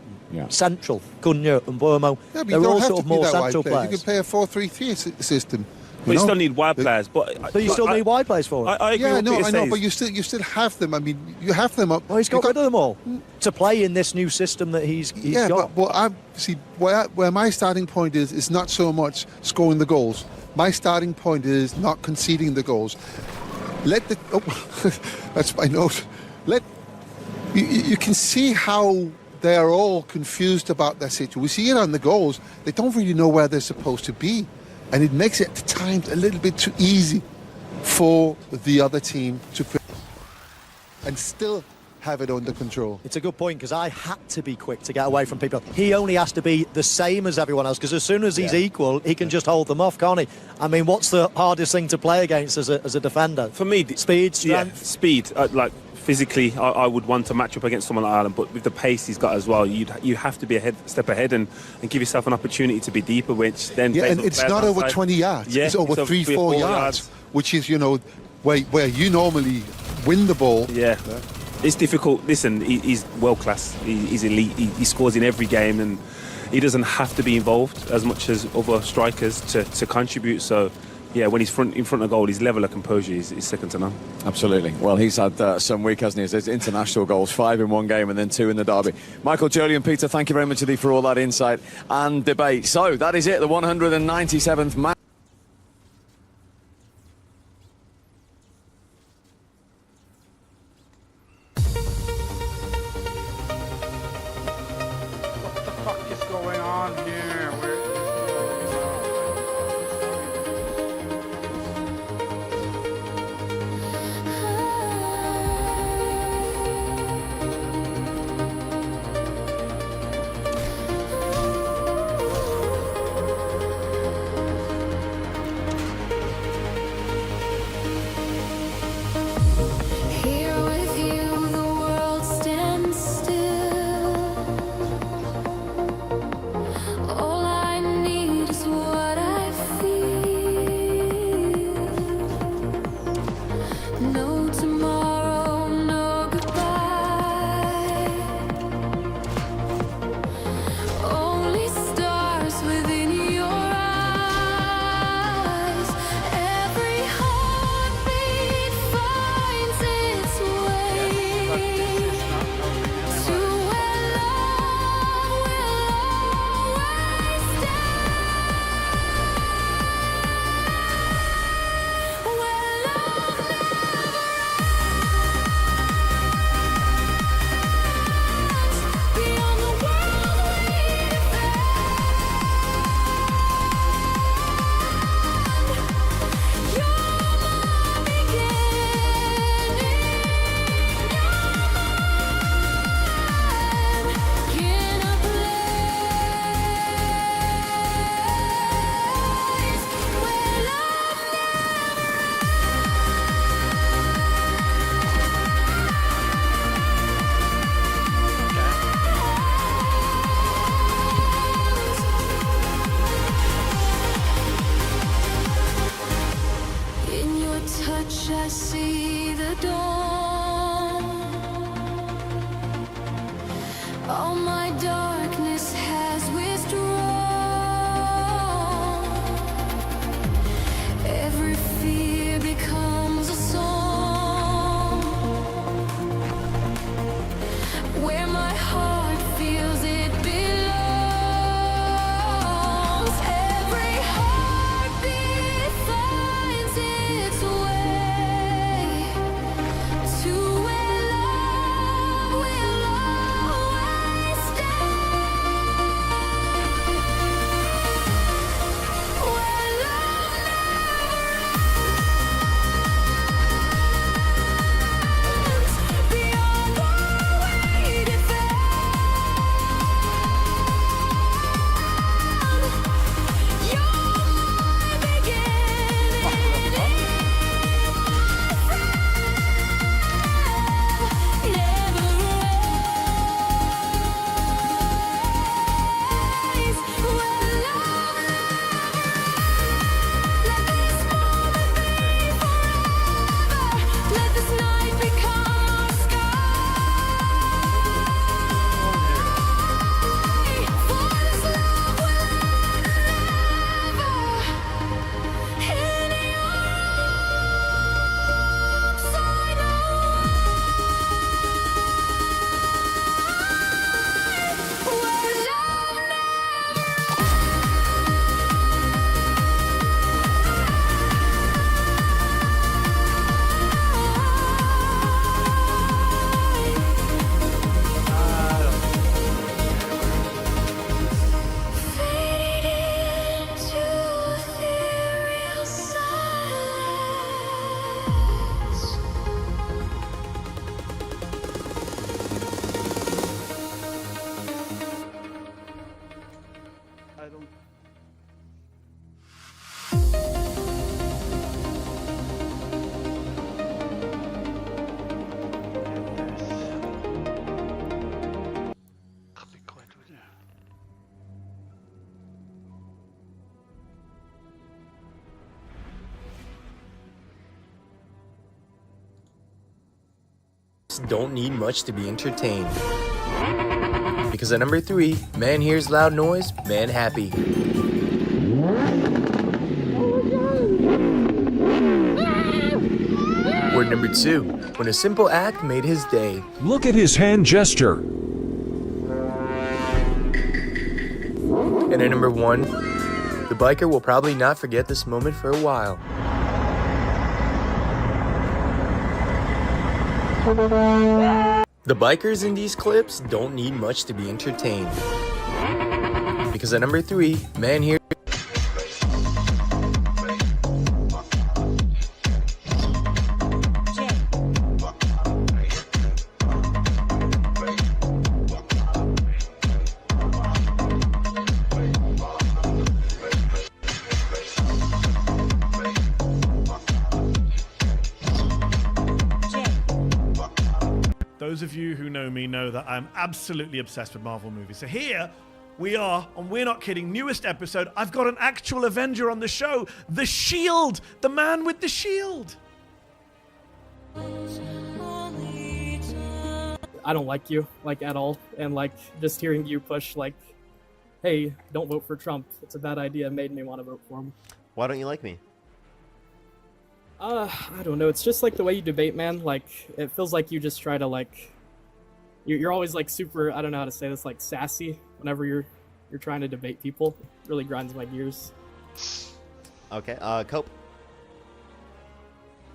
central. Cunha and Buomo. Yeah, but they're you don't all have sort to of be more that central wide player. players. You can play a 4-3-3 system. But you still need wide players. But you still need wide players for it. I agree with I Peter know, says. but you still have them. I mean, you have them up. Well, he's got rid of them all to play in this new system that he's got. But I see where my starting point is not so much scoring the goals. My starting point is not conceding the goals. That's my note. You can see how they are all confused about their situation. We see it on the goals. They don't really know where they're supposed to be. And it makes it at times a little bit too easy for the other team to create and still have it under control. It's a good point, because I had to be quick to get away from people. He only has to be the same as everyone else, because as soon as he's equal, he can just hold them off, can't he? I mean, what's the hardest thing to play against as a defender? For me, speed, strength? Yeah, speed. Physically, I would want to match up against someone like Ireland, but with the pace he's got as well, you have to be a step ahead and give yourself an opportunity to be deeper, which then and it's not over 20 yards. It's over 3-4 yards, which is where you normally win the ball. Yeah. It's difficult. Listen, he's world class. He's elite. He scores in every game, and he doesn't have to be involved as much as other strikers to contribute. So yeah, when he's in front of goal, his level of composure is second to none. Absolutely. Well, he's had some week, hasn't he? His international goals, 5 in one game and then 2 in the derby. Michael, Julian, Peter, thank you very much indeed for all that insight and debate. So that is it, the 197th match. What is going on here? Here with you, the world stands still. All I need is what I feel. No tomorrow, no goodbye. Only stars within your eyes. Every heartbeat finds its way to where love will always stay. Where love never ends. Beyond the world we defend. You're my beginning. In a place where love In your touch, I see the dawn. All my darkness has withdrawn. Every fear becomes a song. Where my heart feels it belongs. Every heartbeat finds its way to where love will always stay. Where love never ends. Beyond what we defend. You're my beginning. Never ends. Where love let this moment be forever. Let this night become our sky. For this love will never in your arms I know. Where love faded into ethereal silence. I don't. Be quiet, will you? Don't need much to be entertained. Because at number 3, man hears loud noise, man happy. number 2, when a simple act made his day. Look at his hand gesture. And at number 1, the biker will probably not forget this moment for a while. The bikers in these clips don't need much to be entertained. Because at number 3, man here. Those of you who know me know that I'm absolutely obsessed with Marvel movies. So here we are, and we're not kidding, newest episode. I've got an actual Avenger on the show. The Shield, the man with the shield. I don't like you, like, at all. And, like, just hearing you push, like, hey, don't vote for Trump. It's a bad idea. Made me want to vote for him. Why don't you like me? I don't know. It's just like the way you debate, man. Like, it feels like you just try to, like, you're always like super, I don't know how to say this, like sassy whenever you're trying to debate people. It really grinds my gears. Okay, Cope.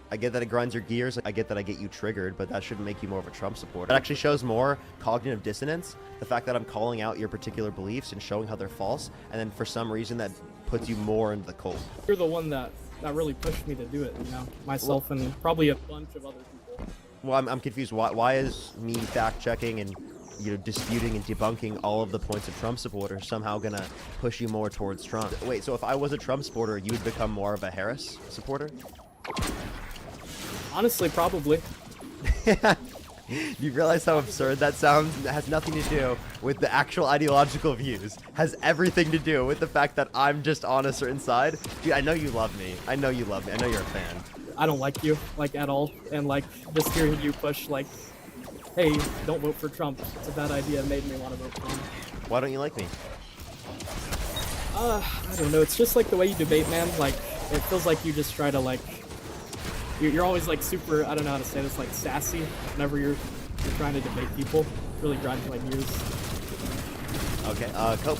I get that it grinds your gears. I get that I get you triggered, but that shouldn't make you more of a Trump supporter. It actually shows more cognitive dissonance. The fact that I'm calling out your particular beliefs and showing how they're false, and then for some reason that puts you more into the cold. You're the one that really pushed me to do it, you know, myself and probably a bunch of other people. Well, I'm confused. Why is me fact-checking and, you know, disputing and debunking all of the points of Trump supporters somehow gonna push you more towards Trump? Wait, so if I was a Trump supporter, you would become more of a Harris supporter? Honestly, probably. You realize how absurd that sounds? It has nothing to do with the actual ideological views. Has everything to do with the fact that I'm just on a certain side. Dude, I know you love me. I know you love me. I know you're a fan. I don't like you, like, at all. And, like, just hearing you push, like, hey, don't vote for Trump. It's a bad idea. Made me want to vote for him. Why don't you like me? I don't know. It's just like the way you debate, man. Like, it feels like you just try to, like, you're always like super, I don't know how to say this, like sassy whenever you're trying to debate people. It really grinds my gears. Okay, Cope.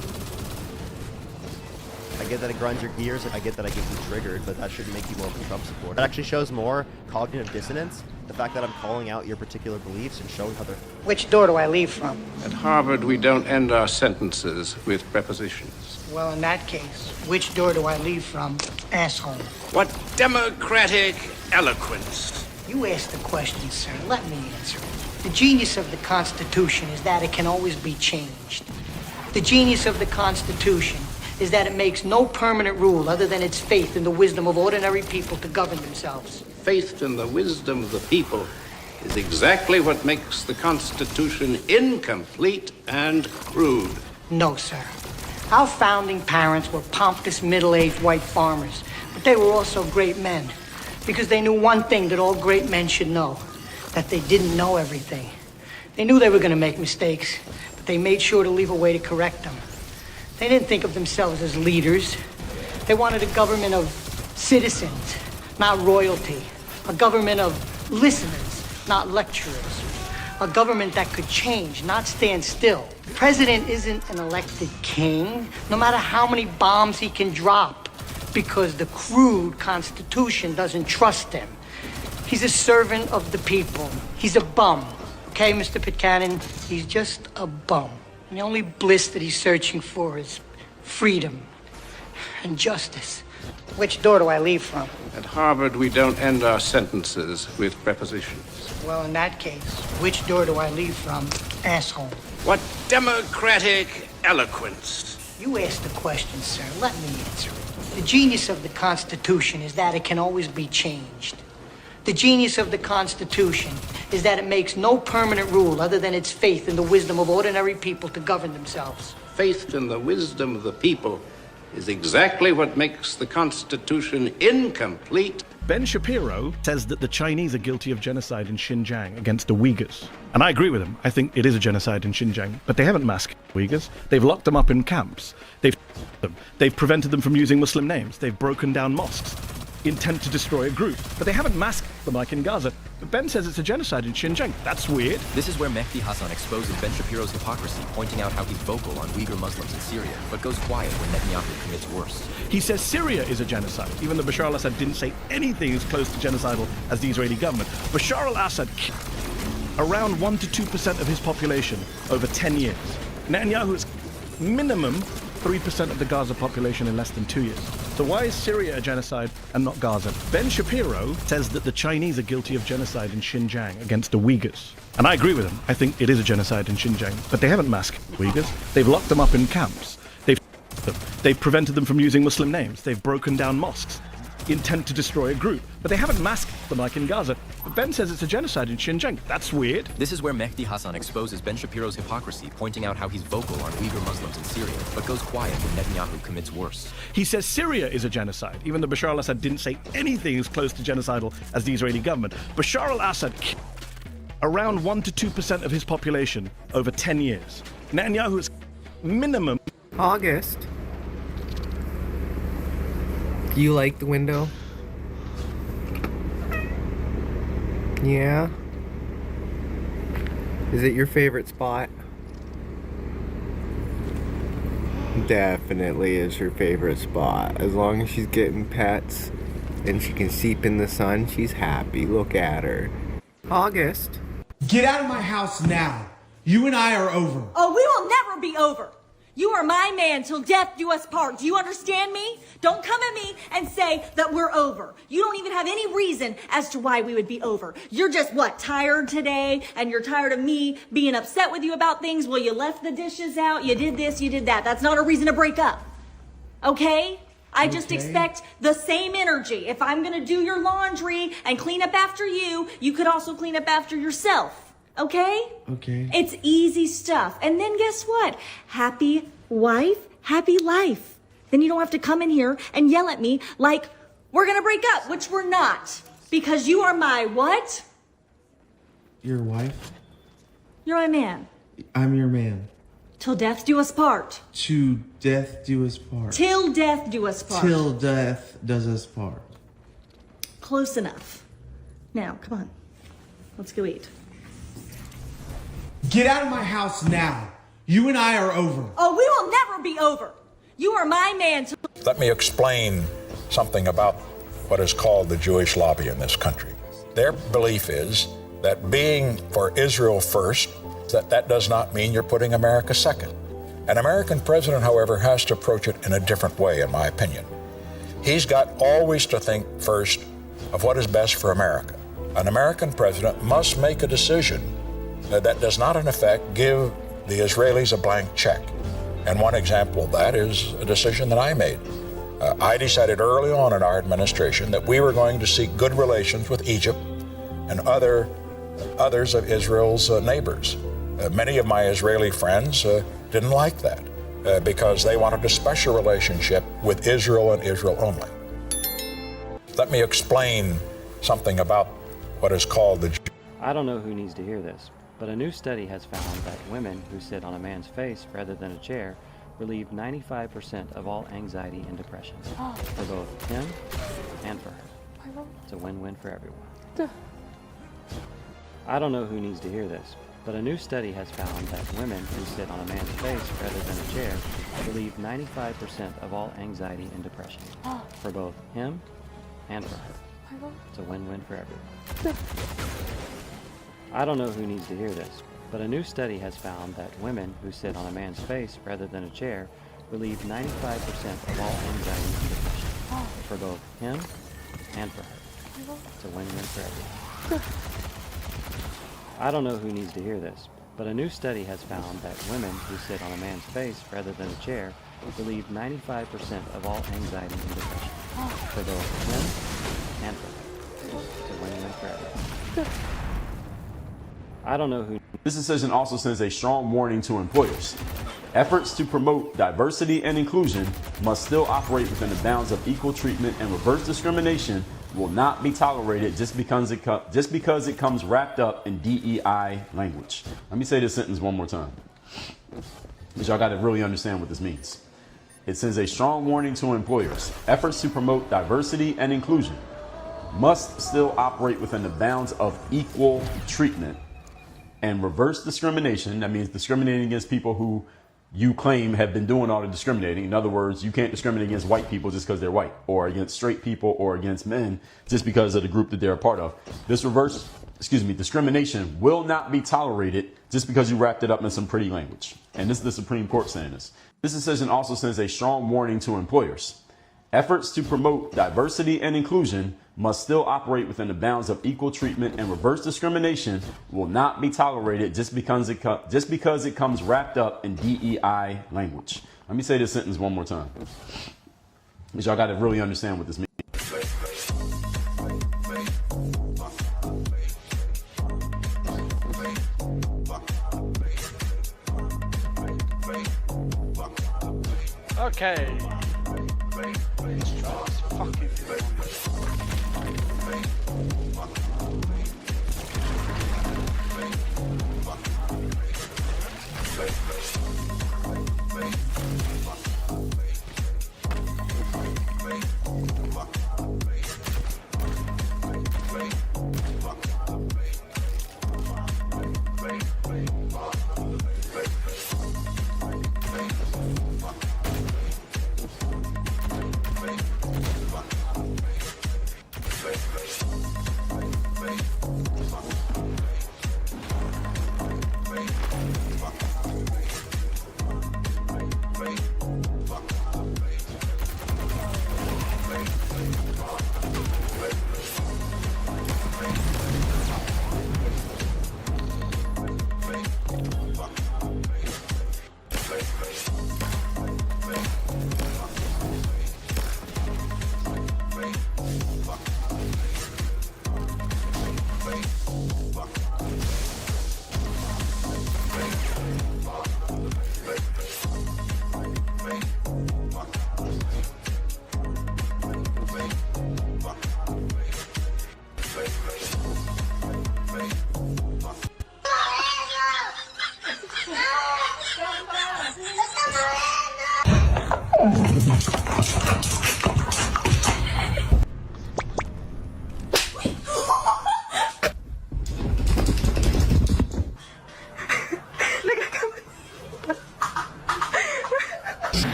I get that it grinds your gears. I get that I get you triggered, but that shouldn't make you more of a Trump supporter. It actually shows more cognitive dissonance. The fact that I'm calling out your particular beliefs and showing how they're... Which door do I leave from? At Harvard, we don't end our sentences with prepositions. Well, in that case, which door do I leave from, asshole? What democratic eloquence. You asked the question, sir. Let me answer it. The genius of the Constitution is that it can always be changed. The genius of the Constitution is that it makes no permanent rule other than its faith in the wisdom of ordinary people to govern themselves. Faith in the wisdom of the people is exactly what makes the Constitution incomplete and crude. No, sir. Our founding parents were pompous, middle-aged white farmers, but they were also great men because they knew one thing that all great men should know, that they didn't know everything. They knew they were going to make mistakes, but they made sure to leave a way to correct them. They didn't think of themselves as leaders. They wanted a government of citizens, not royalty. A government of listeners, not lecturers. A government that could change, not stand still. The president isn't an elected king, no matter how many bombs he can drop, because the crude Constitution doesn't trust him. He's a servant of the people. He's a bum. Okay, Mr. Pitcairn? He's just a bum. And the only bliss that he's searching for is freedom and justice. Which door do I leave from? At Harvard, we don't end our sentences with prepositions. Well, in that case, which door do I leave from, asshole? What democratic eloquence. You asked the question, sir. Let me answer it. The genius of the Constitution is that it can always be changed. The genius of the Constitution is that it makes no permanent rule other than its faith in the wisdom of ordinary people to govern themselves. Faith in the wisdom of the people is exactly what makes the Constitution incomplete. Ben Shapiro says that the Chinese are guilty of genocide in Xinjiang against the Uyghurs. And I agree with him. I think it is a genocide in Xinjiang. But they haven't massacred Uyghurs. They've locked them up in camps. They've prevented them from using Muslim names. They've broken down mosques. intent to destroy a group, but they haven't masked them like in Gaza. But Ben says it's a genocide in Xinjiang. That's weird. This is where Mehdi Hassan exposes Ben Shapiro's hypocrisy, pointing out how he's vocal on Uyghur Muslims in Syria, but goes quiet when Netanyahu commits worse. He says Syria is a genocide, even though Bashar al-Assad didn't say anything as close to genocidal as the Israeli government. Bashar al-Assad around 1 to 2% of his population over 10 years. Netanyahu is minimum 3% of the Gaza population in less than 2 years. So why is Syria a genocide and not Gaza? Ben Shapiro says that the Chinese are guilty of genocide in Xinjiang against the Uyghurs. And I agree with him. I think it is a genocide in Xinjiang. But they haven't masked Uyghurs. They've locked them up in camps. They've prevented them from using Muslim names. They've broken down mosques. Intent to destroy a group, but they haven't masked them like in Gaza. But Ben says it's a genocide in Xinjiang. That's weird. This is where Mehdi Hassan exposes Ben Shapiro's hypocrisy, pointing out how he's vocal on Uyghur Muslims in Syria, but goes quiet when Netanyahu commits worse. He says Syria is a genocide, even though Bashar al-Assad didn't say anything as close to genocidal as the Israeli government. Bashar al-Assad around 1 to 2% of his population over 10 years. Netanyahu is minimum. August. Do you like the window? Yeah? Is it your favorite spot? Definitely is her favorite spot. As long as she's getting pets and she can seep in the sun, she's happy. Look at her. August. Get out of my house now. You and I are over. Oh, we will never be over. You are my man till death do us part. Do you understand me? Don't come at me and say that we're over. You don't even have any reason as to why we would be over. You're just, tired today, and you're tired of me being upset with you about things. Well, you left the dishes out, you did this, you did that. That's not a reason to break up. Okay? I just expect the same energy. If I'm gonna do your laundry and clean up after you, you could also clean up after yourself. Okay? Okay. It's easy stuff. And then guess what? Happy wife, happy life. Then you don't have to come in here and yell at me like we're gonna break up, which we're not. Because you are my what? Your wife? You're my man. I'm your man. Till death do us part. To death do us part. Till death do us part. Till death does us part. Close enough. Now, come on. Let's go eat. Get out of my house now. You and I are over. Oh, we will never be over. You are my man. Let me explain something about what is called the Jewish lobby in this country. Their belief is that being for Israel first, that does not mean you're putting America second. An American president, however, has to approach it in a different way, in my opinion. He's got always to think first of what is best for America. An American president must make a decision that does not, in effect, give the Israelis a blank check. And one example of that is a decision that I made. I decided early on in our administration that we were going to seek good relations with Egypt and others of Israel's neighbors. Many of my Israeli friends didn't like that because they wanted a special relationship with Israel and Israel only. Let me explain something about what is called the... I don't know who needs to hear this, but a new study has found that women who sit on a man's face rather than a chair relieve 95% of all anxiety and depression for both him and for her. It's a win-win for everyone. I don't know who needs to hear this, but a new study has found that women who sit on a man's face rather than a chair relieve 95% of all anxiety and depression for both him and for her. It's a win-win for everyone. I don't know who needs to hear this, but a new study has found that women who sit on a man's face rather than a chair relieve 95% of all anxiety and depression for both him and for her. It's a win-win for everyone. I don't know who needs to hear this, but a new study has found that women who sit on a man's face rather than a chair relieve 95% of all anxiety and depression for both him and for her. It's a win-win for everyone. I don't know who. This decision also sends a strong warning to employers. Efforts to promote diversity and inclusion must still operate within the bounds of equal treatment, and reverse discrimination will not be tolerated just because it comes wrapped up in DEI language. Let me say this sentence one more time, because y'all got to really understand what this means. it sends a strong warning to employers. Efforts to promote diversity and inclusion must still operate within the bounds of equal treatment and reverse discrimination. That means discriminating against people who you claim have been doing all the discriminating. In other words, you can't discriminate against white people just because they're white, or against straight people, or against men just because of the group that they're a part of. This discrimination will not be tolerated just because you wrapped it up in some pretty language. And this is the Supreme Court saying this. This decision also sends a strong warning to employers. Efforts to promote diversity and inclusion must still operate within the bounds of equal treatment, and reverse discrimination will not be tolerated just because it comes wrapped up in DEI language. Let me say this sentence one more time, because y'all got to really understand what this means. Okay. Fucking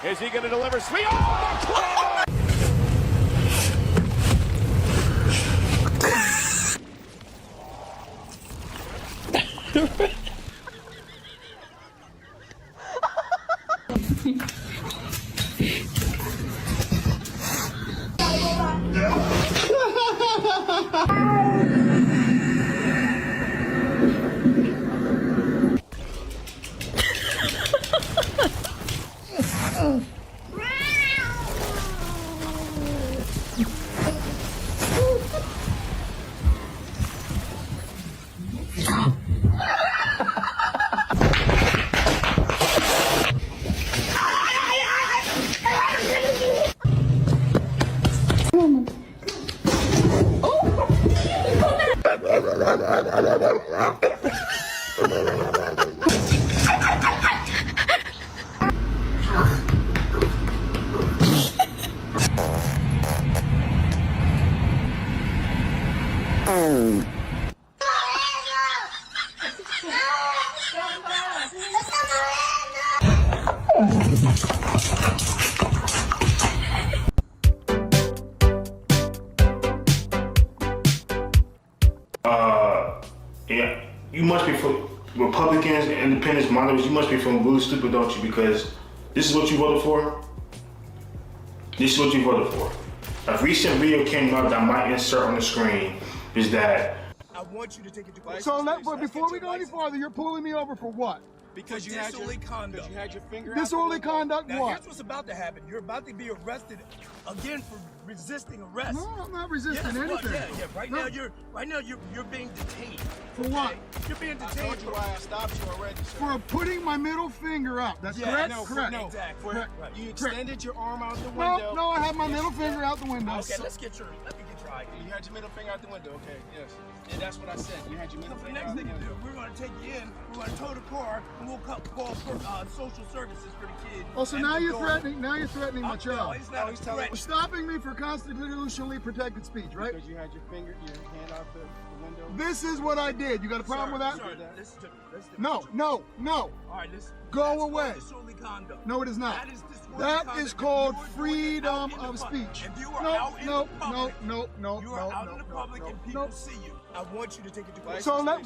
Is he going to deliver? Sweet. Oh, Yeah, you must be for Republicans, independents, moderates. You must be feeling really stupid, don't you? Because this is what you voted for. This is what you voted for. A recent video came out that I might insert on the screen is that. I want you to take it to court. So before we go any farther, you're pulling me over for what? Because you had disorderly conduct. Because you had your finger out. Disorderly conduct. Now, what? Here's what's about to happen. You're about to be arrested again for resisting arrest. No, I'm not resisting anything. Yeah. Right now you're being detained. For what? You're being detained. I told you why I stopped you already, sir. For putting my middle finger up. That's correct. No, correct. No, exactly. Correct. You extended your arm out the window. No, I had my middle finger out the window. Okay, let me get your ID. had your middle finger out the window, okay, yes. And that's what I said. You had your middle finger out the window. The next thing you do, we're going to take you in, we're going to tow the car, and we'll call for social services for the kid. Oh, so now you're threatening my child. No, he's not. He's telling You're stopping me for constitutionally protected speech, right? Because you had your hand out the window. This is what I did. You got a problem with that? Sir, listen to me. No. No. All right, listen. Go away. Disorderly conduct. No, it is not. That is disorderly That conduct. is called You are doing it freedom out in the of public. speech. If you are out in the public, no. you are out in the public and people see you. I want you to take it to court. So let